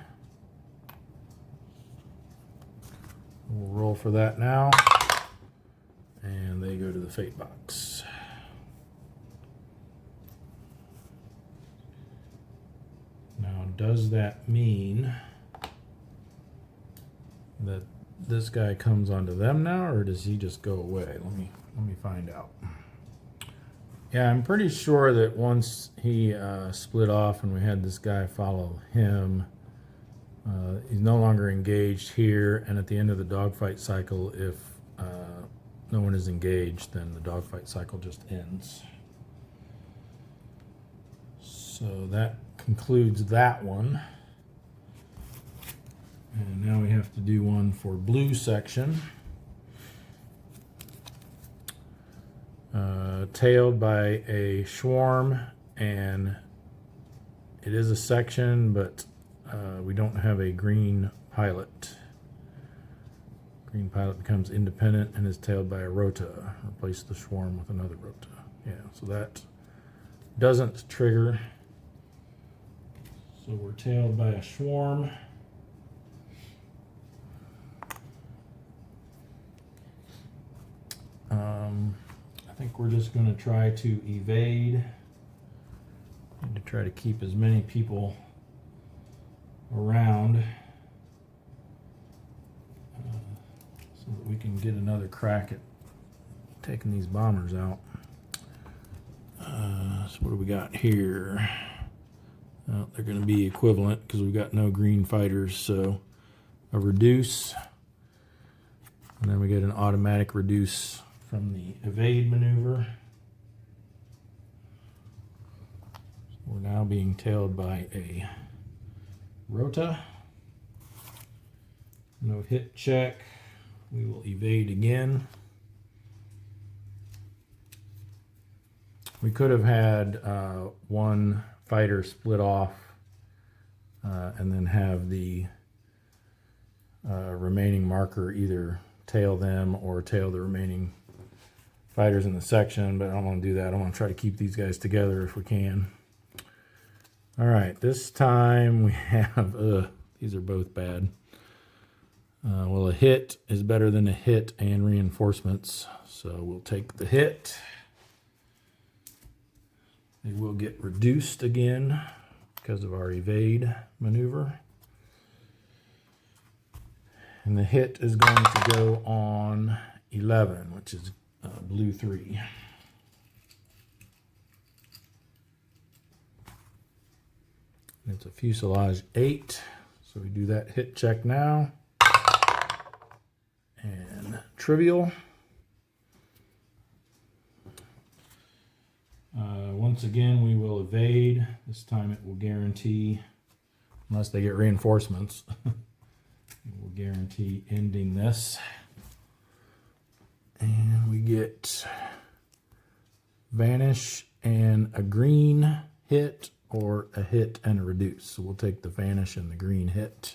We'll roll for that now. And they go to the fate box. does that mean that this guy comes onto them now, or does he just go away? Let me find out. Yeah, I'm pretty sure that once he split off and we had this guy follow him, he's no longer engaged here, and at the end of the dogfight cycle, if no one is engaged, then the dogfight cycle just ends. So that concludes that one. And now we have to do one for blue section. Tailed by a swarm, and it is a section, but we don't have a green pilot. Green pilot becomes independent and is tailed by a rota. Replace the swarm with another rota. Yeah, so that doesn't trigger. So we're tailed by a swarm. I think we're just going to try to evade. Need to try to keep as many people around so that we can get another crack at taking these bombers out. So what do we got here? Well, they're going to be equivalent because we've got no green fighters, so a reduce, and then we get an automatic reduce from the evade maneuver. So we're now being tailed by a rota. No hit check. We will evade again. We could have had one fighter split off and then have the remaining marker either tail them or tail the remaining fighters in the section, but I don't want to do that. I want to try to keep these guys together if we can. All right, this time we have, these are both bad. Well, a hit is better than a hit and reinforcements, so we'll take the hit. They will get reduced again because of our evade maneuver. And the hit is going to go on 11, which is blue 3. And it's a fuselage 8. So we do that hit check now. And trivial. Once again, we will evade. This time it will guarantee, unless they get reinforcements, it will guarantee ending this. And we get vanish and a green hit, or a hit and a reduce. So we'll take the vanish and the green hit.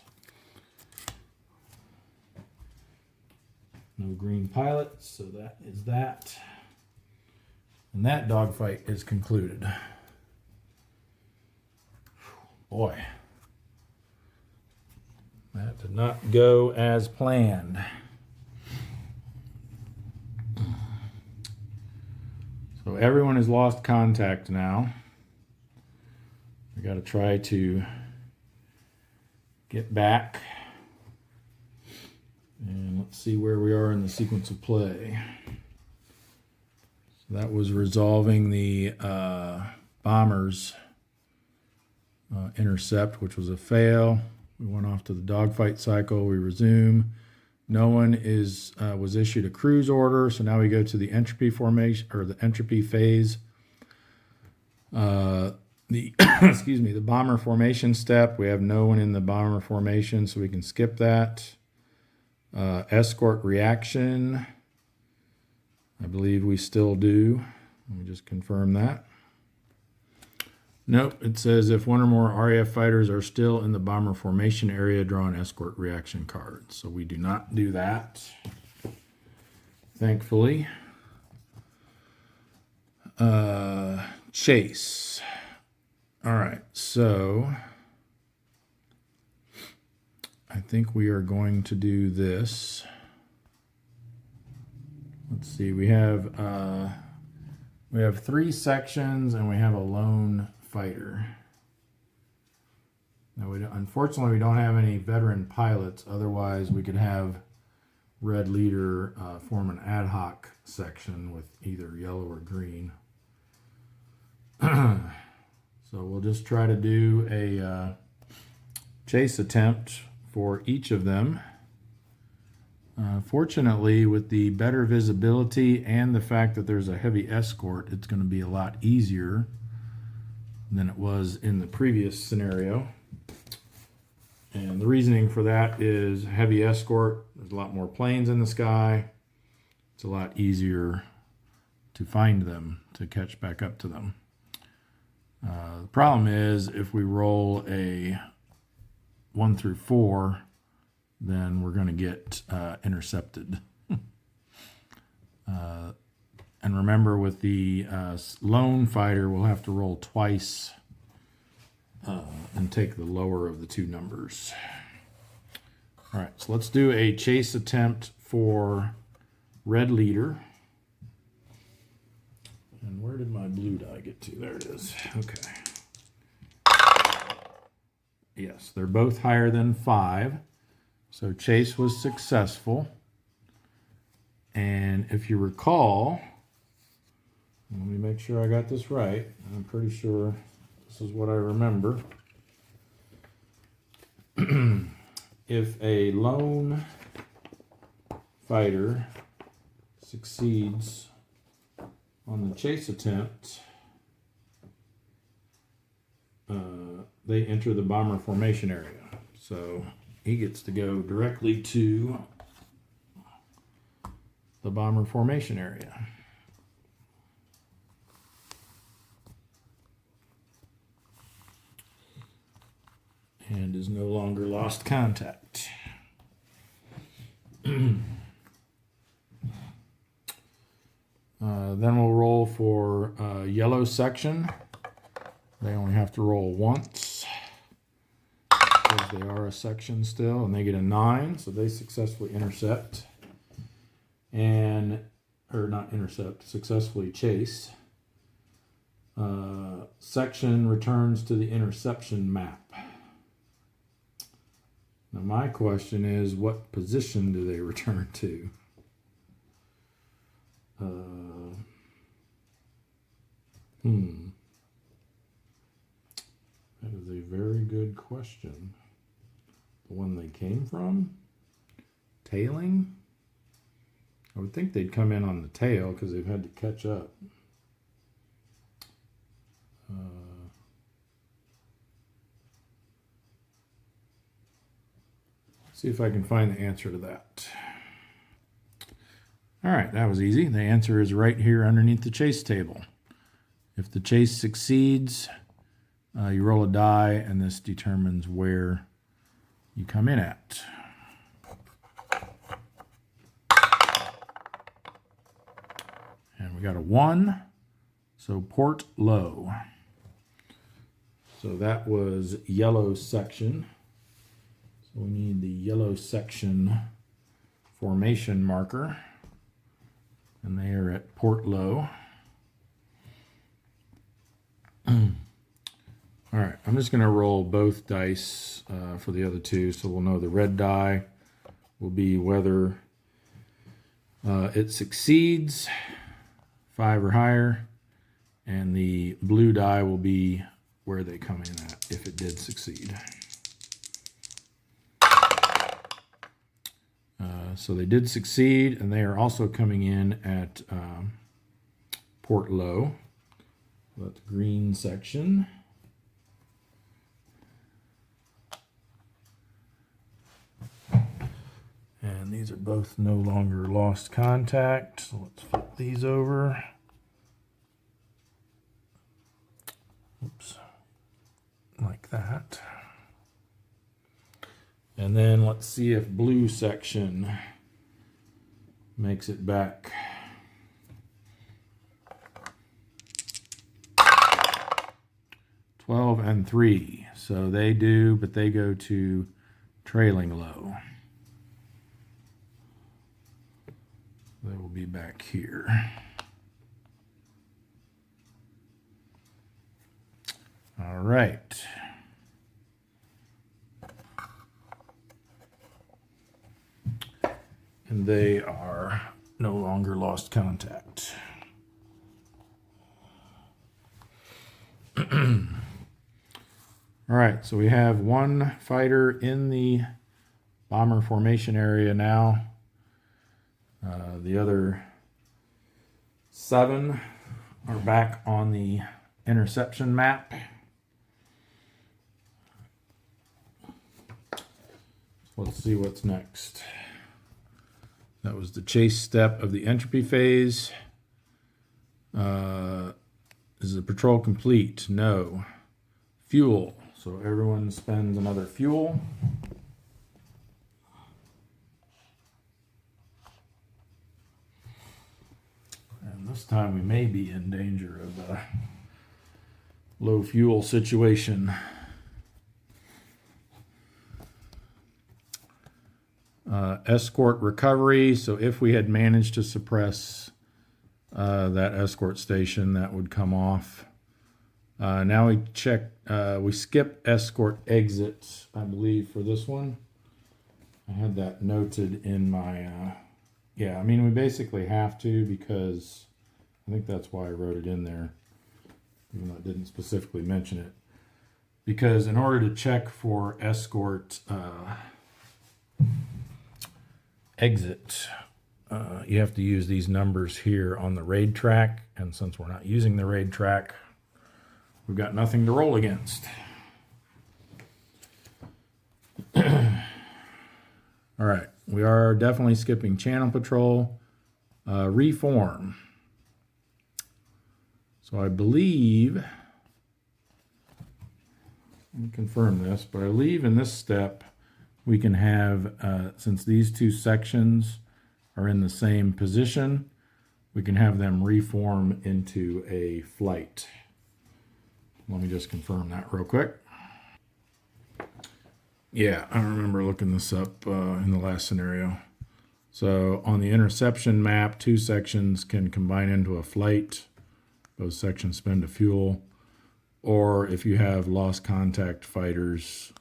No green pilot, so that is that. And that dogfight is concluded. Boy, that did not go as planned. So everyone has lost contact now. We got to try to get back. And let's see where we are in the sequence of play. So that was resolving the bombers intercept, which was a fail. We went off to the dogfight cycle. We resume. No one was issued a cruise order, so now we go to the entropy formation, or the entropy phase. Excuse me, the bomber formation step. We have no one in the bomber formation, so we can skip that. Escort reaction. I believe we still do. Let me just confirm that. Nope, it says if one or more RAF fighters are still in the bomber formation area, draw an escort reaction card. So we do not do that, thankfully. Chase. All right, so I think we are going to do this. Let's see, we have 3 sections and we have a lone fighter. Now, unfortunately, we don't have any veteran pilots. Otherwise, we could have red leader form an ad hoc section with either yellow or green. So we'll just try to do a chase attempt for each of them. Fortunately, with the better visibility and the fact that there's a heavy escort, it's going to be a lot easier than it was in the previous scenario. And the reasoning for that is heavy escort, there's a lot more planes in the sky. It's a lot easier to find them, to catch back up to them. The problem is if we roll a 1 through 4, then we're going to get intercepted. And remember, with the lone fighter, we'll have to roll twice and take the lower of the two numbers. All right, so let's do a chase attempt for red leader. And where did my blue die get to? There it is. Okay. Yes, they're both higher than 5. So chase was successful. And if you recall, let me make sure I got this right. I'm pretty sure this is what I remember. If a lone fighter succeeds on the chase attempt, they enter the bomber formation area. So he gets to go directly to the bomber formation area. And is no longer lost contact. Then we'll roll for yellow section. They only have to roll once because they are a section still, and they get a 9, so they successfully intercept. Successfully chase. Section returns to the interception map. Now my question is, what position do they return to? That is a very good question. The one they came from? Tailing? I would think they'd come in on the tail because they've had to catch up. See if I can find the answer to that. All right, that was easy. The answer is right here underneath the chase table. If the chase succeeds, you roll a die, and this determines where you come in at. And we got a 1, so port low. So that was yellow section. So we need the yellow section formation marker, and they are at port low. All right, I'm just going to roll both dice for the other two, so we'll know the red die will be whether it succeeds, 5 or higher, and the blue die will be where they come in at if it did succeed. So they did succeed, and they are also coming in at port low. That's green section. And these are both no longer lost contact. So let's flip these over. Oops. Like that. And then let's see if blue section makes it back. $12 and 3. So they do, but they go to trailing low. They will be back here. All right. and they are no longer lost contact. All right, so we have one fighter in the bomber formation area now. The other 7 are back on the interception map. Let's see what's next. That was the chase step of the entropy phase. Is the patrol complete? No. Fuel. So everyone spends another fuel. And this time we may be in danger of a low fuel situation. Escort recovery. So if we had managed to suppress that escort station, that would come off. Now we check, we skip escort exit, I believe, for this one. I had that noted in my, yeah, I mean, we basically have to, because I think that's why I wrote it in there, even though I didn't specifically mention it. Because in order to check for escort exit, you have to use these numbers here on the raid track, and since we're not using the raid track, we've got nothing to roll against. All right, we are definitely skipping channel patrol. Reform. So I believe, let me confirm this, but I believe in this step we can have, since these 2 sections are in the same position, we can have them reform into a flight. Let me just confirm that real quick. Yeah, I remember looking this up in the last scenario. So on the interception map, 2 sections can combine into a flight. Those sections spend a fuel. Or if you have lost contact fighters,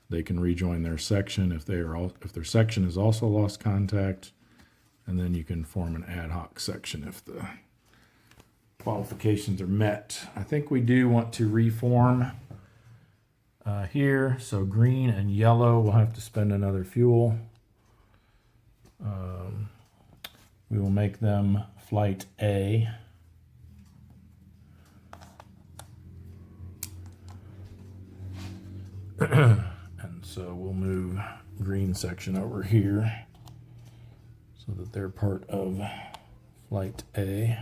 they can rejoin their section if their section is also lost contact, and then you can form an ad hoc section if the qualifications are met. I think we do want to reform here, so green and yellow will have to spend another fuel. We will make them flight A. And so we'll move green section over here so that they're part of flight A.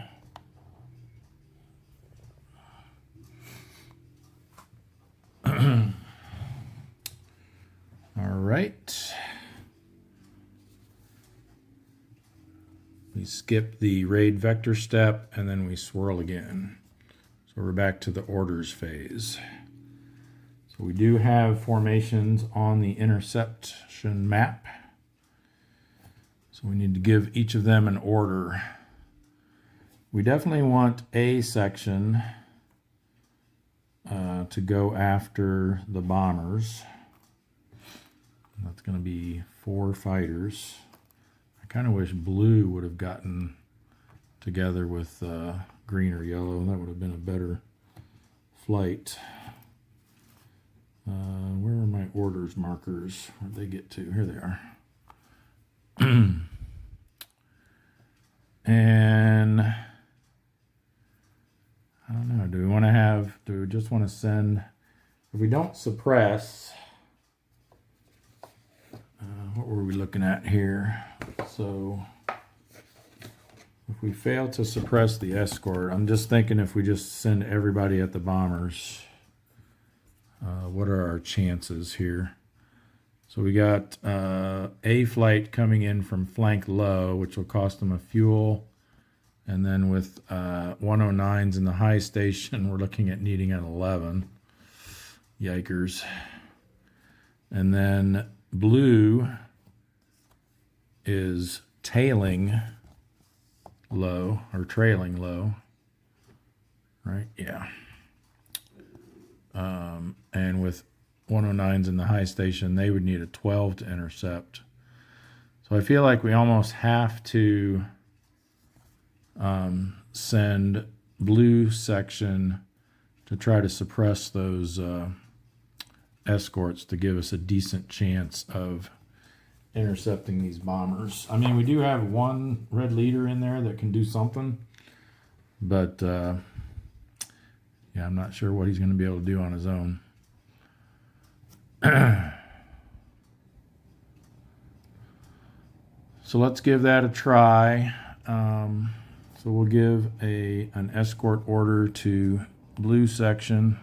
All right. We skip the raid vector step and then we swirl again. So we're back to the orders phase. So we do have formations on the interception map. So we need to give each of them an order. We definitely want A section to go after the bombers. That's going to be 4 fighters. I kind of wish blue would have gotten together with green or yellow. That would have been a better flight. Where are my orders markers? Where'd they get to? Here they are. And I don't know. Do we just want to send, if we don't suppress, what were we looking at here? So if we fail to suppress the escort, I'm just thinking if we just send everybody at the bombers, what are our chances here? So we got a flight coming in from flank low, which will cost them a fuel. And then with 109s in the high station, we're looking at needing an 11. Yikers. And then blue is tailing low, or trailing low. Right? Yeah. And with 109s in the high station, they would need a 12 to intercept. So I feel like we almost have to send blue section to try to suppress those escorts to give us a decent chance of intercepting these bombers. I mean, we do have one red leader in there that can do something, but yeah, I'm not sure what he's going to be able to do on his own. So let's give that a try. So we'll give an escort order to blue section.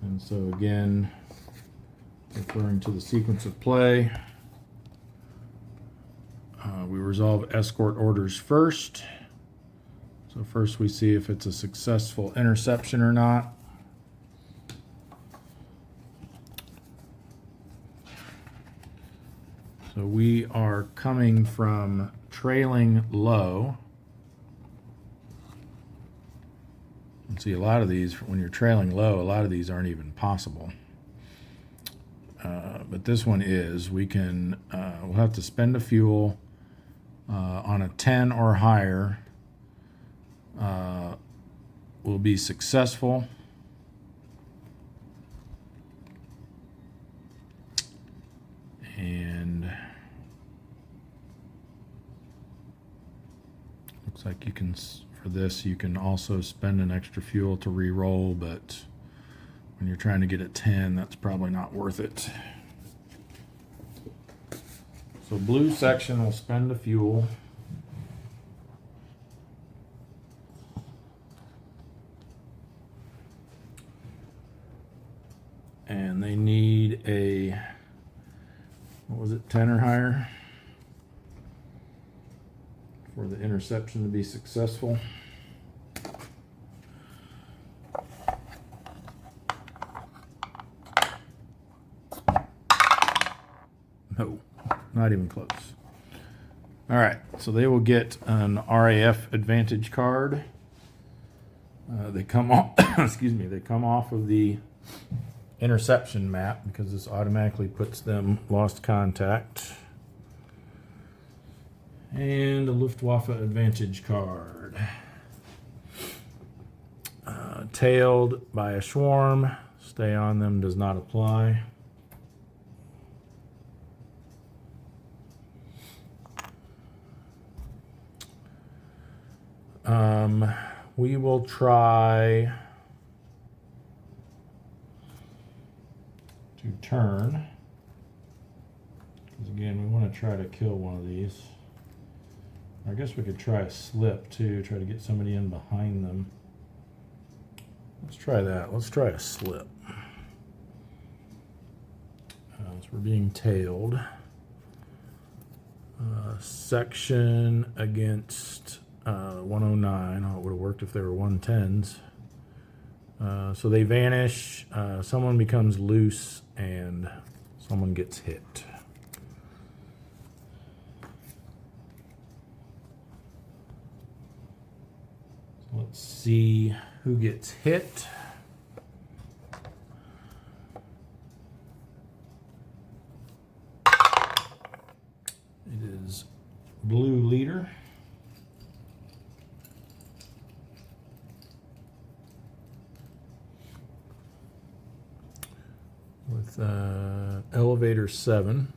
And so again, referring to the sequence of play, we resolve escort orders first. So first we see if it's a successful interception or not. So we are coming from trailing low. And see, a lot of these, when you're trailing low, a lot of these aren't even possible. But this one is. We can, we'll have to spend a fuel on a 10 or higher. Will be successful. And looks like you can, for this, you can also spend an extra fuel to re-roll, but when you're trying to get a 10, that's probably not worth it. So blue section will spend the fuel. And they need a, what was it, 10 or higher for the interception to be successful. No, not even close. All right, so they will get an RAF advantage card. They come off, excuse me, they come off of the interception map because this automatically puts them lost contact. And a Luftwaffe advantage card. Tailed by a swarm. Stay on them does not apply. We will try to turn, because again, we want to try to kill one of these. I guess we could try a slip too, try to get somebody in behind them. Let's try that. Let's try a slip. So we're being tailed. Section against 109. Oh, it would have worked if they were 110s. So they vanish, someone becomes loose, and someone gets hit. So let's see who gets hit. It is blue leader. With elevator 7,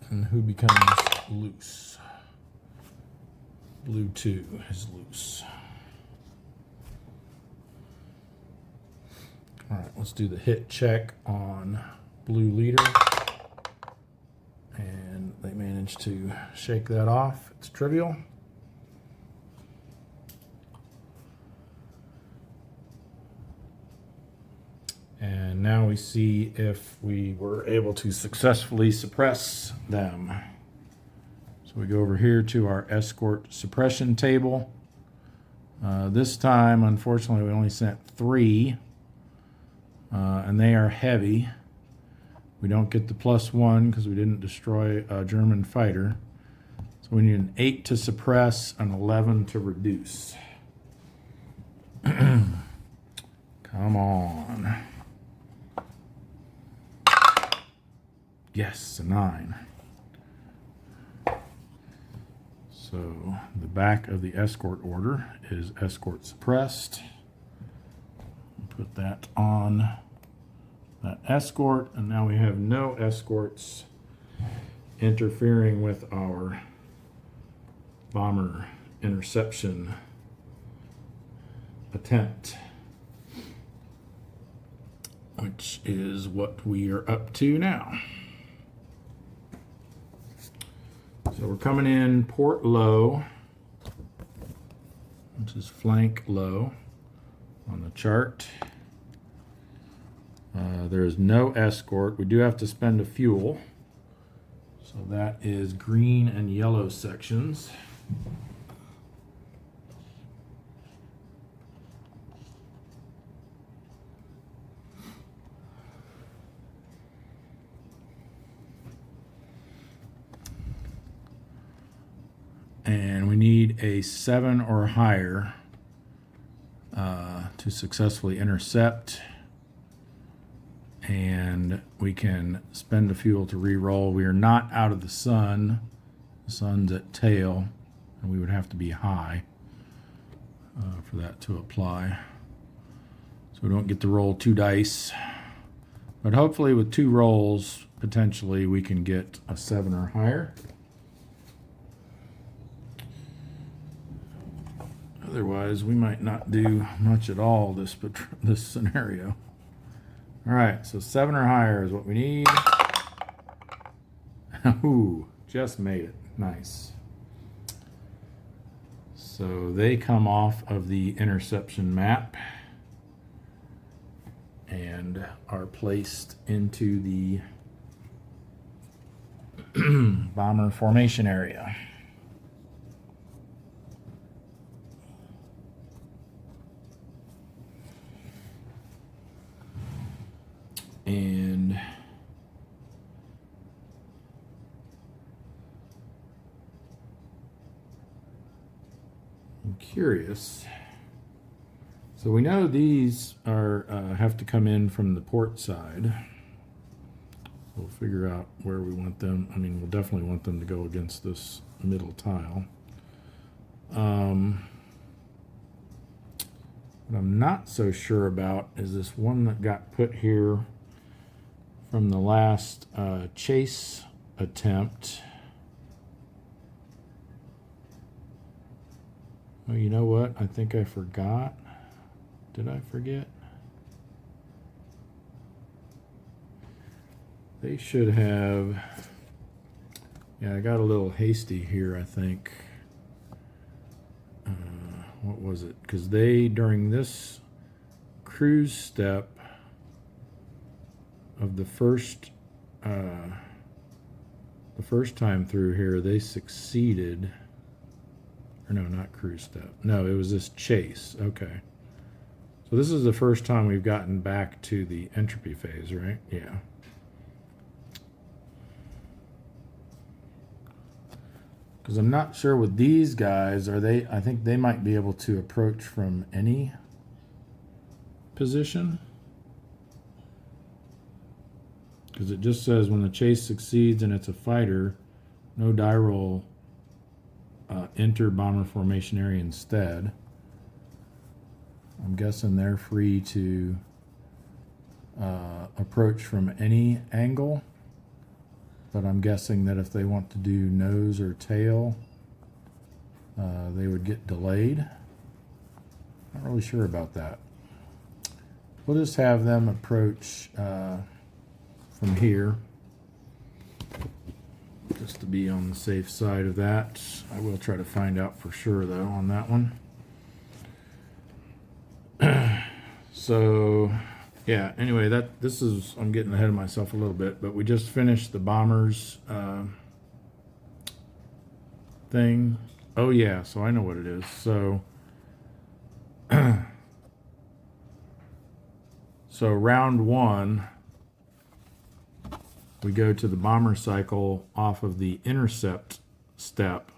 and who becomes loose? Blue 2 is loose. All right, let's do the hit check on blue leader, and they managed to shake that off. It's trivial. And now we see if we were able to successfully suppress them. So we go over here to our escort suppression table. This time, unfortunately, we only sent 3, and they are heavy. We don't get the +1 because we didn't destroy a German fighter. So we need an 8 to suppress, an 11 to reduce. Come on. Yes, a 9. So the back of the escort order is escort suppressed. Put that on that escort, and now we have no escorts interfering with our bomber interception attempt, which is what we are up to now. So we're coming in port low, which is flank low on the chart. There is no escort. We do have to spend a fuel. So that is green and yellow sections. And we need a 7 or higher to successfully intercept. And we can spend the fuel to re-roll. We are not out of the sun. The sun's at tail, and we would have to be high for that to apply. So we don't get to roll 2 dice. But hopefully with 2 rolls, potentially we can get a 7 or higher. Otherwise, we might not do much at all this scenario. All right, so 7 or higher is what we need. Ooh, just made it. Nice. So they come off of the interception map and are placed into the bomber formation area. And I'm curious. So we know these are have to come in from the port side. We'll figure out where we want them. I mean, we'll definitely want them to go against this middle tile. What I'm not so sure about is this one that got put here from the last chase attempt. Oh, you know what? I think I forgot. Did I forget? They should have... Yeah, I got a little hasty here, I think. What was it? Because they, during this cruise step of the first time through here, they succeeded. Or no, not cruise step. No, it was this chase. Okay. So this is the first time we've gotten back to the entropy phase, right? Yeah. Because I'm not sure with these guys, I think they might be able to approach from any position. Because it just says when the chase succeeds and it's a fighter, no die roll, enter bomber formation area instead. I'm guessing they're free to approach from any angle, but I'm guessing that if they want to do nose or tail, they would get delayed. Not really sure about that. We'll just have them approach from here, just to be on the safe side of that. I will try to find out for sure though on that one. So yeah, anyway, I'm getting ahead of myself a little bit, but we just finished the bombers thing. Oh yeah, so I know what it is. So so round 1, we go to the bomber cycle off of the intercept step,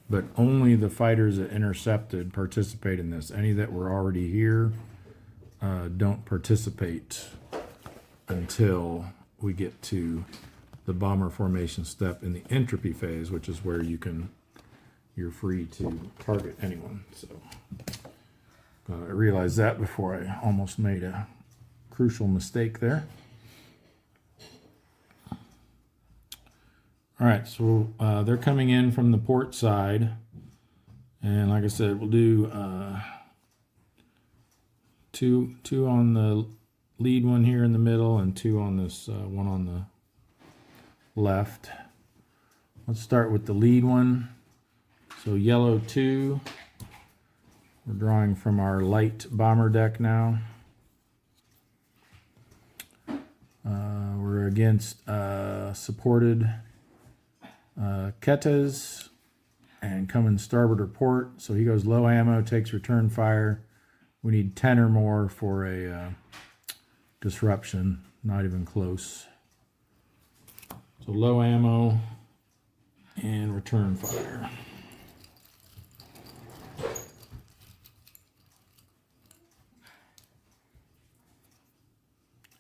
but only the fighters that intercepted participate in this. Any that were already here don't participate until we get to the bomber formation step in the entropy phase, which is where you're free to target anyone. So I realized that before I almost made a crucial mistake there. All right, so they're coming in from the port side, and like I said, we'll do two on the lead one here in the middle, and two on this one on the left. Let's start with the lead one. So yellow 2. We're drawing from our light bomber deck now. We're against supported Ketas and coming starboard or port. So he goes low ammo, takes return fire. We need 10 or more for a disruption, not even close. So low ammo and return fire.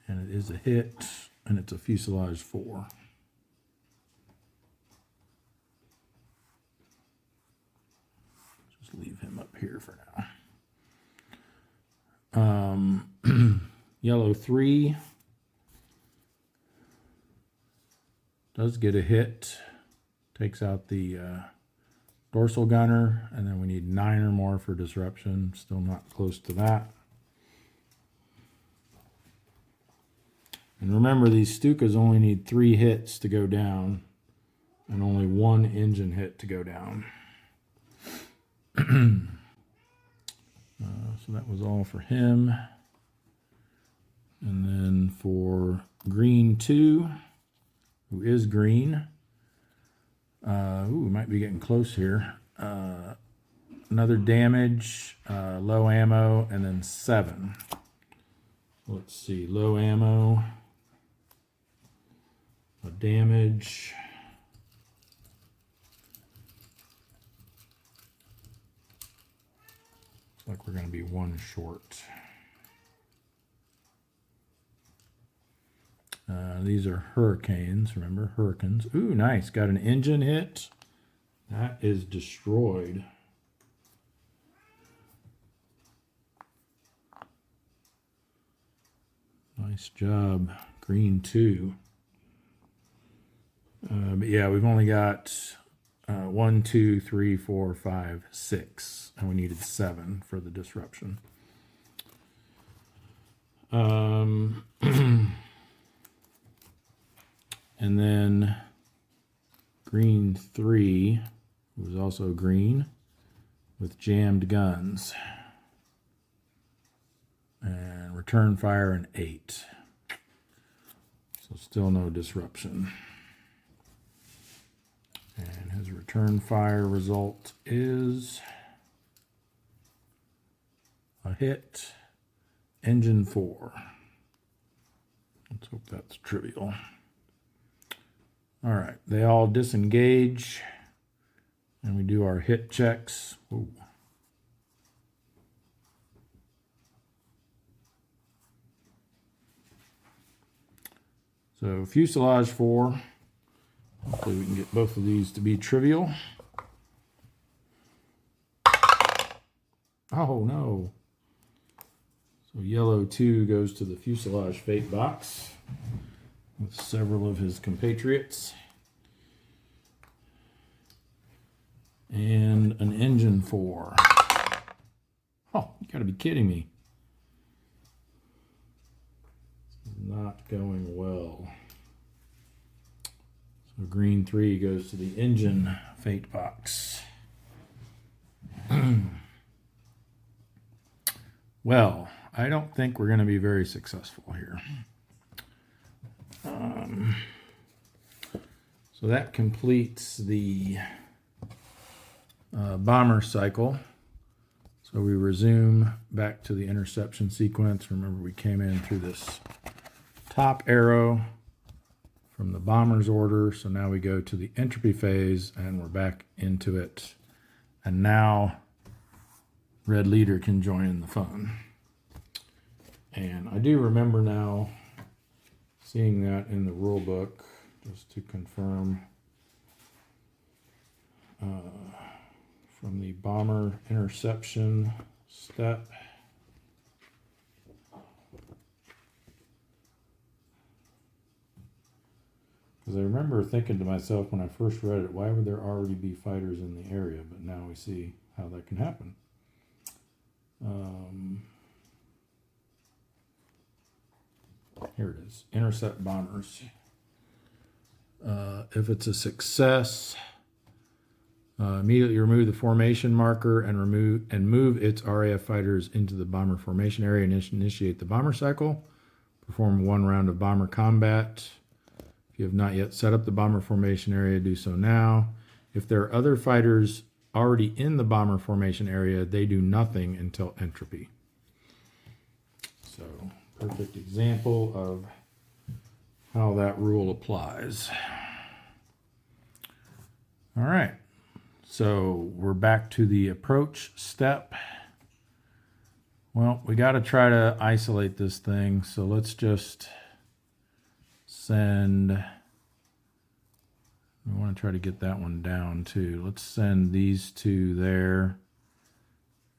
And it is a hit, and it's a fuselage 4. Just leave him up here for now. Yellow 3 does get a hit, takes out the dorsal gunner, and then we need 9 or more for disruption. Still not close to that. And remember, these Stukas only need 3 hits to go down, and only 1 engine hit to go down. So that was all for him. And then for green 2, who is green. We might be getting close here. Another damage, low ammo, and then 7. Let's see, low ammo, a damage. Looks like we're going to be 1 short. These are hurricanes, remember, hurricanes. Ooh, nice, got an engine hit. That is destroyed. Nice job, green 2. But yeah, we've only got 1, 2, 3, 4, 5, 6, and we needed 7 for the disruption. And then green 3 was also green with jammed guns. And return fire an 8. So still no disruption. And his return fire result is a hit, engine 4. Let's hope that's trivial. All right, they all disengage, and we do our hit checks. Ooh. So fuselage 4. Hopefully we can get both of these to be trivial. Oh no. So yellow 2 goes to the fuselage fate box with several of his compatriots. And an engine 4. Oh, you gotta be kidding me. This is not going well. So green 3 goes to the engine fate box. Well, I don't think we're going to be very successful here. So that completes the bomber cycle. So we resume back to the interception sequence. Remember, we came in through this top arrow from the bomber's order. So now we go to the entropy phase and we're back into it. And now Red Leader can join in the fun. And I do remember now seeing that in the rule book. just to confirm from the bomber interception step. Because I remember thinking to myself when I first read it, why would there already be fighters in the area? But now we see how that can happen. Here it is, intercept bombers. If it's a success, immediately remove the formation marker and move its RAF fighters into the bomber formation area and initiate the bomber cycle. Perform 1 round of bomber combat. If you have not yet set up the bomber formation area, do so now. If there are other fighters already in the bomber formation area, they do nothing until entropy. So, perfect example of how that rule applies. All right, so we're back to the approach step. Well, we got to try to isolate this thing, so let's just send, we want to try to get that one down too. Let's send these 2 there,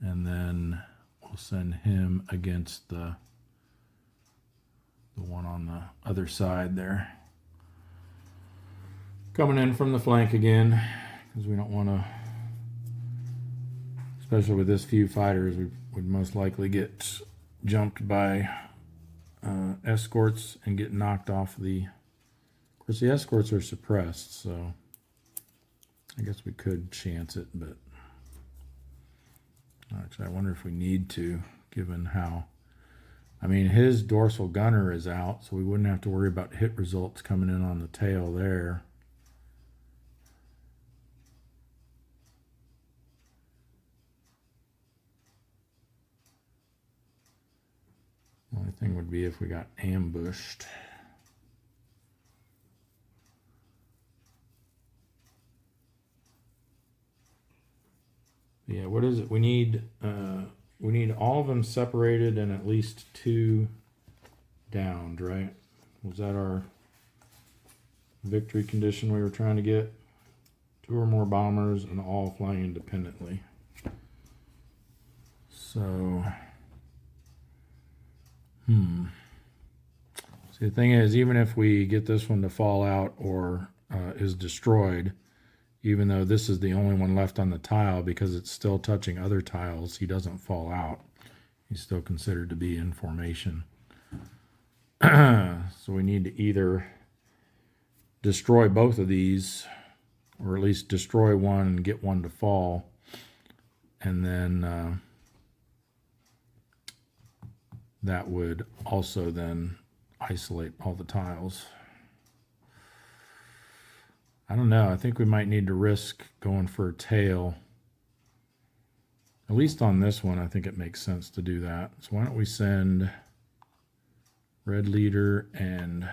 and then we'll send him against the one on the other side there. Coming in from the flank again, because we don't want to, especially with this few fighters, we would most likely get jumped by escorts and get knocked off the, of course the escorts are suppressed, so I guess we could chance it, but actually I wonder if we need to, given how, I mean, his dorsal gunner is out, so we wouldn't have to worry about hit results coming in on the tail there. The only thing would be if we got ambushed. Yeah, what is it? We need all of them separated and at least 2 downed, right? Was that our victory condition we were trying to get? 2 or more bombers and all flying independently. So, see, the thing is, even if we get this one to fall out or is destroyed, even though this is the only one left on the tile, because it's still touching other tiles, he doesn't fall out. He's still considered to be in formation. So we need to either destroy both of these, or at least destroy one and get one to fall, and then that would also then isolate all the tiles. I don't know. I think we might need to risk going for a tail. At least on this one, I think it makes sense to do that. So why don't we send red leader and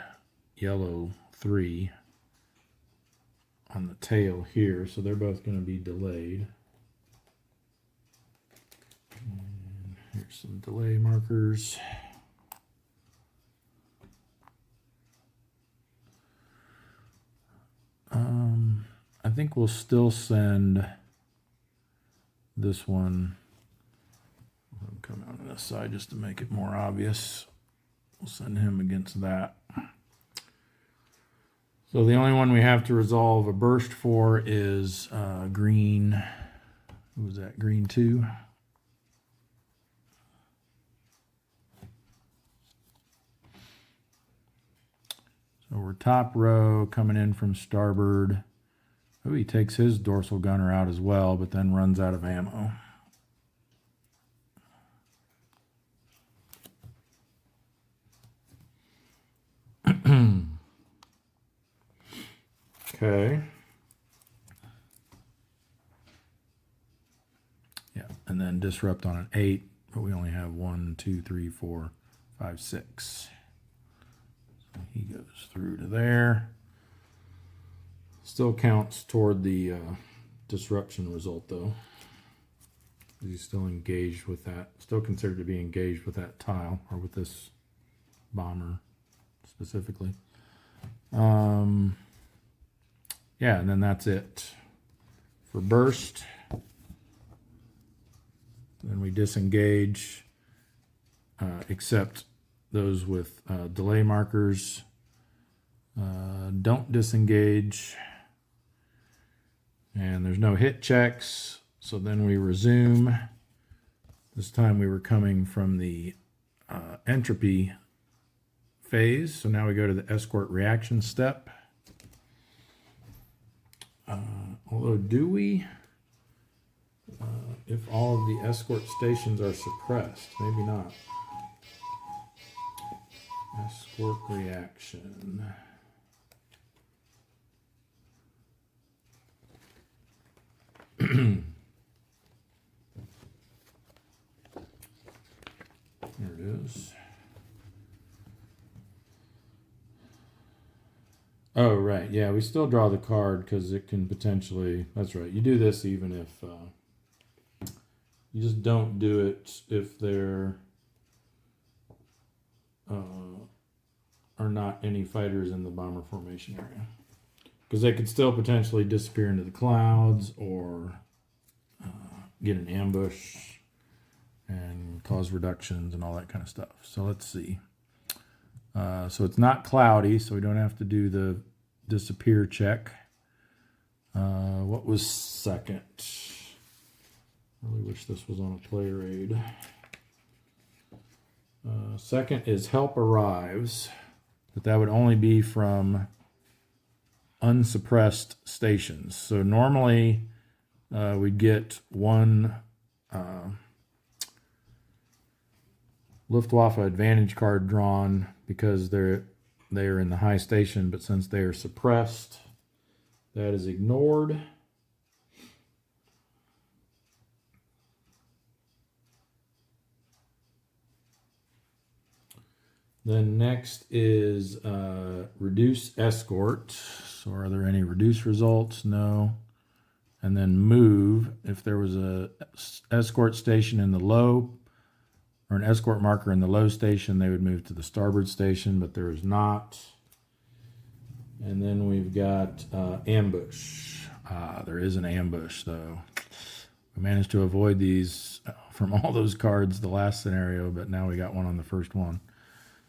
yellow 3 on the tail here. So they're both going to be delayed. And here's some delay markers. I think we'll still send this one. I'll come out on this side just to make it more obvious. We'll send him against that. So the only one we have to resolve a burst for is green. Who was that? Green 2. So we're top row coming in from starboard. Oh, he takes his dorsal gunner out as well, but then runs out of ammo. Okay. Yeah, and then disrupt on an 8, but we only have 1, 2, 3, 4, 5, 6. So he goes through to there. Still counts toward the disruption result, though. He's still engaged with that, still considered to be engaged with that tile, or with this bomber specifically. yeah, and then that's it for burst. Then we disengage, except those with delay markers. Don't disengage. And there's no hit checks. So then we resume. This time we were coming from the entropy phase. So now we go to the escort reaction step. Although do we? If all of the escort stations are suppressed, maybe not. Escort reaction. There it is. Oh, right. Yeah, we still draw the card because it can potentially... That's right. You do this even if... you just don't do it if there are not any fighters in the bomber formation area. Because they could still potentially disappear into the clouds or get an ambush and cause reductions and all that kind of stuff. So let's see. So it's not cloudy, so we don't have to do the disappear check. What was second? Really wish this was on a player aid. Second is help arrives, but that would only be from unsuppressed stations. So normally we'd get one Luftwaffe advantage card drawn because they are in the high station, but since they are suppressed, that is ignored. Then next is reduce escort. So are there any reduce results? No. And then move. If there was a escort station in the low, or an escort marker in the low station, they would move to the starboard station, but there is not. And then we've got ambush. There is an ambush, though. We managed to avoid these from all those cards the last scenario, but now we got one on the first one.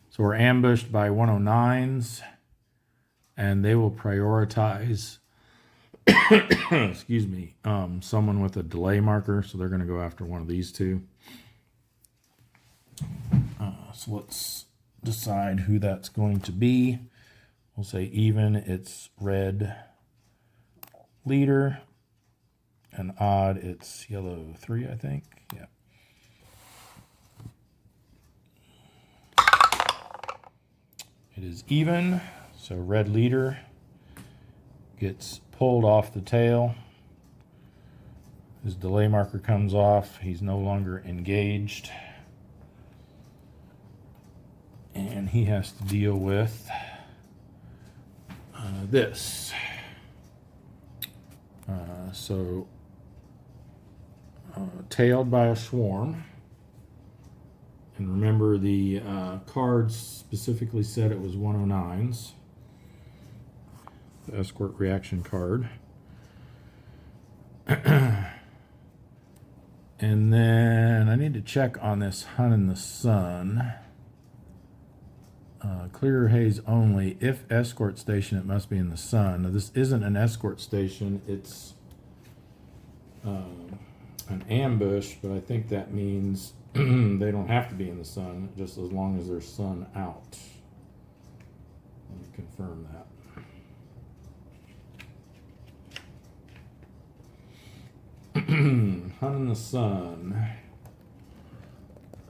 So we're ambushed by 109s, and they will prioritize, excuse me, someone with a delay marker. So they're going to go after one of these two. So let's decide who that's going to be. We'll say even, it's red leader, and odd, it's yellow 3, I think. Yeah. It is even, so red leader gets pulled off the tail. His delay marker comes off. He's no longer engaged. And he has to deal with this. Tailed by a swarm. And remember, the cards specifically said it was 109s. The escort reaction card. And then I need to check on this Hun in the Sun. Clear haze only. If escort station, it must be in the sun. Now, this isn't an escort station. It's an ambush, but I think that means they don't have to be in the sun, just as long as there's sun out. Let me confirm that. Hun in the Sun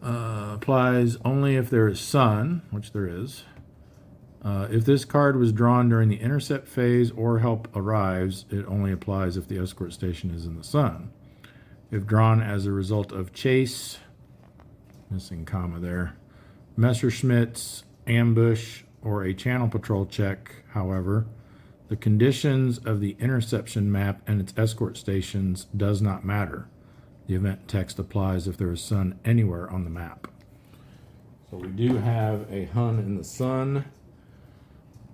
applies only if there is sun, which there is. If this card was drawn during the intercept phase or help arrives, it only applies if the escort station is in the sun. If drawn as a result of chase, missing comma there, Messerschmitt's, ambush, or a channel patrol check, however, the conditions of the interception map and its escort stations does not matter. The event text applies if there is sun anywhere on the map. So we do have a Hun in the Sun.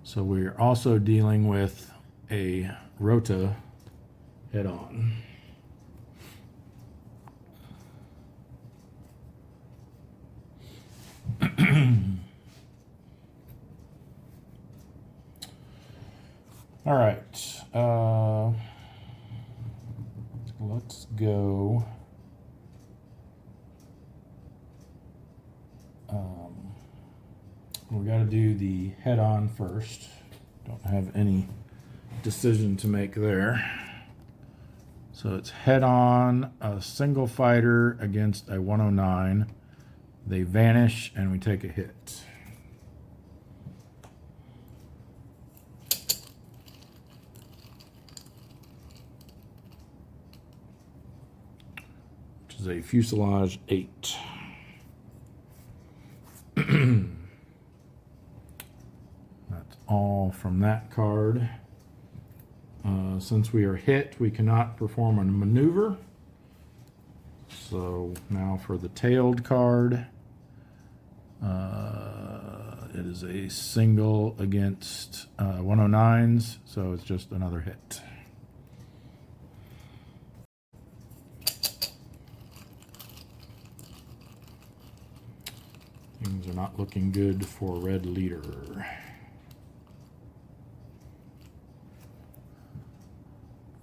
So we're also dealing with a rota head on. All right, let's go. We got to do the head-on first. Don't have any decision to make there. So it's head-on, a single fighter against a 109. They vanish, and we take a hit. Which is a fuselage 8. That's all from that card. Since we are hit, we cannot perform a maneuver. So now for the tailed card, it is a single against 109s, so it's just another hit. Things are not looking good for Red Leader.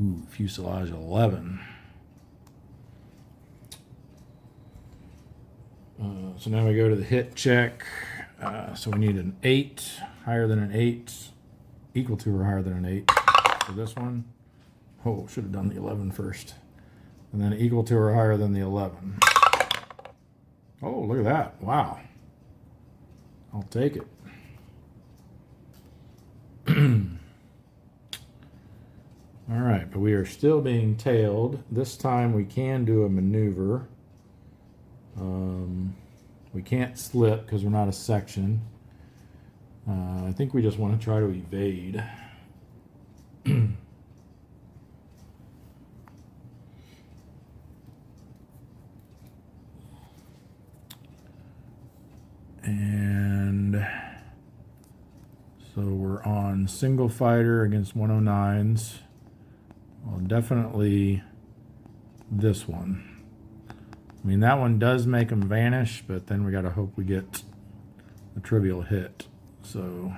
Ooh, fuselage 11. So now we go to the hit check. So we need an 8, higher than an 8, equal to or higher than an 8 for this one. Oh, should have done the 11 first. And then equal to or higher than the 11. Oh, look at that. Wow. I'll take it. All right, but we are still being tailed. This time we can do a maneuver. We can't slip because we're not a section. I think we just want to try to evade. And so we're on single fighter against 109s. Well, definitely this one. I mean, that one does make them vanish, but then we got to hope we get a trivial hit. So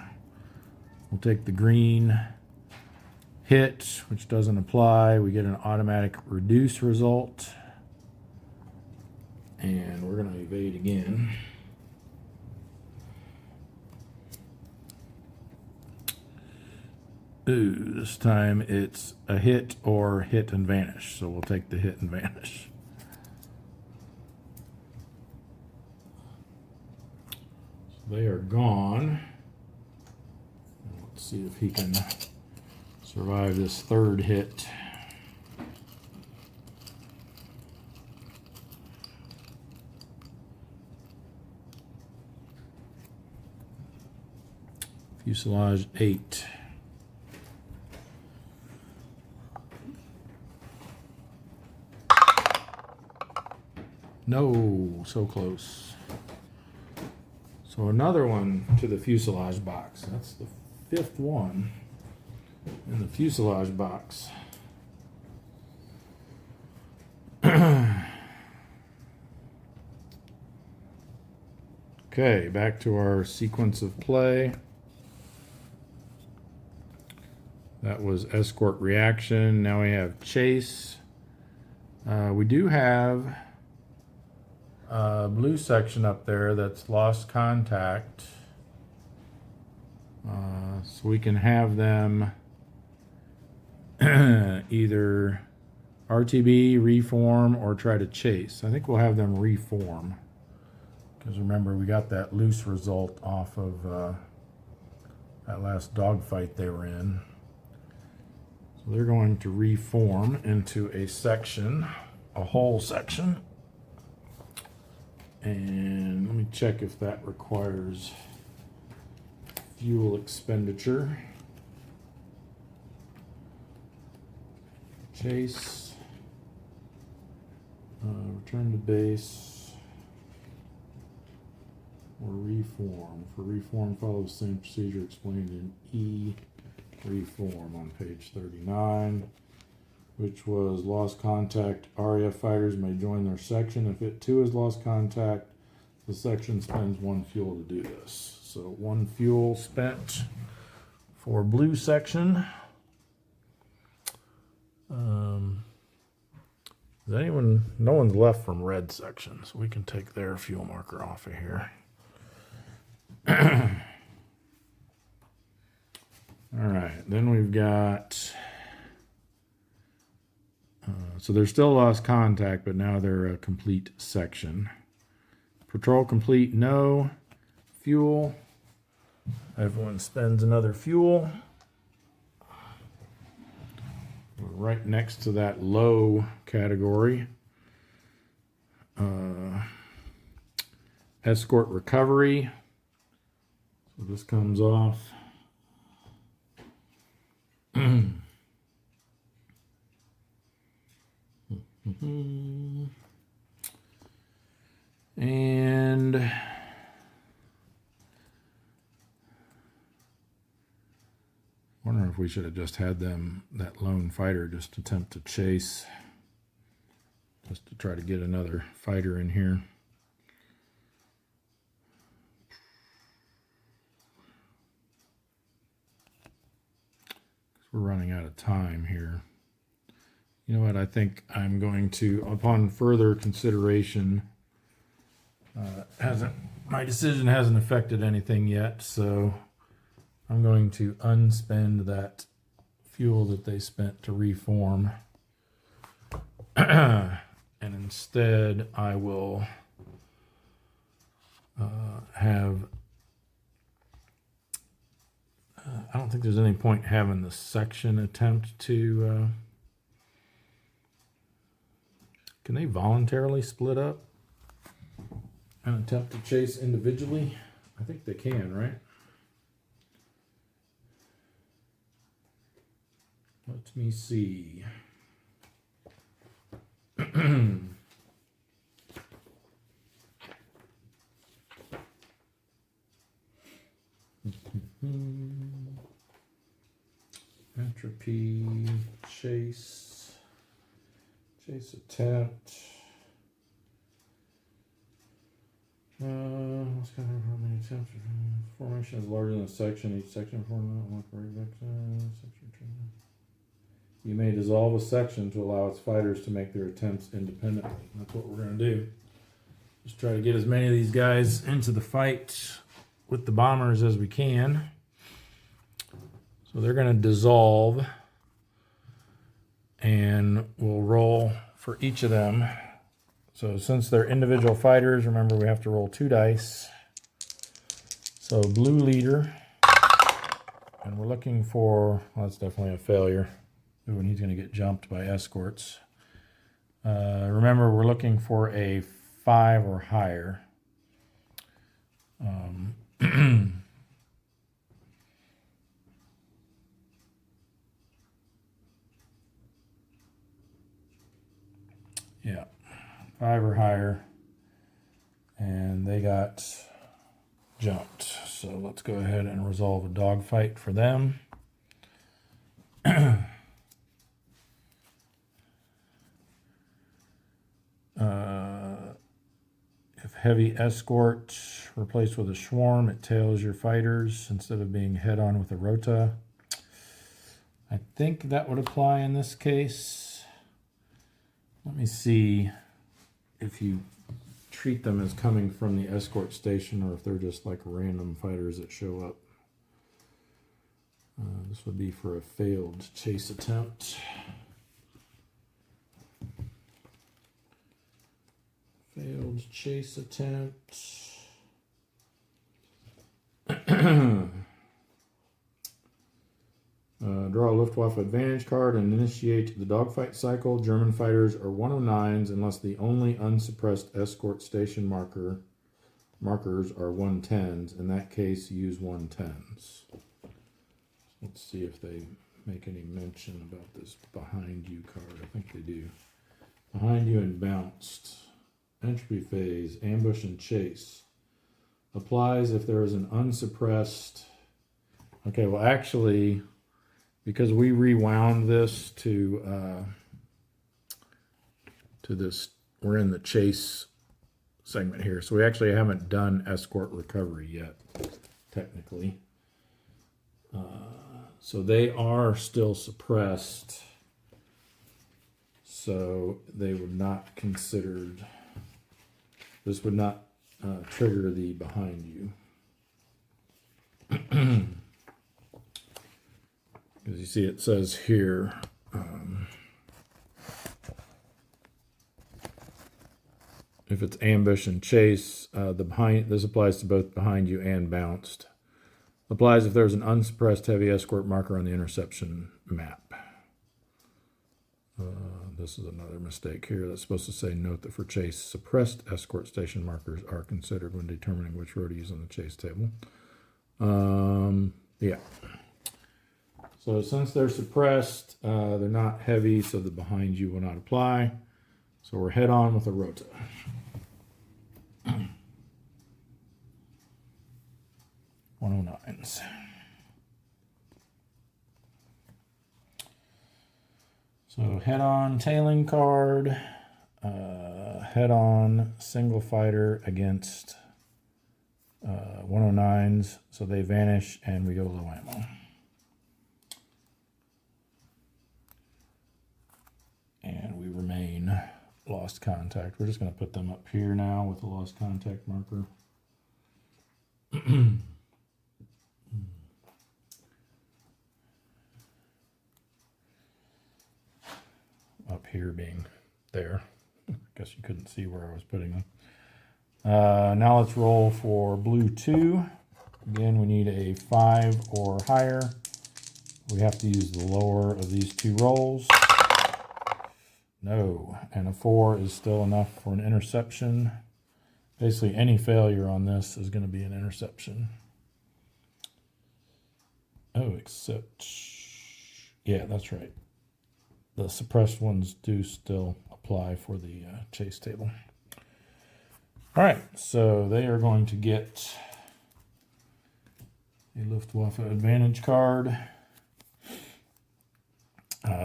we'll take the green hit, which doesn't apply. We get an automatic reduce result. And we're going to evade again. Ooh, this time it's a hit or hit and vanish. So we'll take the hit and vanish. So they are gone. Let's see if he can survive this third hit. Fuselage 8. No, so close. So another one to the fuselage box. That's the 5th one in the fuselage box. Okay, back to our sequence of play. That was escort reaction. Now we have chase. We do have a blue section up there that's lost contact. So we can have them either RTB, reform, or try to chase. I think we'll have them reform. Because remember, we got that loose result off of that last dogfight they were in. So they're going to reform into a section, a whole section. And let me check if that requires fuel expenditure. Chase. Return to base. Or reform. For reform, follow the same procedure explained in reform on page 39, which was lost contact. RAF fighters may join their section. If it too has lost contact, the section spends 1 fuel to do this. So 1 fuel spent for blue section. Is anyone? No one's left from red section, so we can take their fuel marker off of here. All right, then we've got. So they're still lost contact, but now they're a complete section. Patrol complete, no. Fuel. Everyone spends another fuel. We're right next to that low category. Escort recovery. So this comes off. And wondering if we should have just had them, that lone fighter, just attempt to chase, just to try to get another fighter in here. We're running out of time here. You know what? I think I'm going to, upon further consideration, my decision hasn't affected anything yet, so I'm going to unspend that fuel that they spent to reform, and instead I will have. I don't think there's any point having the section attempt to. Can they voluntarily split up and attempt to chase individually? I think they can, right? Let me see. Entropy, chase attempt. What's kind of how many attempts? Formation is larger than a section. Each section form You may dissolve a section to allow its fighters to make their attempts independently. That's what we're going to do. Just try to get as many of these guys into the fight with the bombers as we can. So they're going to dissolve, and we'll roll for each of them. So since they're individual fighters, remember we have to roll 2 dice. So blue leader, and we're looking for, well, that's definitely a failure. Ooh, and he's going to get jumped by escorts. Remember, we're looking for a 5 or higher. Yeah, 5 or higher, and they got jumped. So let's go ahead and resolve a dogfight for them. If heavy escort replaced with a swarm, it tails your fighters instead of being head-on with a rota. I think that would apply in this case. Let me see if you treat them as coming from the escort station or if they're just like random fighters that show up. This would be for a failed chase attempt. Failed chase attempt. Draw a Luftwaffe advantage card and initiate the dogfight cycle. German fighters are 109s unless the only unsuppressed escort station markers are 110s. In that case, use 110s. Let's see if they make any mention about this behind you card. I think they do. Behind you and bounced. Entropy phase, ambush and chase. Applies if there is an unsuppressed. Okay, well actually, because we rewound this to this, we're in the chase segment here, so we actually haven't done escort recovery yet, technically. So they are still suppressed, so they would not considered, this would not trigger the behind you. As you see, it says here, if it's ambush and chase, this applies to both behind you and bounced. Applies if there's an unsuppressed heavy escort marker on the interception map. This is another mistake here. That's supposed to say, note that for chase, suppressed escort station markers are considered when determining which road to use on the chase table. Yeah. So since they're suppressed, they're not heavy, so the behind you will not apply. So we're head on with a rota. (109s). So head on tailing card, head on single fighter against 109s, so they vanish and we go low ammo. And we remain lost contact. We're just going to put them up here now with a lost contact marker. Up here being there. I guess you couldn't see where I was putting them. Now let's roll for blue 2. Again, we need a 5 or higher. We have to use the lower of these 2 rolls. No, and a 4 is still enough for an interception. Basically, any failure on this is going to be an interception. Oh, except, yeah, that's right. The suppressed ones do still apply for the chase table. All right, so they are going to get a Luftwaffe advantage card.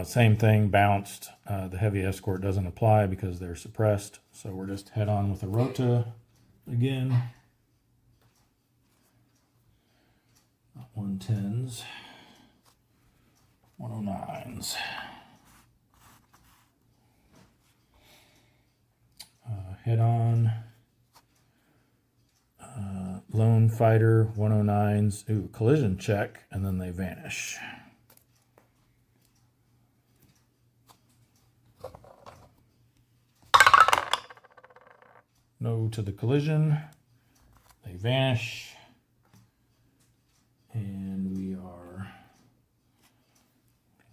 Same thing, bounced. The heavy escort doesn't apply because they're suppressed. So we're just head on with a rota again. Not 110s, 109s. Head on. Lone fighter, 109s. Ooh, collision check, and then they vanish. No to the collision. They vanish. And we are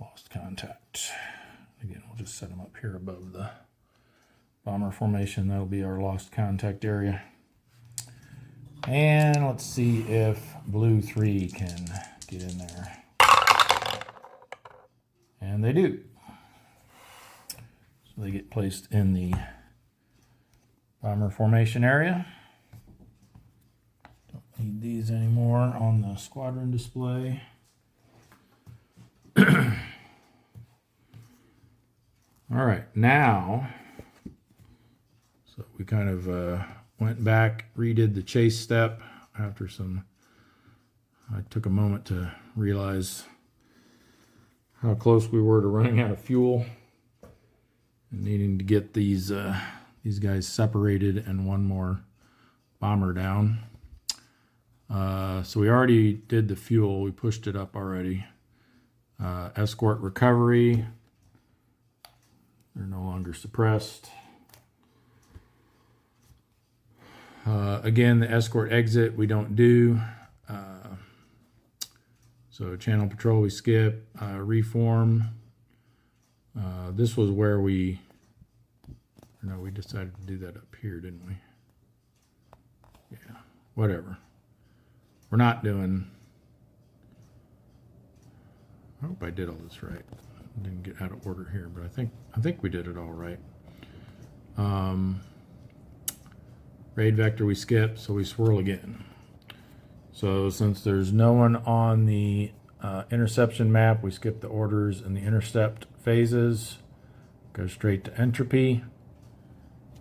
lost contact. Again, we'll just set them up here above the bomber formation. That'll be our lost contact area. And let's see if blue 3 can get in there. And they do. So they get placed in the bomber formation area. Don't need these anymore on the squadron display. All right, now, so we kind of went back, redid the chase step after I took a moment to realize how close we were to running out of fuel and needing to get these guys separated and one more bomber down. So we already did the fuel. We pushed it up already. Escort recovery. They're no longer suppressed. Again, the escort exit we don't do. So channel patrol we skip. Reform. This was where we decided to do that up here, didn't we? Yeah, whatever. We're not doing. I hope I did all this right. Didn't get out of order here, but I think we did it all right. Raid vector we skip, so we swirl again. So since there's no one on the interception map. We skip the orders and the intercept phases. Go straight to entropy.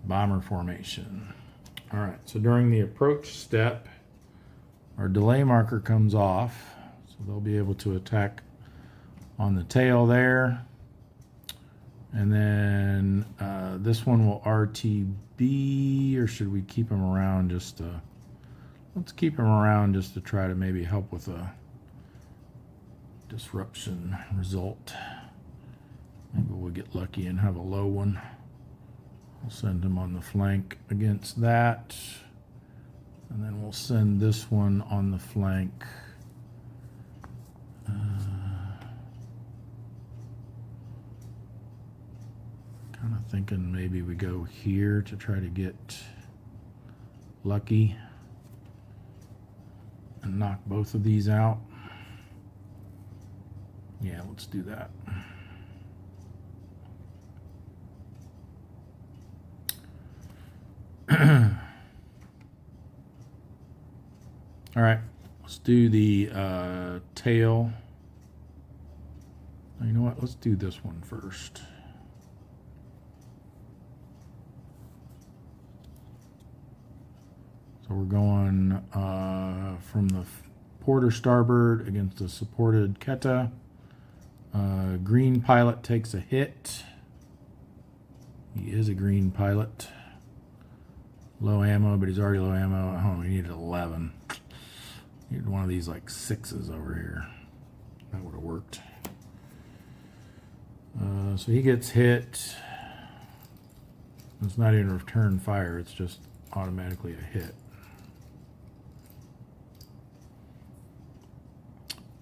Bomber formation. All right, so during the approach step, our delay marker comes off, so they'll be able to attack on the tail there. And then this one will RTB, or should we keep him around just to, let's keep him around just to try to maybe help with a disruption result. Maybe we'll get lucky and have a low one. We'll send him on the flank against that. And then we'll send this one on the flank. Kind of thinking maybe we go here to try to get lucky and knock both of these out. Yeah, let's do that. All right, let's do the tail. You know what? Let's do this one first. So we're going from the port or starboard against the supported Keta. Green pilot takes a hit. He is a green pilot. Low ammo, but he's already low ammo. Oh, we needed 11. Needed one of these like 6s over here. That would have worked. So he gets hit. It's not even return fire, it's just automatically a hit.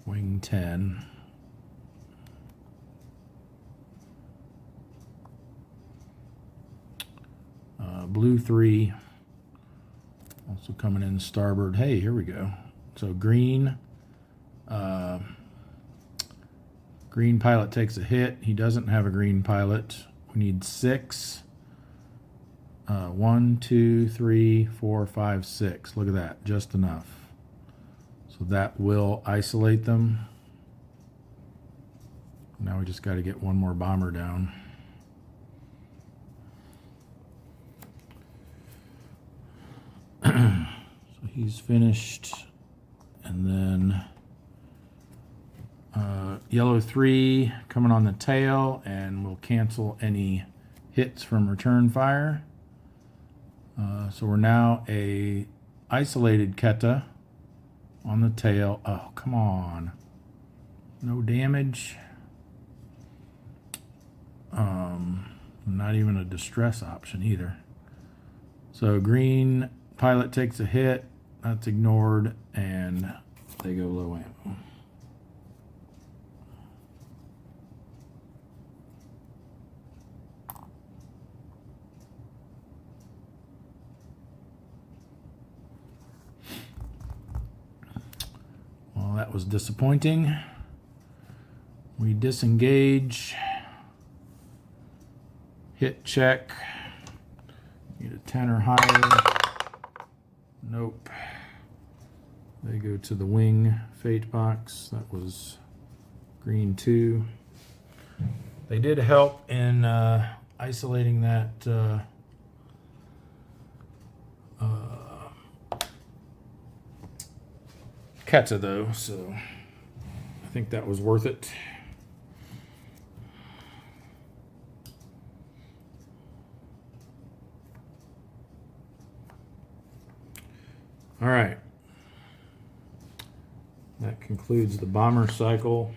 Wing 10. Blue 3. Also coming in starboard. Hey, here we go. So green. Green pilot takes a hit. He doesn't have a green pilot. We need 6. 1, 2, 3, 4, 5, 6. Look at that. Just enough. So that will isolate them. Now we just got to get one more bomber down. So he's finished. And then yellow 3 coming on the tail, and we'll cancel any hits from return fire. So we're now a isolated Keta on the tail. Oh, come on. No damage. Not even a distress option either. So green pilot takes a hit. That's ignored, and they go low ammo. Well, that was disappointing. We disengage. Hit check. Need a 10 or higher. Nope. They go to the wing fate box. That was green 2. They did help in isolating that Keta though, so I think that was worth it. All right. That concludes the bomber cycle.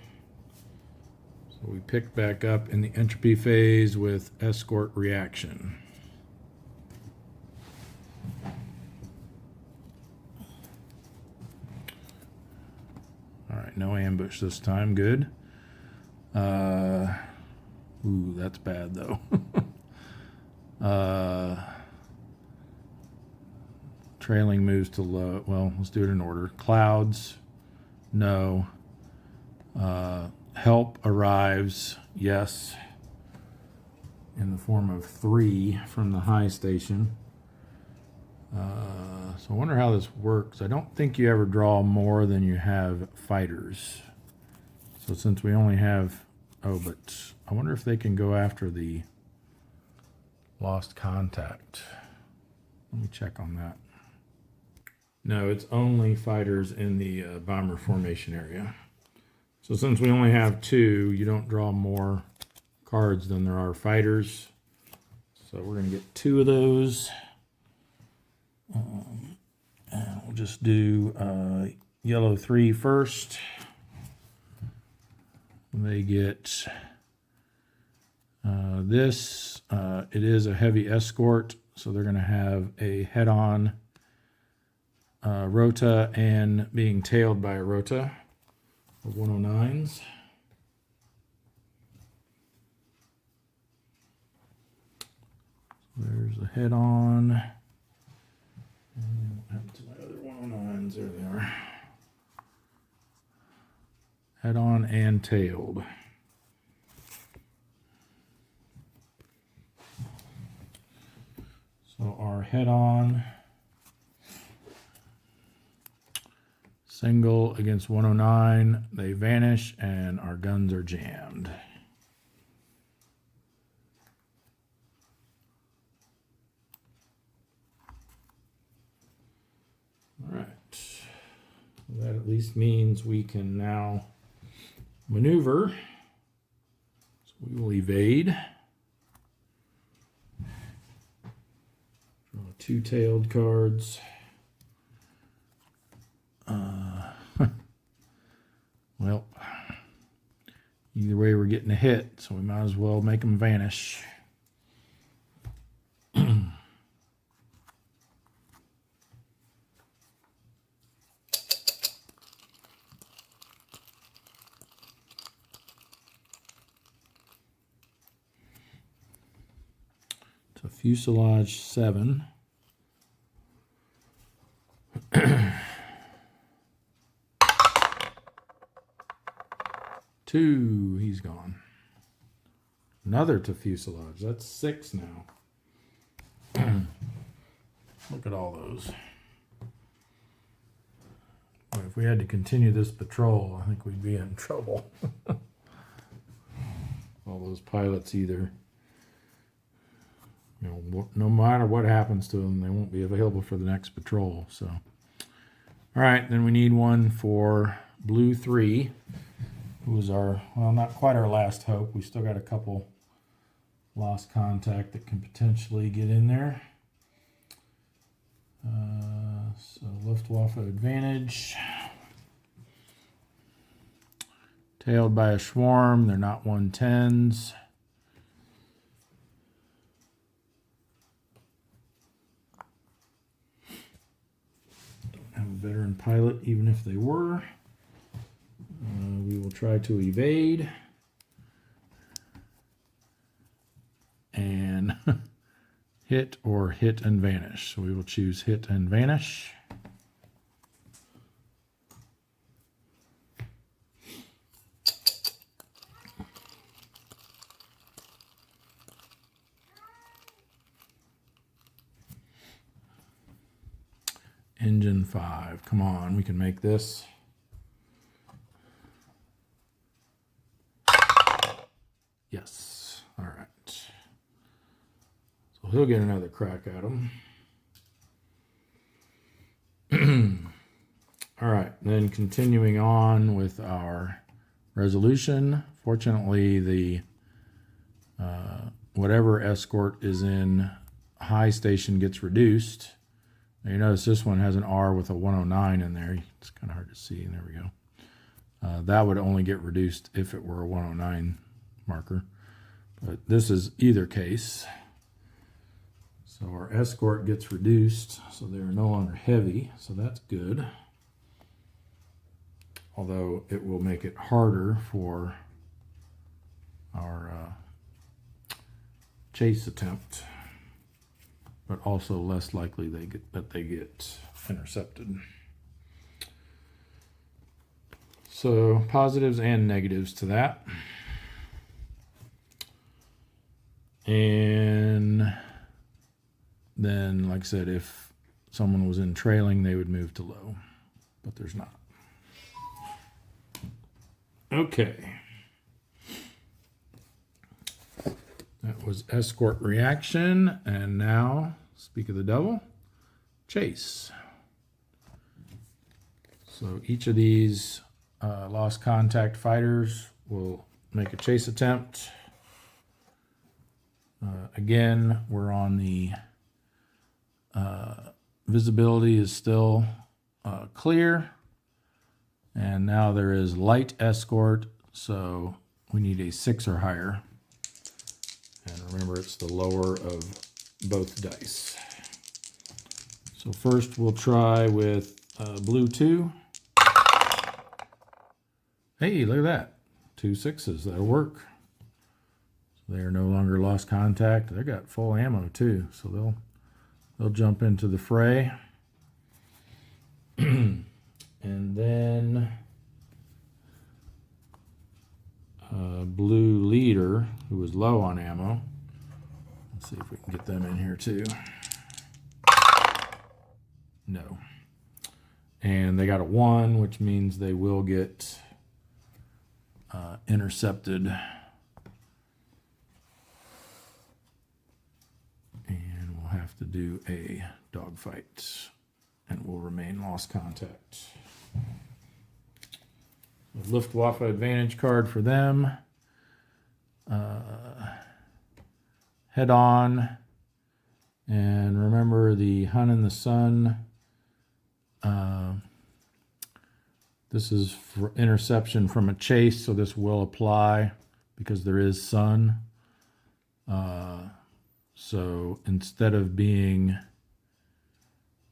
So we pick back up in the entropy phase with escort reaction. All right, no ambush this time. Good. Ooh, that's bad though. Trailing moves to low. Well, let's do it in order. Clouds, no. Help arrives, yes, in the form of 3 from the high station. So I wonder how this works. I don't think you ever draw more than you have fighters. So since we only have, oh, but I wonder if they can go after the lost contact. Let me check on that. No, it's only fighters in the bomber formation area. So since we only have 2, you don't draw more cards than there are fighters. So we're going to get 2 of those. And we'll just do yellow 3 first. They get this. It is a heavy escort, so they're going to have a head-on rota and being tailed by a rota of 109s. There's the head-on. And what happened to my other 109s? There they are. Head-on and tailed. So our head-on single against 109, they vanish and our guns are jammed. All right. That at least means we can now maneuver. So we will evade. Draw 2 tailed cards. Well, either way we're getting a hit, so we might as well make them vanish. So fuselage 7. Two, he's gone. Another to fuselage. That's 6 now. Look at all those. Boy, if we had to continue this patrol, I think we'd be in trouble. All those pilots either, you know, no matter what happens to them, they won't be available for the next patrol. So, all right, then we need one for blue 3. Who was our, well, not quite our last hope. We still got a couple lost contact that can potentially get in there. So Luftwaffe advantage. Tailed by a swarm. They're not 110s. Don't have a veteran pilot, even if they were. We will try to evade and hit or hit and vanish. So we will choose hit and vanish. Engine 5. Come on, we can make this. Yes. All right. So he'll get another crack at him. All right. Then continuing on with our resolution. Fortunately, the whatever escort is in high station gets reduced. Now you notice this one has an R with a 109 in there. It's kind of hard to see. There we go. That would only get reduced if it were a 109 marker, but this is either case. So our escort gets reduced, so they are no longer heavy, so that's good. Although it will make it harder for our chase attempt, but also less likely that they get intercepted. So positives and negatives to that. And then, like I said, if someone was in trailing, they would move to low, but there's not. Okay. That was escort reaction, and now, speak of the devil, chase. So each of these lost contact fighters will make a chase attempt. Again, we're on the visibility is still clear, and now there is light escort, so we need a 6 or higher. And remember, it's the lower of both dice. So first we'll try with blue 2. Hey, look at that. 2 6s. That'll work. So they are no longer lost contact. They got full ammo too, so they'll jump into the fray. And then blue leader, who was low on ammo. Let's see if we can get them in here too. No. And they got a 1, which means they will get intercepted. And we'll have to do a dogfight, and will remain lost contact. Luftwaffe advantage card for them. Head on. And remember the Hun in the Sun. This is for interception from a chase, so this will apply because there is sun. So instead of being...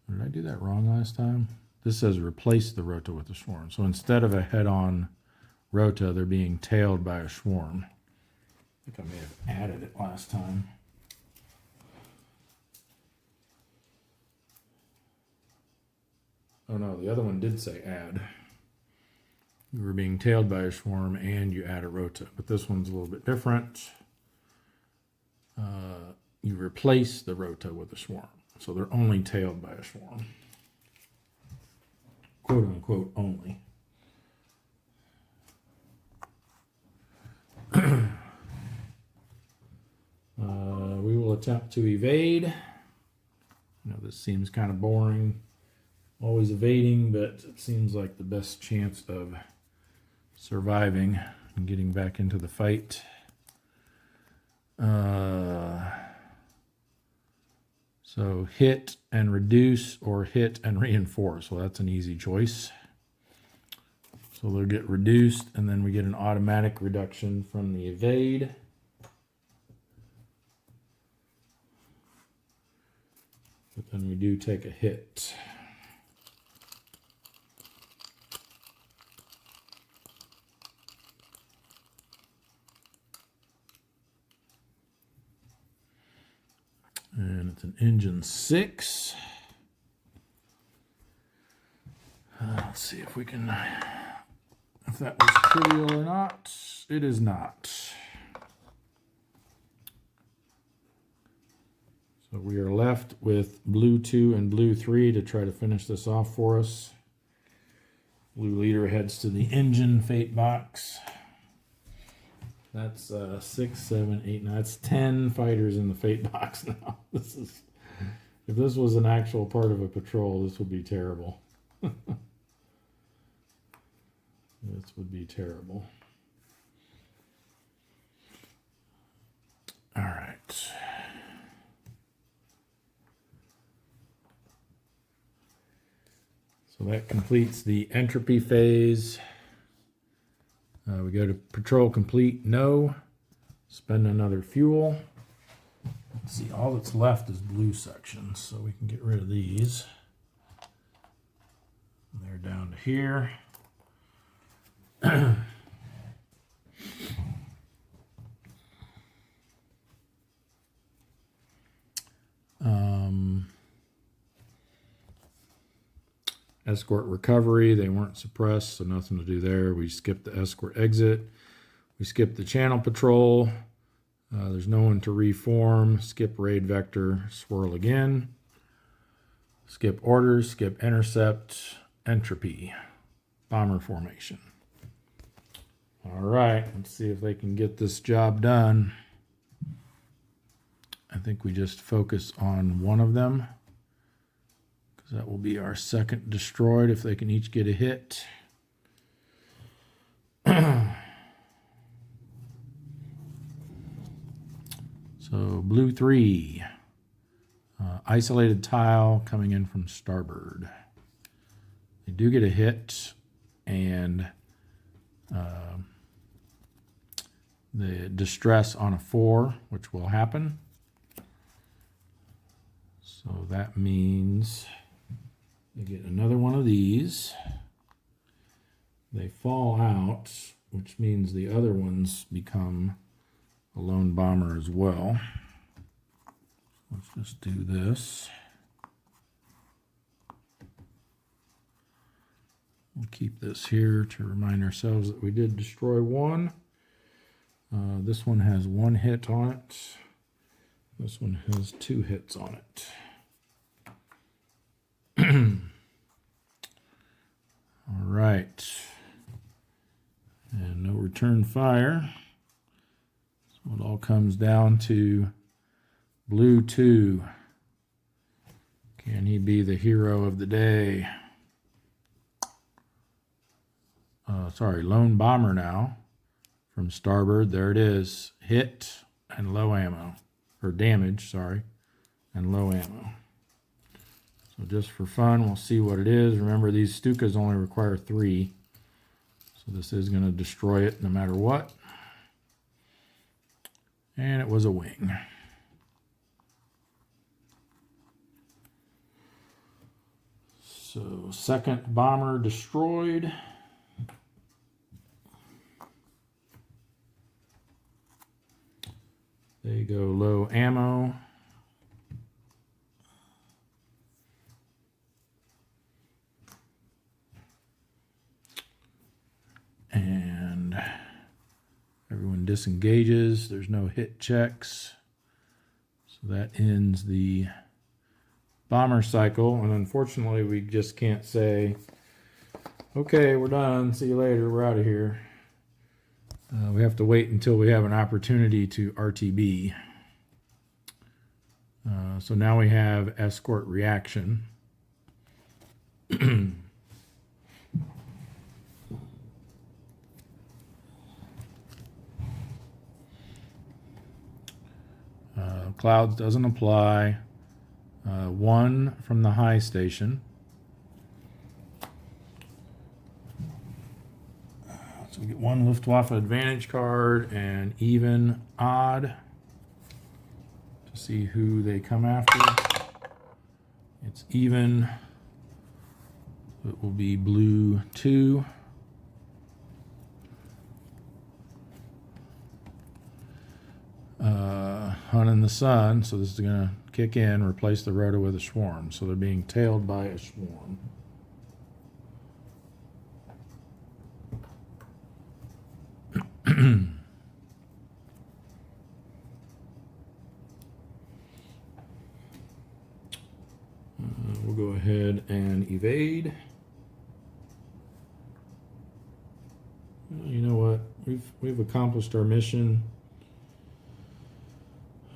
Did I do that wrong last time? This says replace the rota with a swarm. So instead of a head-on rota, they're being tailed by a swarm. I think I may have added it last time. Oh no, the other one did say add. You were being tailed by a swarm and you add a rota. But this one's a little bit different. You replace the rota with a swarm. So they're only tailed by a swarm. Quote unquote only. We will attempt to evade. I know this seems kind of boring. Always evading, but it seems like the best chance of surviving and getting back into the fight. So hit and reduce or hit and reinforce. Well, that's an easy choice. So they'll get reduced, and then we get an automatic reduction from the evade. But then we do take a hit. And it's an engine 6. Let's see if we can, if that was trivial or not. It is not. So we are left with blue 2 and blue 3 to try to finish this off for us. Blue leader heads to the engine fate box. That's 6, 7, 8, 9. That's 10 fighters in the fate box now. This is, if this was an actual part of a patrol, this would be terrible. This would be terrible. All right. So that completes the entropy phase. We go to patrol complete, no. Spend another fuel. Let's see, all that's left is blue sections, so we can get rid of these. They're down to here. Escort recovery, they weren't suppressed, so nothing to do there. We skipped the escort exit. We skipped the channel patrol. There's no one to reform. Skip raid vector, swirl again. Skip orders, skip intercept, entropy, bomber formation. All right, let's see if they can get this job done. I think we just focus on one of them, because that will be our second destroyed if they can each get a hit. So blue 3, isolated tile coming in from starboard. They do get a hit, and the distress on a 4, which will happen. So that means they get another one of these. They fall out, which means the other ones become a lone bomber as well. Let's just do this. We'll keep this here to remind ourselves that we did destroy one. This one has 1 hit on it. This one has 2 hits on it. All right. And no return fire. So it all comes down to blue 2. Can he be the hero of the day? Lone bomber now from starboard. There it is. Hit and low ammo. Or damage, sorry. And low ammo. So just for fun, we'll see what it is. Remember, these Stukas only require 3. So this is going to destroy it no matter what. And it was a wing. So second bomber destroyed. They go low ammo. And everyone disengages. There's no hit checks. So that ends the bomber cycle. And unfortunately, we just can't say, okay, we're done. See you later. We're out of here. We have to wait until we have an opportunity to RTB. So now we have escort reaction. Clouds doesn't apply. 1 from the high station. So we get 1 Luftwaffe advantage card and even odd to see who they come after. It's even. It will be blue 2. Hun in the sun, so this is going to kick in, replace the rota with a swarm. So they're being tailed by a swarm. We'll go ahead and evade. You know what? We've accomplished our mission.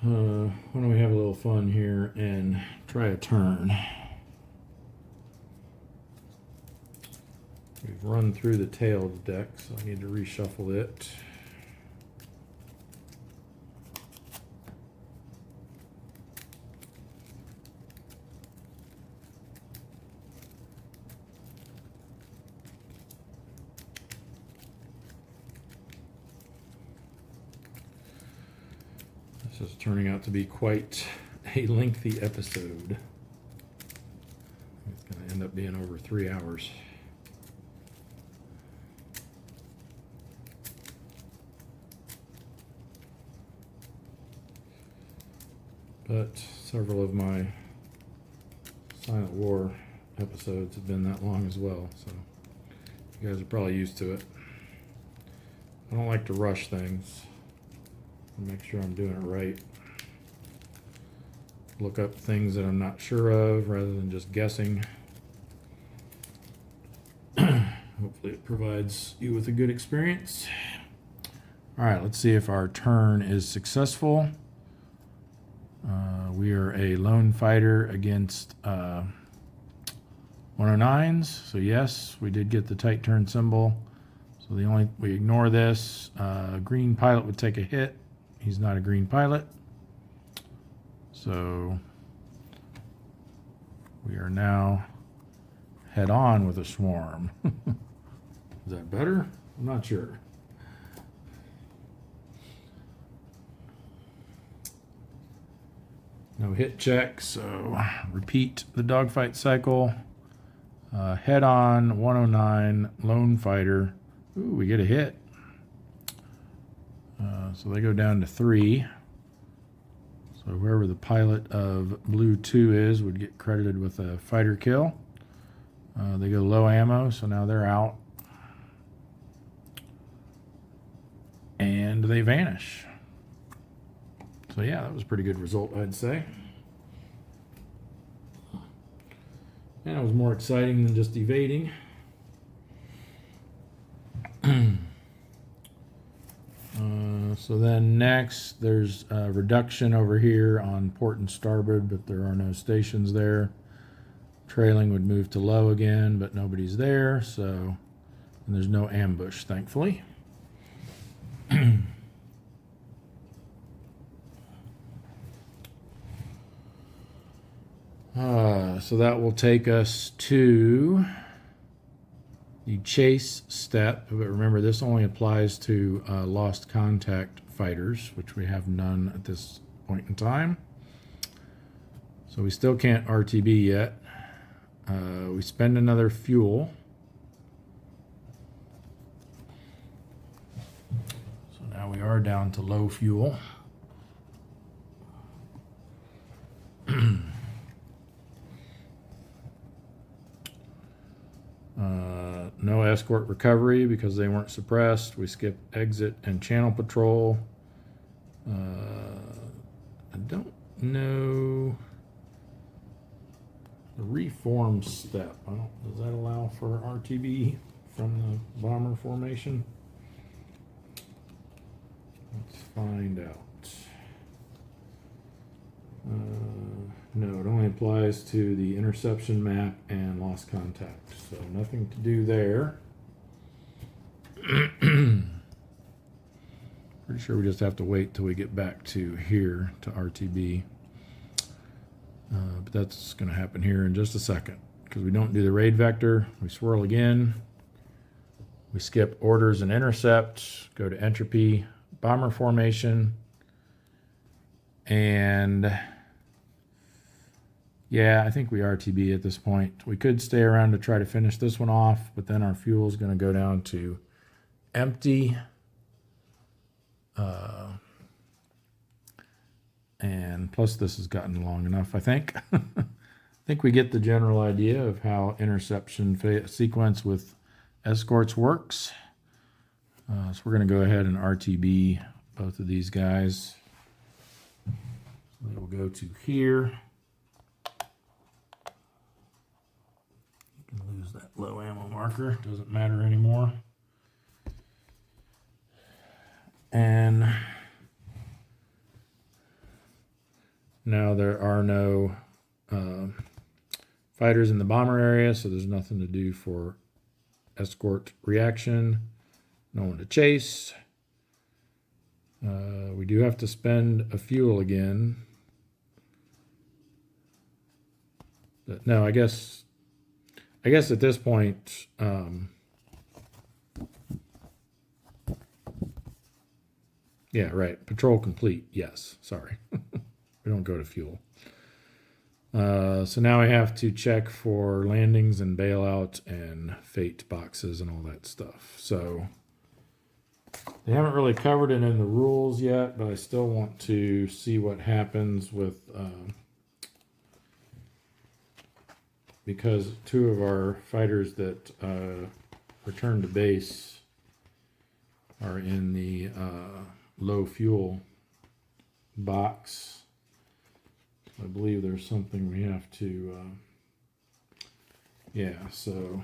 Why don't we have a little fun here and try a turn? We've run through the tailed deck, so I need to reshuffle it. This is turning out to be quite a lengthy episode. It's going to end up being over 3 hours. But several of my Silent War episodes have been that long as well, so you guys are probably used to it. I don't like to rush things. Make sure I'm doing it right. Look up things that I'm not sure of rather than just guessing. Hopefully Hopefully it provides you with a good experience. All right, let's see if our turn is successful. We are a lone fighter against 109s. So yes, we did get the tight turn symbol. So we ignore this. Green pilot would take a hit. He's not a green pilot. So we are now head on with a swarm. Is that better? I'm not sure. No hit check, so repeat the dogfight cycle. Head on, 109, lone fighter. Ooh, we get a hit. So they go down to 3. So whoever the pilot of blue 2 is would get credited with a fighter kill. They go low ammo, so now they're out. And they vanish. So yeah, that was a pretty good result, I'd say. And it was more exciting than just evading. So then next, there's a reduction over here on port and starboard, but there are no stations there. Trailing would move to low again, but nobody's there, so and there's no ambush, thankfully. So that will take us to the chase step. But remember, this only applies to lost contact fighters, which we have none at this point in time. So we still can't RTB yet. We spend another fuel. So now we are down to low fuel. No escort recovery because they weren't suppressed. We skip exit and channel patrol. I don't know the reform step. Does that allow for RTB from the bomber formation? Let's find out. No, it only applies to the interception map and lost contact, so nothing to do there. Pretty sure we just have to wait till we get back to here to RTB. But that's going to happen here in just a second because we don't do the raid vector. We swirl again. We skip orders and intercept, go to entropy, bomber formation, and yeah, I think we RTB at this point. We could stay around to try to finish this one off, but then our fuel is going to go down to empty. And plus this has gotten long enough, I think. I think we get the general idea of how interception sequence with escorts works. So we're going to go ahead and RTB both of these guys. So they will go to here. You can lose that low ammo marker. Doesn't matter anymore. And now there are no fighters in the bomber area, so there's nothing to do for escort reaction. No one to chase. We do have to spend a fuel again. But no, I guess at this point, yeah, right. Patrol complete. Yes. Sorry. We don't go to fuel. So now I have to check for landings and bailout and fate boxes and all that stuff. So they haven't really covered it in the rules yet, but I still want to see what happens with because two of our fighters that return to base are in the low fuel box. I believe there's something we have to, yeah, so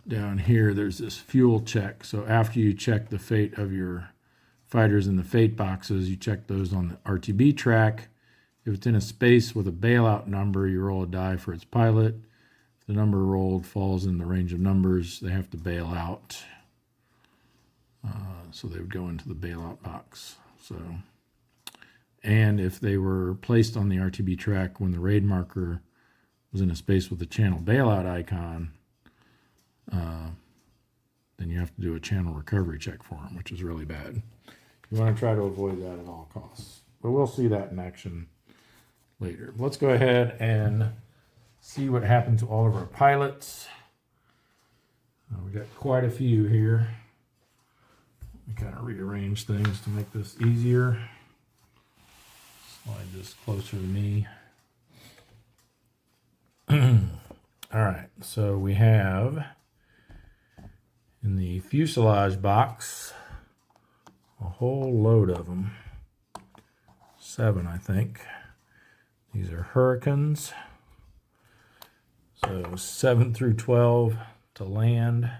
down here, there's this fuel check. So after you check the fate of your fighters in the fate boxes, you check those on the RTB track. If it's in a space with a bailout number, you roll a die for its pilot. If the number rolled falls in the range of numbers, they have to bail out. So they would go into the bailout box. And if they were placed on the RTB track when the raid marker was in a space with the channel bailout icon, then you have to do a channel recovery check for them, which is really bad. You want to try to avoid that at all costs. But we'll see that in action later. Let's go ahead and see what happened to all of our pilots. We got quite a few here. We kind of rearrange things to make this easier. Slide this closer to me. All right, so we have in the fuselage box a whole load of them. 7, I think. These are Hurricanes. So 7 through 12 to land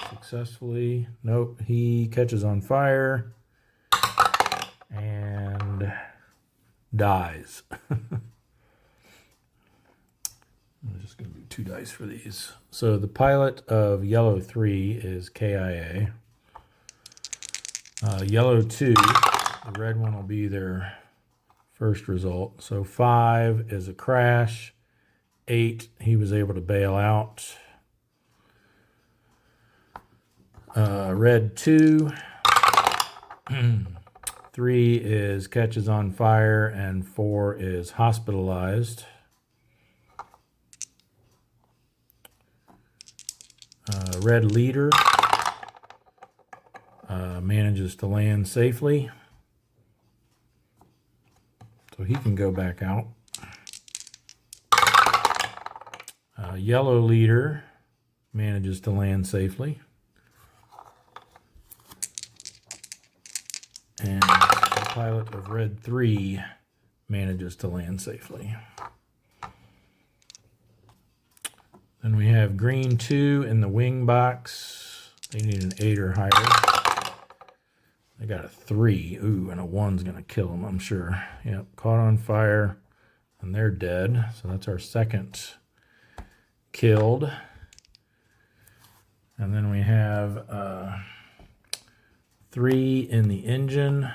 successfully. Nope, he catches on fire and dies. I'm just going to do 2 dice for these. So the pilot of Yellow 3 is KIA. Yellow 2, the red one will be their first result. So 5 is a crash. 8, he was able to bail out. Red 2. 3 is catches on fire, and 4 is hospitalized. Red leader manages to land safely, so he can go back out. Yellow leader manages to land safely, and the pilot of Red 3 manages to land safely. Then we have Green 2 in the wing box. They need an 8 or higher. They got a 3. Ooh, and a 1's going to kill them, I'm sure. Yep, caught on fire, and they're dead. So that's our second killed. And then we have 3 in the engine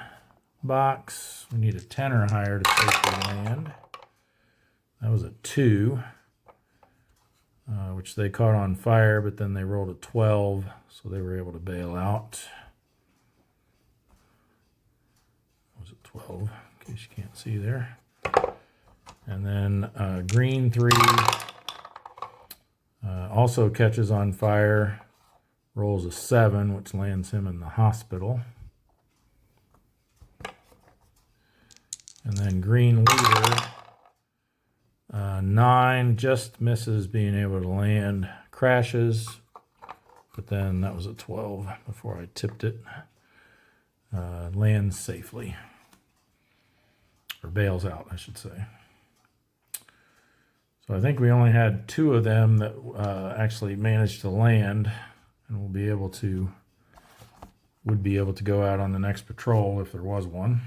box. We need a 10 or higher to safely land. That was a 2. Which they caught on fire, but then they rolled a 12, so they were able to bail out. Was it 12? In case you can't see there. And then Green 3 also catches on fire, rolls a 7, which lands him in the hospital. And then Green Leader 9 just misses being able to land, crashes, but then that was a 12 before I tipped it. Lands safely, or bails out, I should say. So I think we only had 2 of them that actually managed to land, and would be able to go out on the next patrol if there was one.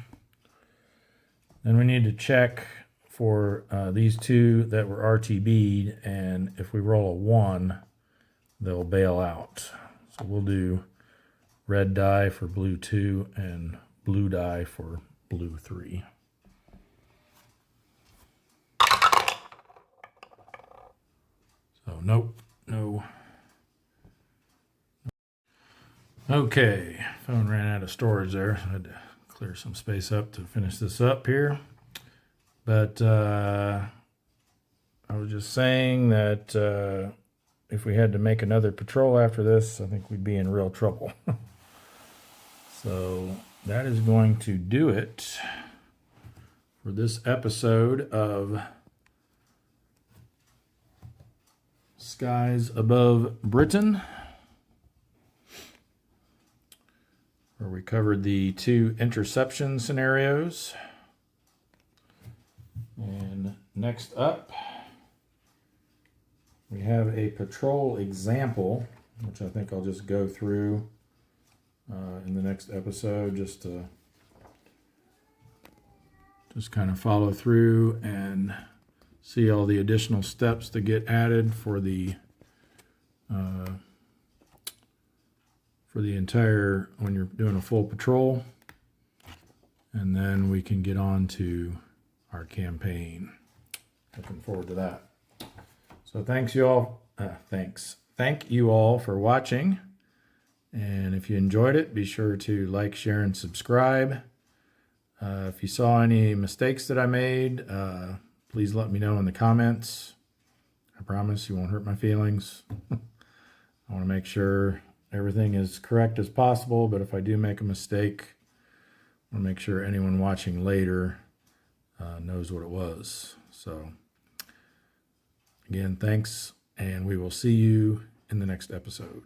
Then we need to check for these 2 that were RTB'd, and if we roll a 1, they'll bail out. So we'll do red die for blue 2 and blue die for blue 3. So nope, no. Okay, phone ran out of storage there, so I had to clear some space up to finish this up here. But I was just saying that if we had to make another patrol after this, I think we'd be in real trouble. So that is going to do it for this episode of Skies Above Britain, where we covered the 2 interception scenarios. And next up, we have a patrol example, which I think I'll just go through in the next episode, just to kind of follow through and see all the additional steps that get added for the entire, when you're doing a full patrol. And then we can get on to our campaign. Looking forward to that. So thank you all for watching. And if you enjoyed it, be sure to like, share, and subscribe. If you saw any mistakes that I made, please let me know in the comments. I promise you won't hurt my feelings. I want to make sure everything is correct as possible, but if I do make a mistake, I want to make sure anyone watching later knows what it was. So, again, thanks, and we will see you in the next episode.